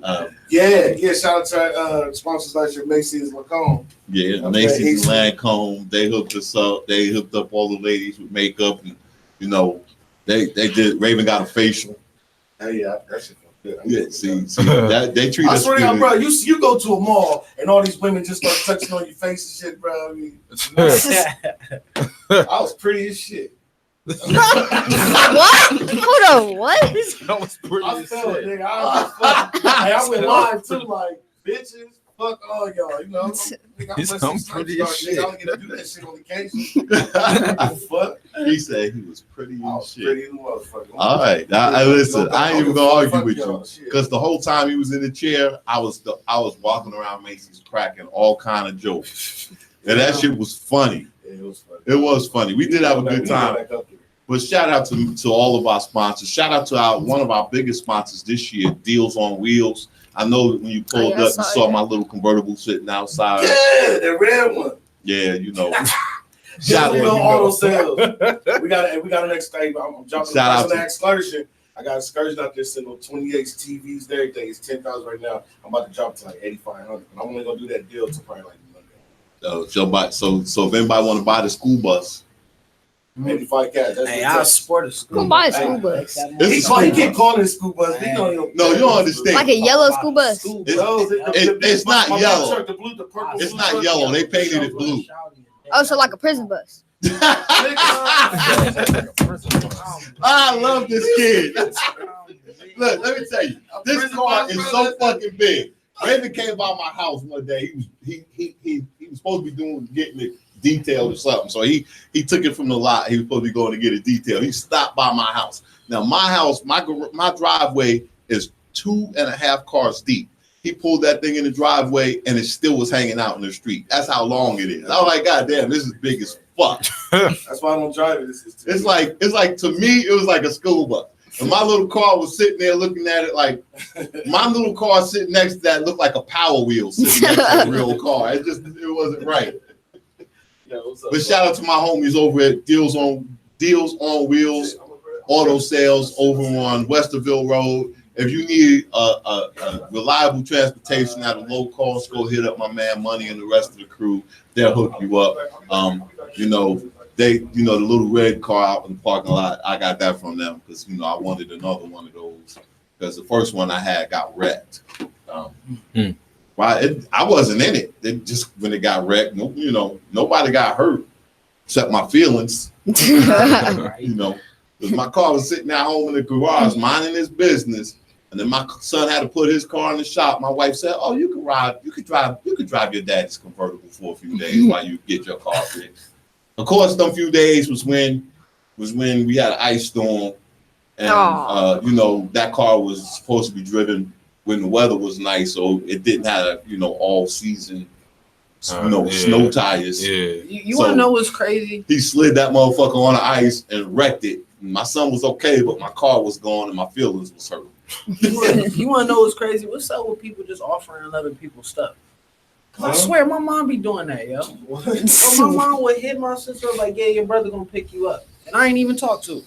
Shout out to sponsors like your Macy's Lacombe. Yeah, Macy's and Lancome. They hooked us up. They hooked up all the ladies with makeup, and you know, they did. Raven got a facial. Hey, yeah, that shit felt good. Yeah, see that they treat I us swear to God, good. bro, you go to a mall and all these women just start touching on your face and shit, bro. I mean, I was pretty as shit. What? Hold on, what? That was pretty. I felt it, nigga. I went live too, like bitches. Fuck all y'all, you know. He's pretty as shit. I only get to do that shit on occasion. Fuck. He said he was pretty as shit. Pretty as a motherfucker. All right, now listen. I ain't even gonna argue with you because the whole time he was in the chair, I was walking around Macy's cracking all kind of jokes, and that shit was funny. It was funny. It was funny. We did have a good time. But shout out to all of our sponsors. Shout out to one of our biggest sponsors this year, Deals on Wheels. I know when you pulled up, you saw my little convertible sitting outside. Yeah, the red one. Yeah, you know. Shout out to auto sales. We got an next thing. I'm jumping on the excursion. I got an excursion out there sitting on 28 TVs and everything. It's 10,000 right now. I'm about to drop to like 8,500. I'm only gonna do that deal to probably like so if anybody want to buy the school bus, 85 cash. Hey, I'll support a school. Who buy a school bus? He keep calling it school bus. He don't even. No, you don't understand. Like a yellow school bus. It's not yellow. It's not yellow. They painted it blue. Oh, so like a prison bus. I love this kid. Look, let me tell you, this car is so fucking big. Raven came by my house one day. He was supposed to be getting it detailed or something. So he took it from the lot. He was supposed to be going to get it detailed. He stopped by my house. Now my house, my driveway is 2.5 cars deep. He pulled that thing in the driveway and it still was hanging out in the street. That's how long it is. I was like, God damn, this is big as fuck. That's why I don't drive it. It's like to me, it was like a school bus. And my little car was sitting there looking at it like my little car sitting next to that looked like a Power Wheel sitting next to a real car. It wasn't right. But shout out to my homies over at Deals on Wheels Auto Sales over on Westerville Road. If you need a reliable transportation at a low cost, go hit up my man Money and the rest of the crew. They'll hook you up. The little red car out in the parking lot, I got that from them because I wanted another one of those because the first one I had got wrecked. I wasn't in it. It just when it got wrecked, nobody got hurt except my feelings. Because my car was sitting at home in the garage minding his business, and then my son had to put his car in the shop. My wife said, "Oh, you can drive your daddy's convertible for a few days while you get your car fixed." Of course, them few days was when we had an ice storm, and that car was supposed to be driven when the weather was nice, so it didn't have all season snow tires. Yeah. You want to know what's crazy? He slid that motherfucker on the ice and wrecked it. My son was okay, but my car was gone and my feelings was hurt. You want to know what's crazy? What's up with people just offering other people stuff? I swear, my mom be doing that, yo. So my mom would hit my sister like, "Yeah, your brother gonna pick you up," and I ain't even talk to her.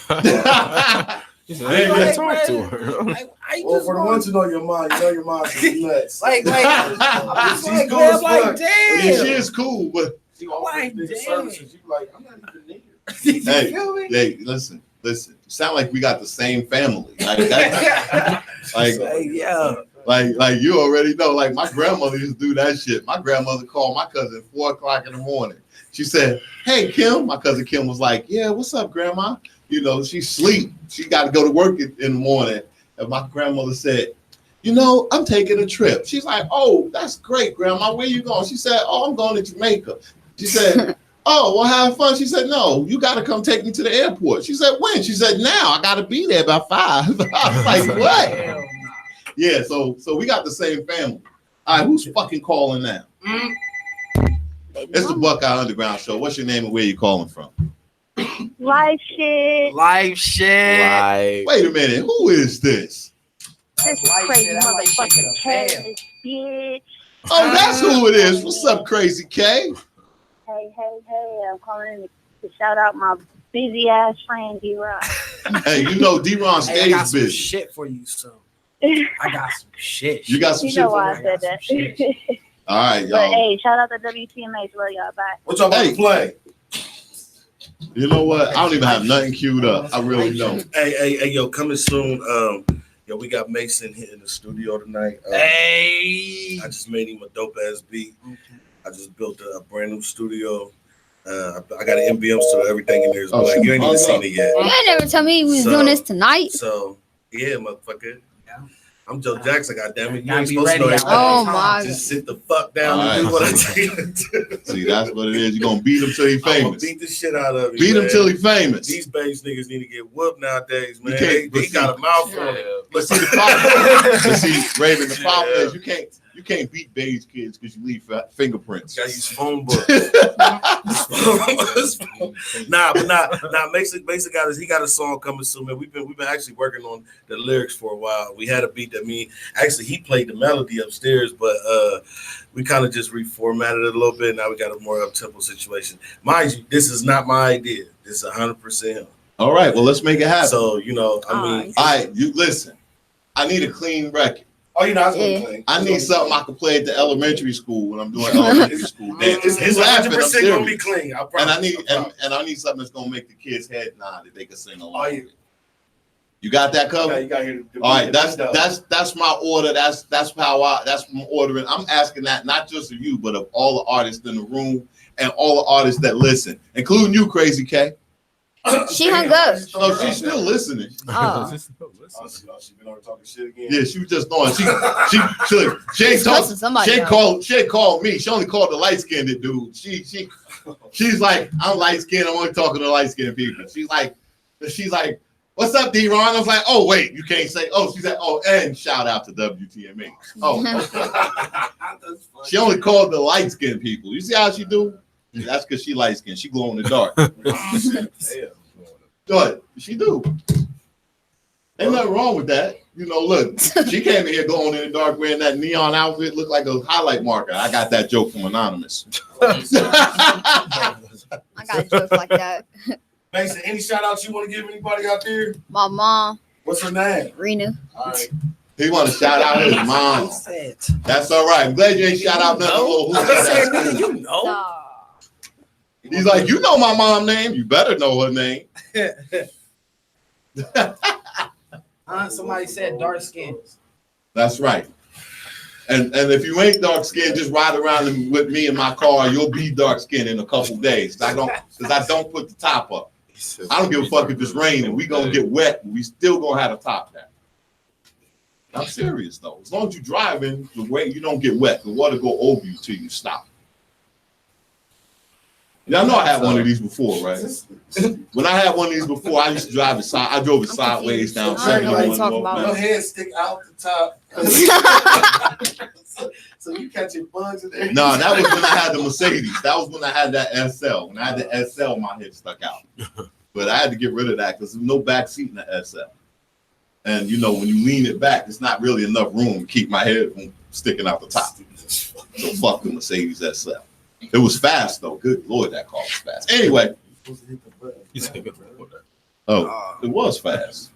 I ain't even talk to her. For the ones who know your mom, your mom's nuts. I'm just like, cool damn. Yeah, she is cool, but I'm not even there. hey, listen. You sound like we got the same family. Like you already know. Like my grandmother used to do that shit. My grandmother called my cousin at 4 o'clock in the morning. She said, "Hey Kim," my cousin Kim was like, "Yeah, what's up, Grandma?" She sleep. She got to go to work in the morning. And my grandmother said, "I'm taking a trip." She's like, "Oh, that's great, Grandma. Where you going?" She said, "Oh, I'm going to Jamaica." She said, "Oh, well, have fun." She said, "No, you got to come take me to the airport." She said, "When?" She said, "Now. I got to be there by 5. I was like, "What?" Yeah, so we got the same family. All right, who's fucking calling now? It's the Buckeye Underground Show. What's your name and where you calling from? Live shit. Wait a minute, who is this? This is crazy motherfucking K, bitch. Oh, that's who it is. What's up, Crazy K? Hey, I'm calling in to shout out my busy ass friend D-Ron. Hey, D-Ron stays I got some busy. shit for you, so I got some shit. You got some shit for why me? I said that. All right, y'all. But hey, shout out to WTMH. Love y'all. Bye. What y'all about to play? You know what? I don't even have nothing queued up. I really don't. Hey, yo, coming soon. We got Mason hitting the studio tonight. Hey, I just made him a dope ass beat. I just built a brand new studio. I got an MBM studio. Everything in there is black. You ain't even seen it yet. You ain't never told me we was doing this tonight. So yeah, motherfucker. I'm Joe Jackson, goddammit. You Gotta ain't be supposed to know ready. everything. Oh my! Just sit the fuck down and do what I tell you to do. See, that's what it is. You're gonna beat him till he I'm gonna famous. beat the shit out of him. Beat him man. till he famous. These bass niggas need to get whooped nowadays, man. You can't- They got a mouth on it. But see, the problem, Raven, the problem is you can't beat beige kids because you leave fingerprints. Gotta use phone books. Nah, Mason got a song coming soon, man. We've been actually working on the lyrics for a while. We had a beat that he played the melody upstairs, but we kind of just reformatted it a little bit. Now we got a more up-tempo situation. Mind you, this is not my idea. This is 100%. All right, well, let's make it happen. So, all right, you listen. I need a clean record. Oh, you're not going to play. I need something I can play at the elementary school when I'm doing elementary school. It's 100% going to be clean. I promise. And I need something that's going to make the kids' head nod that they can sing along with. You got that covered? Yeah, you got here. All right, that's my order. That's my ordering. I'm asking that not just of you, but of all the artists in the room and all the artists that listen, including you, Crazy K. She hung up. So she's still listening. Oh. She been over talking shit again. Yeah, she was just on. She called me. She only called the light skinned dude. She's like, I'm light skinned. I'm only talking to light skinned people. She's like, What's up, D-Ron? I was like, oh, wait, you can't say, oh, she said, oh, and shout out to WTMA. Oh, okay. She only called the light-skinned people. You see how she do? That's because she light-skinned. She glow in the dark. Good. She do. Ain't nothing wrong with that. You know, look, she came in here glowing in the dark wearing that neon outfit, looked like a highlight marker. I got that joke from Anonymous. I got jokes like that. Mason, any shout outs you want to give anybody out there? My mom. What's her name? Rena. All right. He want to shout out his mom. That's all right. I'm glad you ain't shout out nothing. You know. He's like, you know my mom name. You better know her name. Somebody said dark skins. That's right. And if you ain't dark skinned, just ride around with me in my car. You'll be dark skinned in a couple days. I don't put the top up. I don't give a fuck if it's raining. We gonna get wet. We still gonna have a top down. I'm serious though. As long as you driving, the way you don't get wet, the water go over you till you stop. Y'all know I had one of these before, right? When I had one of these before, I used to drive it. I drove it sideways down 71. Your head stick out the top. So you catching bugs in there. No, that was when I had the Mercedes. That was when I had that SL. When I had the SL, my head stuck out. But I had to get rid of that because there's no back seat in the SL. And you know, when you lean it back, it's not really enough room to keep my head from sticking out the top. So fuck the Mercedes SL. It was fast though. Good Lord, that car was fast. Anyway. Oh, it was fast.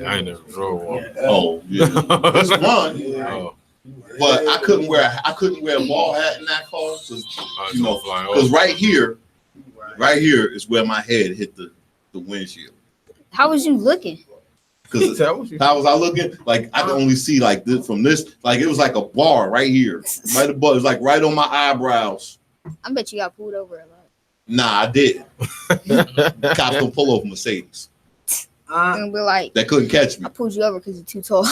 I ain't never drove one. Oh, yeah. It's fun. Oh. But I couldn't wear a ball hat in that car because right here is where my head hit the windshield. How was you looking? Because how was I looking? Like I could only see like this from this, like it was like a bar right here, right above. It was like right on my eyebrows. I bet you got pulled over a lot. Nah, I didn't. Cops don't pull over Mercedes. And we're like, that couldn't catch me. I pulled you over because you're too tall.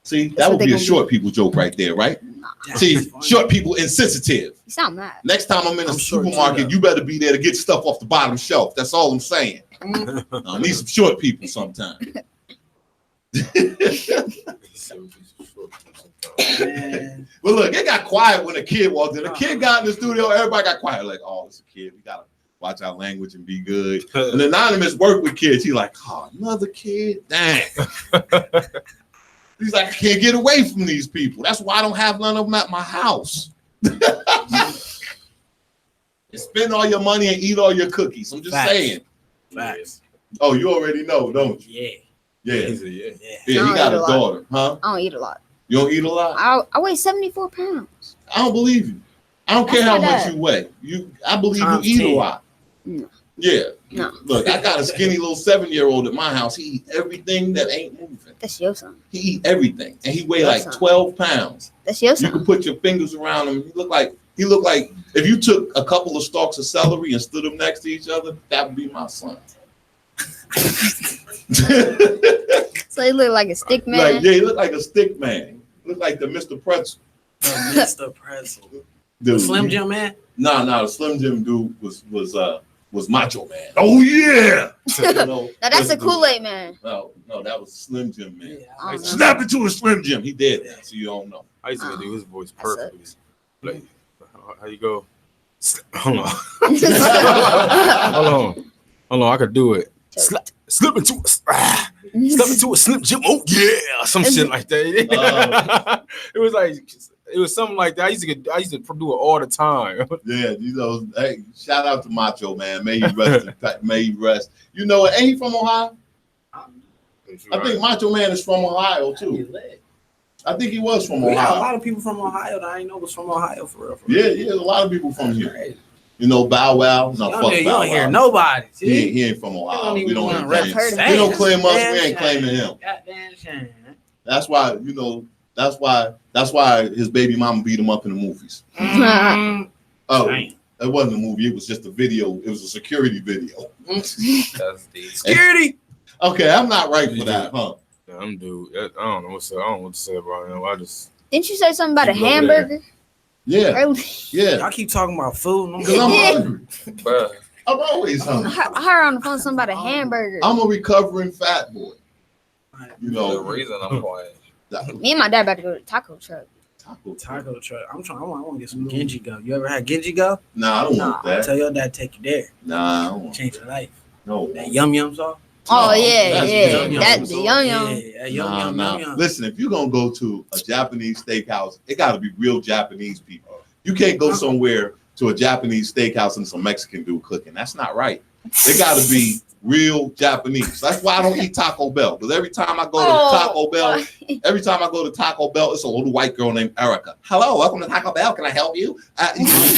See, that would be a short people joke right there, right? Nah. See, short people insensitive. You sound mad. Next time I'm in a supermarket, you better be there to get stuff off the bottom shelf. That's all I'm saying. I need some short people sometime. But look, it got quiet when a kid walked in. A kid got in the studio, everybody got quiet. Like, oh, it's a kid. We gotta watch our language and be good. And Anonymous work with kids. He's like, oh, another kid? Dang. He's like, I can't get away from these people. That's why I don't have none of them at my house. You spend all your money and eat all your cookies. I'm just saying. Facts. Oh, you already know, don't you? Yeah. Yeah, he got a daughter, huh? I don't eat a lot. You don't eat a lot? I weigh 74 pounds. I don't believe you. I don't care how much you weigh. I believe you eat a lot. No. Yeah. No. Look, I got a skinny little 7-year-old at my house. He eat everything that ain't moving. That's your son. He eat everything, and he weigh like 12 pounds. That's your son. You can put your fingers around him. He look like if you took a couple of stalks of celery and stood them next to each other, that would be my son. So he look like a stick man. Like, yeah, he look like a stick man. Look like the Mr. Pretzel. Mr. Pretzel. Dude, Slim Jim man? No, the Slim Jim dude was Macho Man. Oh yeah. Now that's a Kool-Aid man. No, that was Slim Jim man. Yeah, Snap into a Slim Jim. He did that, so you don't know. I used to do his voice perfectly. Like, how you go? Hold on. Hold on. I could do it. Slip into a Slim Jim. Oh yeah, some shit like that. It was something like that. I used to do it all the time. Yeah, you know. Hey, shout out to Macho Man. May he rest. May he rest. You know, ain't he from Ohio? I think Macho Man is from Ohio too. I think he was from Ohio. We got a lot of people from Ohio that I didn't know was from Ohio for real. Yeah, a lot of people from here. You know, Bow Wow. No, fuck Bow Wow. You don't hear nobody. He ain't from Ohio. We don't claim us. We ain't claiming him. That's why, you know, that's why his baby mama beat him up in the movies. Oh, it wasn't a movie. It was just a video. It was a security video. Security. Okay, I'm not right for that, huh? I'm dude. I don't know what to say about him. Didn't you say something about a hamburger? Yeah. Y'all keep talking about food. Because I'm hungry. Bruh. I'm always hungry. I heard on the phone something about a hamburger. I'm a recovering fat boy. You know the reason I'm quiet. Me and my dad about to go to the taco truck. Taco truck. I want to get some Genji Go. You ever had Genji Go? Nah, I don't want that. Tell your dad to take you there. Nah, I don't want Change your life. No. That yum sauce. Oh yeah. That's the yum. Yeah, yum. Listen, if you're gonna go to a Japanese steakhouse, it got to be real Japanese people. You can't go somewhere to a Japanese steakhouse and some Mexican dude cooking. That's not right. They got to be real Japanese. That's why I don't eat Taco Bell, because every time I go to Taco Bell, it's a little white girl named Erica. Hello, welcome to Taco Bell. Can I help you?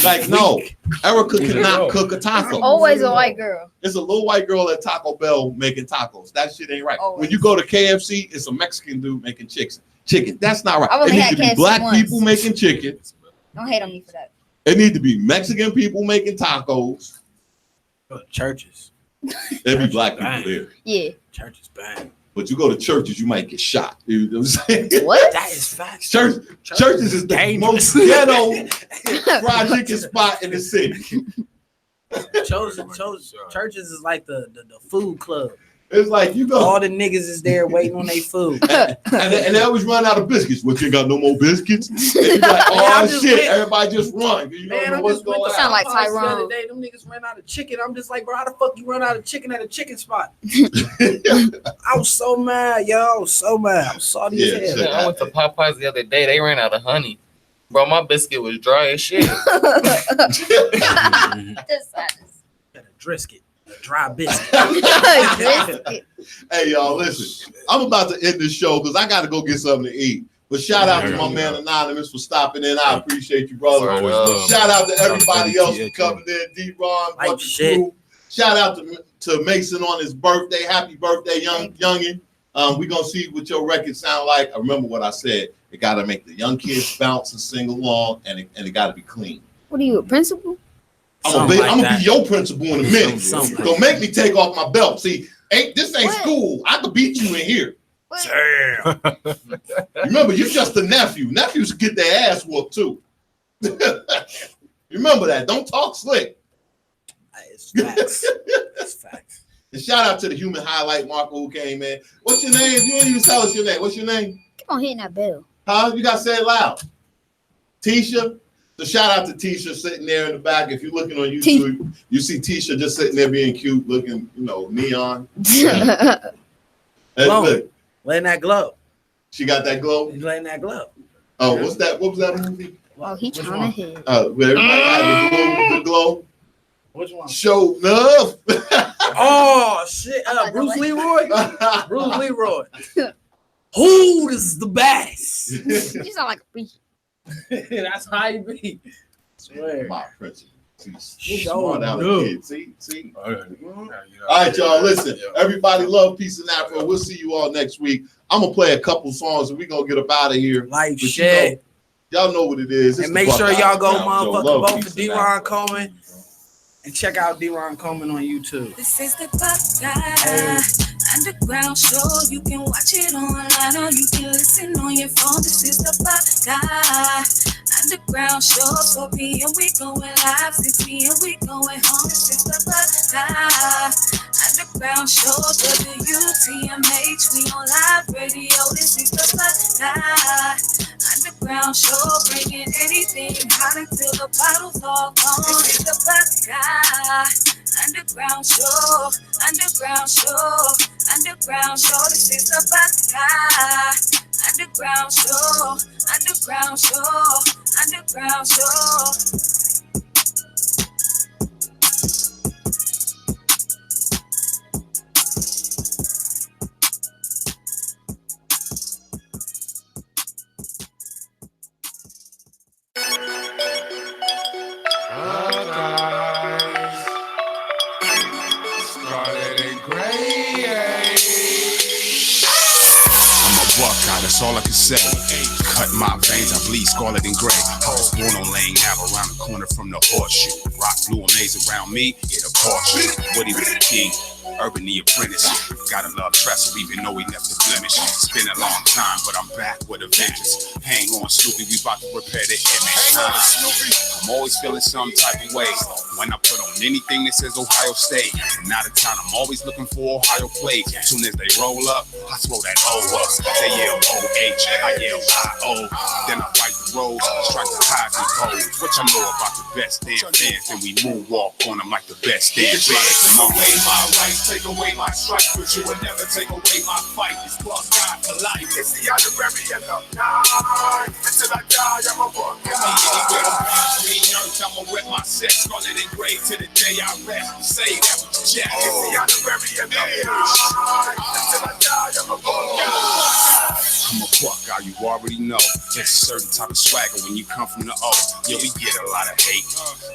Like, no, Erica cannot cook a taco. Always a white girl. It's a little white girl at Taco Bell making tacos. That shit ain't right. Always. When you go to KFC, it's a Mexican dude making chicken. That's not right. I've It only needs had to be KFC black once. people making chicken. Don't hate on me for that. It need to be Mexican people making tacos. Churches. There be black people there. Yeah. Churches bang. But you go to churches, you might get shot. You know what I'm saying? What? That is facts. Churches is the most ghetto fried chicken spot in the city. Churches is like the food club. It's like you go. All the niggas is there waiting on their food. and they always run out of biscuits. What, you ain't got no more biscuits? And you're like, oh shit, everybody just run. You don't know what's going on. Sound like The other Tyrone. day, them niggas ran out of chicken. I'm just like, bro, how the fuck you run out of chicken at a chicken spot? I was so mad, yo. I was so mad. I was salty as hell. I went to Popeyes the other day. They ran out of honey. Bro, my biscuit was dry as shit. Drisket. A dry biscuit. Hey, y'all, listen. I'm about to end this show because I got to go get something to eat. But shout out to my man Anonymous for stopping in. I appreciate you, brother. Shout out to everybody else for coming in. D-Ron, bunch of crew. Shout out to Mason on his birthday. Happy birthday, youngin'. We're going to see what your record sound like. I remember what I said. It got to make the young kids bounce and sing along, and it got to be clean. What are you, a principal? I'm gonna be your principal in a minute. Don't make me take off my belt. See, this ain't school. I could beat you in here. Damn. Remember, you're just a nephew. Nephews get their ass whooped too. Remember that. Don't talk slick. It's facts. It's facts. And shout out to the human highlight Marco who came in. What's your name? You don't even tell us your name. What's your name? Keep on hitting that bell. Huh? You gotta say it loud. Tisha. So shout out to Tisha sitting there in the back. If you're looking on YouTube, you see Tisha just sitting there being cute, looking, neon. Hey, look. Letting that glow. She got that glow? He's letting that glow. Oh, what's that? What was that movie? Oh, he trying to hit. Where everybody had the glow. Which one? Show love. Oh, shit. Bruce Leroy? Bruce Leroy. Who is the best? You sound like a preacher. That's how you be. Swear. My principal. Show out kid. See. All right, y'all. Listen, everybody love peace and Afro. We'll see you all next week. I'm gonna play a couple songs and we're gonna get up out of here. Like shit. Y'all know what it is. And make sure y'all go motherfucking vote for D-Ron Coleman. And check out D-Ron Coleman on YouTube. This is the Buckeye Underground show. You can watch it online or you can listen on your phone. This is the Buckeye Underground show. 4 p.m. we going live. 6 p.m. we going home. This is the Buckeye Underground show. WTMH, we on live radio. This is the Buckeye Underground show. Bringing anything hot until the bottles all gone. This is the Buckeye Underground show. Underground show. Underground show. This is the Buckeye Underground show. Underground show. Underground show. That's all I can say. Cut my veins, I bleed scarlet and gray. I was born on Lane Ave, around the corner from the horseshoe. Rock blue amaze around me, it a Porsche. Woody was the king, Urban the apprentice. Gotta love Trestle, even though he left the blemish. It's been a long time, but I'm back with a vengeance. Hang on, Snoopy, we about to repair the image. I'm always feeling some type of way when I put on on anything that says Ohio State. And out of town, I'm always looking for Ohio plays. As soon as they roll up, I throw that O up. They yell O-H, I yell I-O. Then I fight the roads, strike the highs and pose. What y'all know about the best damn fans? And we moonwalk on them like the best damn fans. Take away my rights, take away my stripes, but you will never take away my fight. It's Buckeye for life. It's the honorary and the night. Until I die, I'm a Buckeye. I'ma rep my set, scarlet engraved to the day I rest. Say that with your chest. It's the honorary and the night. Until I die, I'm a Buckeye. I'm a Buckeye, you already know. There's a certain type of swagger when you come from the O. Yeah, we get a lot of hate,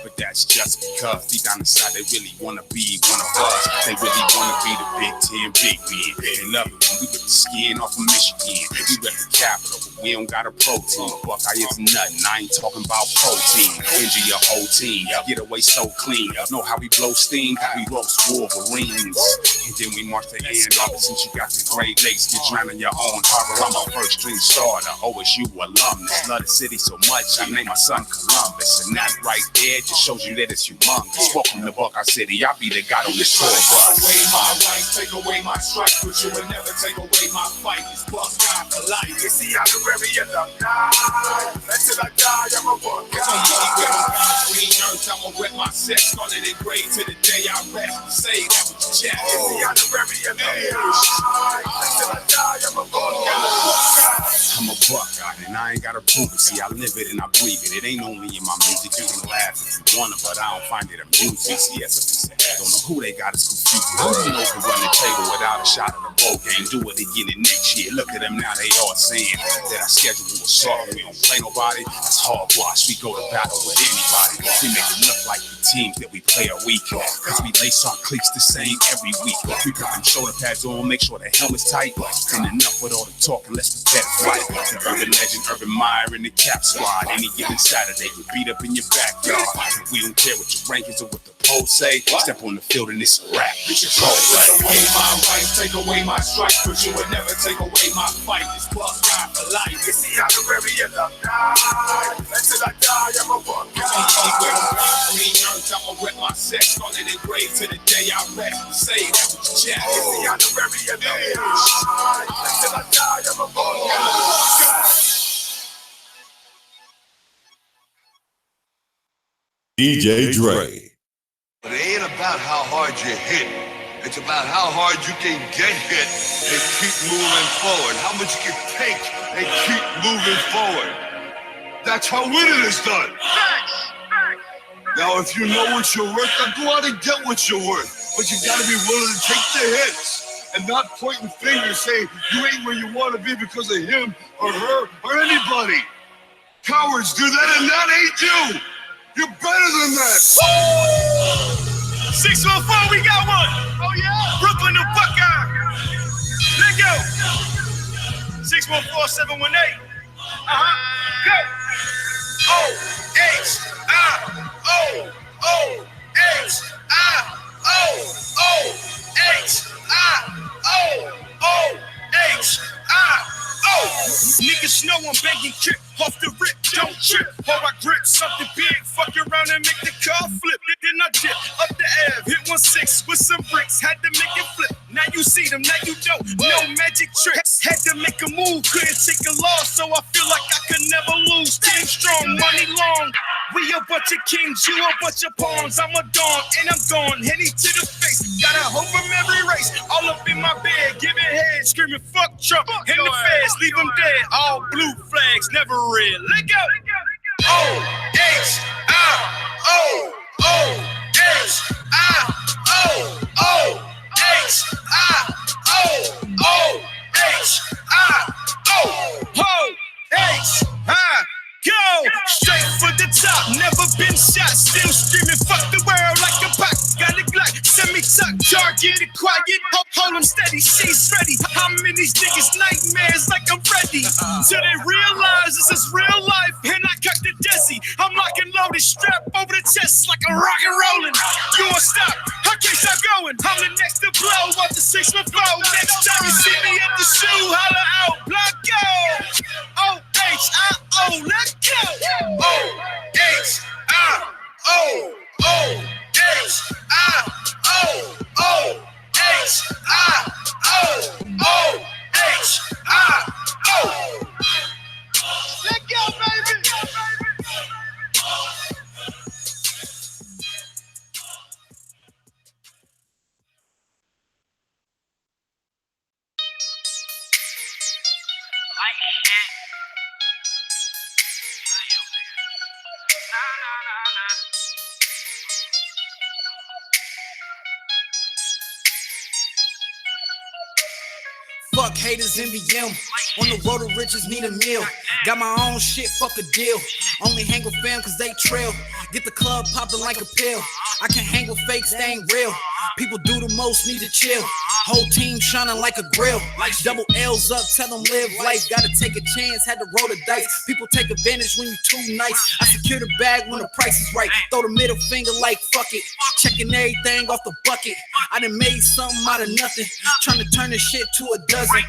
but that's just because deep down inside they really wanna be one of us. They really wanna be the Big Ten big men. They love it when we rip the skin off of Michigan. We rep the capital, but we don't got a protein. Buckeye is nothing, I ain't talking about protein. Injure your whole team, get away so clean. Know how we blow steam, we roast Wolverines. And then we march the end off since you got the Great Lakes. Get drowned in your own harbor. I'm a first string starter, OSU alumnus. Love the city so much, I named my son Columbus. And that right there just shows you that it's humongous. Welcome to Buckeye City, I'll be the god on this tour bus. Take away my rights, take away my stripes, but you will never take away my fight. It's Buckeye for life. It's the honorary and the night. Until I die, I'm a Buckeye. Green earth, I'ma rep my set, scarlet engraved to the day I rest. Say that with your chest. It's the honorary and the night. Until I die, I'm a Buckeye. I'm a Buckeye, and I ain't gotta prove it. See, I live it and I breathe it. It ain't only in my music. You can laugh if you wanna, but I don't find it amusing. See, that's a piece of ass. Don't know who they got is confused. Who you know can run the table without a shot of the bowl game? Do it again the next year. Look at them now, they all saying that our schedule was soft. We don't play nobody. That's hogwash. We go to battle with anybody. We make it look like the teams that we play are weak. Cause we lace our cleats the same every week. We put them shoulder pads on, make sure the helmet's tight. And enough with all the talking, let's prepare to fight. The urban legend, Urban Meyer in the cap squad. Any given Saturday, you beat up in your backyard. We don't care what your rank is or what the polls say. Step on the field and it's a rap. It's your pro play. Take away my rights, take away my stripes, but you will never take away my fight. It's Buckeye for life. It's the honorary and the night. Until I die, I'm a Buckeye. Green earth, I'ma rep my set, scarlet engraved to the day I rest. Say that with your chest. It's the honorary and the night. Until I die, I'm a Buckeye. DJ Dre. But it ain't about how hard you hit. It's about how hard you can get hit and keep moving forward. How much you can take and keep moving forward. That's how winning is done. Now, if you know what you're worth, then go out and get what you're worth. But you gotta be willing to take the hits and not pointing fingers saying you ain't where you want to be because of him or her or anybody. Cowards do that, and that ain't you. You're better than that. 614, we got one. Oh, yeah. Brooklyn to Buckeye. Let go. 614-718. Go. Niggas know I'm banging kick off the rip, don't trip. Or I grip something big, fuck around and make the car flip. Then I dip up the Ave, hit 1-6 with some bricks, had to make it flip. Now you see them, now you don't. No magic tricks, had to make a move, couldn't take a loss, so I feel like I could never lose. 10 strong, money long. We a bunch of kings, you a bunch of pawns. I'm a dawn and I'm gone, heading to the face. Got a hope from every race, all up in my bed, giving head, screaming fuck Trump and the feds, leave them dead. All blue flags, never red. Let go. Go straight for the top, never been shot, still screaming fuck the world like a pop. Got a Glock, semi-tuck, target it quiet, hold them steady, she's ready. How many these niggas nightmares like I'm ready? Till they realize this is real life, and I cut the desi. I'm locking loaded, strap over the chest like a rock and rolling. You won't stop, I can't stop going. I'm the next to blow, watch the 614. Next time you see me at the shoe, holla out, block go. O-H-I-O, let's go. O-H-I-O, O-H-I-O. H-I-O-O-H-I-O. Let go, baby. Fuck haters, MVM. On the road to riches, need a meal. Got my own shit, fuck a deal. Only hang with fam cause they trail. Get the club popping like a pill. I can hang with fakes, they ain't real. People do the most, need to chill. Whole team shining like a grill. Double L's up, tell them live life. Gotta take a chance, had to roll the dice. People take advantage when you too nice. I secure the bag when the price is right. Throw the middle finger like fuck it. Checking everything off the bucket. I done made something out of nothing. Trying to turn this shit to a dozen.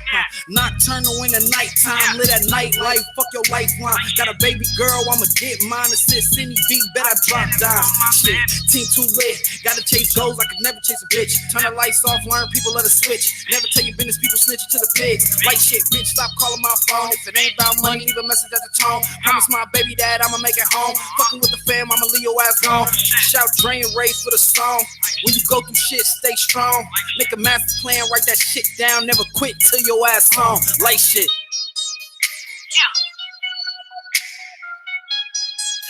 Nocturnal in the nighttime. Live that night life, fuck your lifeline. Got a baby girl, I'ma get mine. Assist any beat, bet I drop down. Shit, team too lit. Gotta chase goals, I could never chase a bitch. Turn the lights off, learn people let us switch. Never tell your business, people snitching to the pigs. Like shit, bitch, stop calling my phone. If it ain't about money, leave a message at the tone. Promise my baby dad I'ma make it home. Fucking with the fam, I'ma leave your ass gone. Shout drain race for the song. When you go through shit, stay strong. Make a master plan, write that shit down. Never quit till your ass home. Like shit.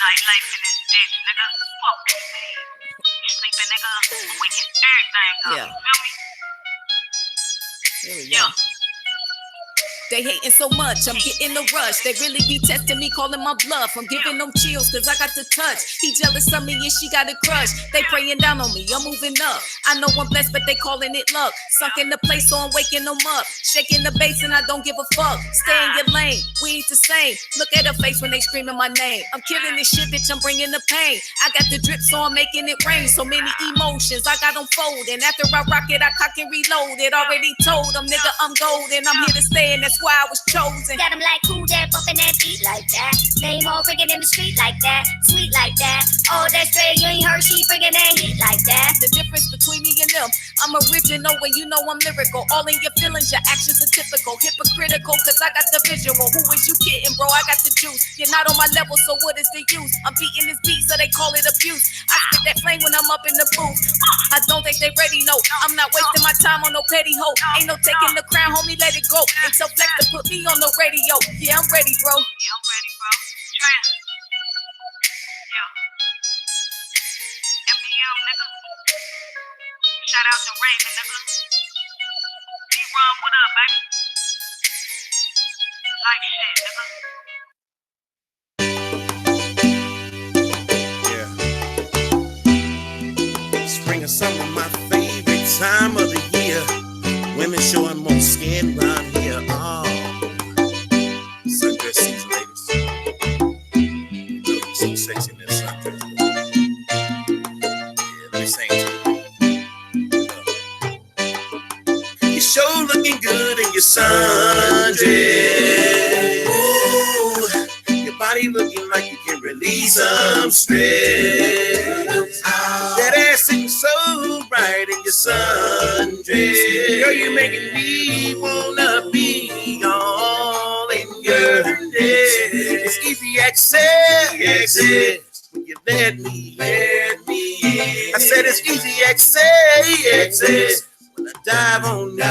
Nightlife in this bitch, nigga. Fuck me. You sleeping, nigga? We get everything up. Yeah. You feel me? There we go. They hating so much, I'm getting a rush. They really be testing me, calling my bluff. I'm giving them chills, cause I got the touch. He jealous of me and she got a crush. They praying down on me, I'm moving up. I know I'm blessed, but they calling it luck. Sunk in the place, so I'm waking them up. Shaking the bass and I don't give a fuck. Stay in your lane, we ain't the same. Look at her face when they screaming my name. I'm killing this shit, bitch, I'm bringing the pain. I got the drip, so I'm making it rain. So many emotions, I got them folding. After I rock it, I cock and reload it. Already told them, nigga, I'm golden. I'm here to stay and that's why I was chosen. Got them like cool that bumping that beat like that. Name all bringing in the street like that. Sweet like that. Oh, that's straight, you ain't heard she bringing that heat like that. The difference between me and them, I'm original and you know I'm lyrical. All in your feelings, your actions are typical. Hypocritical, cause I got the visual. Who is you kidding, bro? I got the juice. You're not on my level, so what is the use? I'm beating this beat, so they call it abuse. I spit that flame when I'm up in the booth. I don't think they ready, no. I'm not wasting my time on no petty hoe. Ain't no taking the crown, homie, let it go. Ain't so flex to put me on the radio. Yeah, I'm ready, bro. Yeah, I'm ready, bro. Trans. Yeah. MPM, nigga. Shout out to Raven, nigga. D-Ron, what up, baby? Like shit, nigga. Spring and summer, my favorite time of the year. Women showing more skin around here. Oh, sundress season, ladies. Look, so sexy in this sundress. Yeah, let me sing to you. Your show looking good in your sundress. Ooh, your body looking like you can release some stress. That ass sitting so right in your sundress. Girl, you're making me wanna be all in your dress. It's easy access when you let me in. I said it's easy access when I dive on you.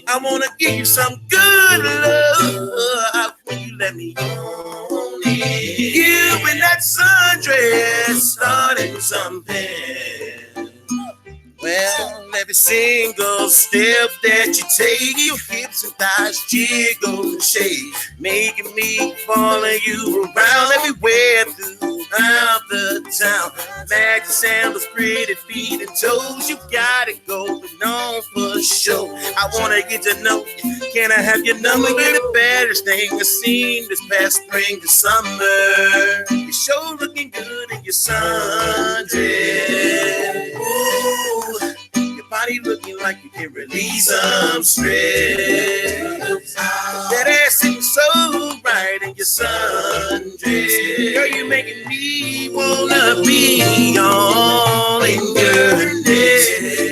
I wanna give you some good love when you let me on it. You in that sundress starting something. Well, every single step that you take, your hips and thighs jiggle and shake, making me follow you around everywhere throughout the town. Magic sandals, pretty feet and toes, you got it going on for sure. I wanna get to know you. Can I have your number? You're the baddest thing I've seen this past spring and summer. Your show looking good in your sundress. Ooh, your body looking like you can release some stress. That ass sitting so right in your sundress. Girl, you're making me wanna be all in your head.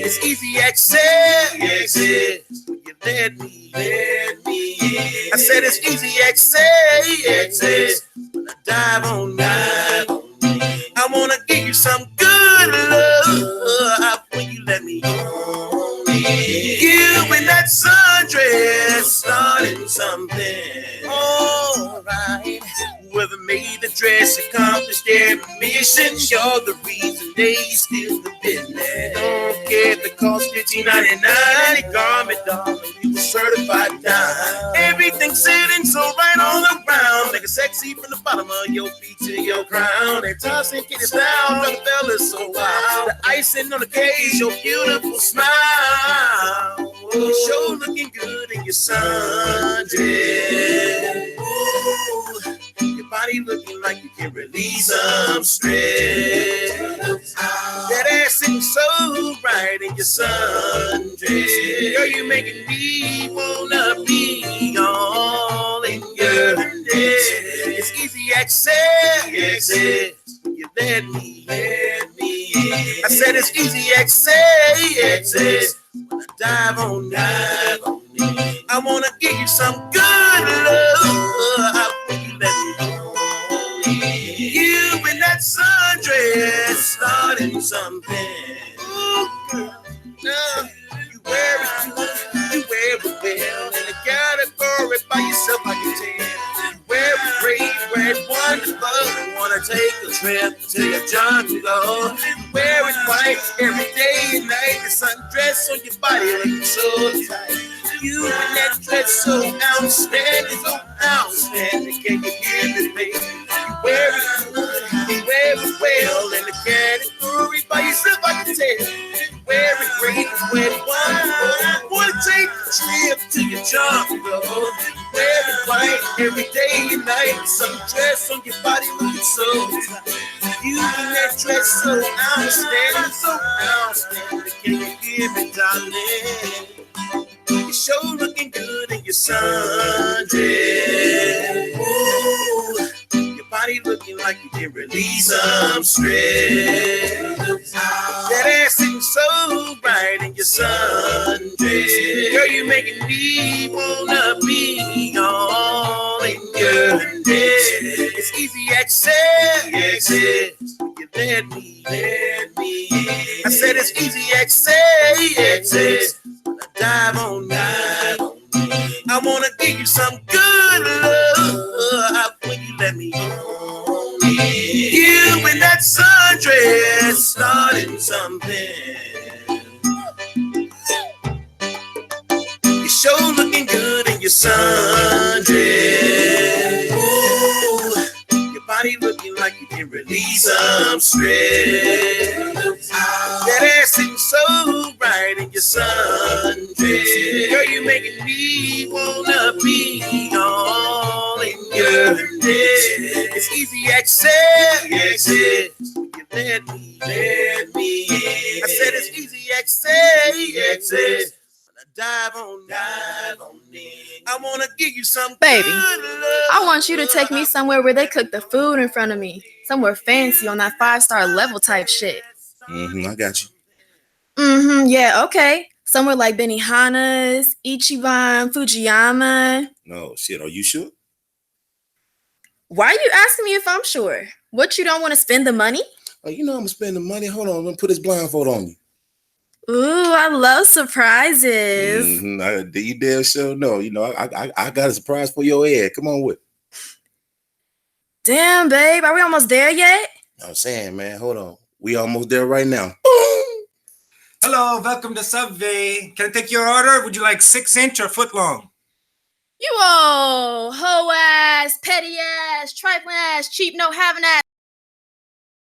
It's easy access. You let me in. I said it's easy access. When I dive on me, I wanna give you some good love when you let me on. You in that sundress, starting something. Alright. Whoever made the dress accomplished their mission. You're the reason they still the business. Don't care if it costs $15.99. Garment, darling, you were certified dime. Everything's sitting so right on the ground. Make it sexy from the bottom of your feet to your crown. And tossing kitties down, the fellas so wild. The icing on the cage, your beautiful smile. Your show looking good in your sundress. Your body looking like you can release some stress. That ass sitting so right in your sundress. Girl, you making me wanna be all in your head. It's easy access. You let me in. I said it's easy access. When I dive on me, I wanna give you some good love. You let me know. You in that sundress, starting something. Ooh, girl, no, you wear it good, you wear it well. In the category by yourself, I can tell. You wear it great, wear it wonderful. Wanna take a trip to your jungle. Wear it white every day and night. The sundress on your body looking so tight. You in that dress so outstanding, so outstanding. Can you hear me, baby? You wear it good, you wear it well. In the category by yourself, I can tell. You wear it great, wear it wonderful. Wanna take a trip to your jungle. Wear it white every day and night. Some dress on your body looking so tight. You in that dress so outstanding, so outstanding. Can you hear me, darling? Your show looking good in your sundress. Ooh, your body looking like you can release some stress. That ass sitting so right in your sundress. Girl, you making me wanna be all in your head. It's easy access. You let me in. I said it's easy access. Dive on me. I wanna give you some good love when you let me on. You in that sundress, starting something. Your show looking good in your sundress. Ooh, your body looking like you can release some stress. That ass sitting so right in your sundress. Girl, you making me wanna be all in your head. It's easy access. You let me in. I said it's easy access. When I dive on me, I wanna give you some Baby, good love. I want you to take me somewhere where they cook the food in front of me. Somewhere fancy on that 5-star level type shit. I got you. Yeah, okay. Somewhere like Benihana's, Ichiban, Fujiyama. No, shit, are you sure? Why are you asking me if I'm sure? What, you don't want to spend the money? Oh, you know I'm gonna spend the money. Hold on, I'm gonna put this blindfold on you. Ooh, I love surprises. You damn sure know. You know, I got a surprise for your head. Come on with. Damn, babe, are we almost there yet? I'm saying, man, hold on. We almost there right now. Hello, welcome to Subway. Can I take your order? Would you like 6-inch or foot long? You all hoe ass, petty ass, trifling ass, cheap no having ass.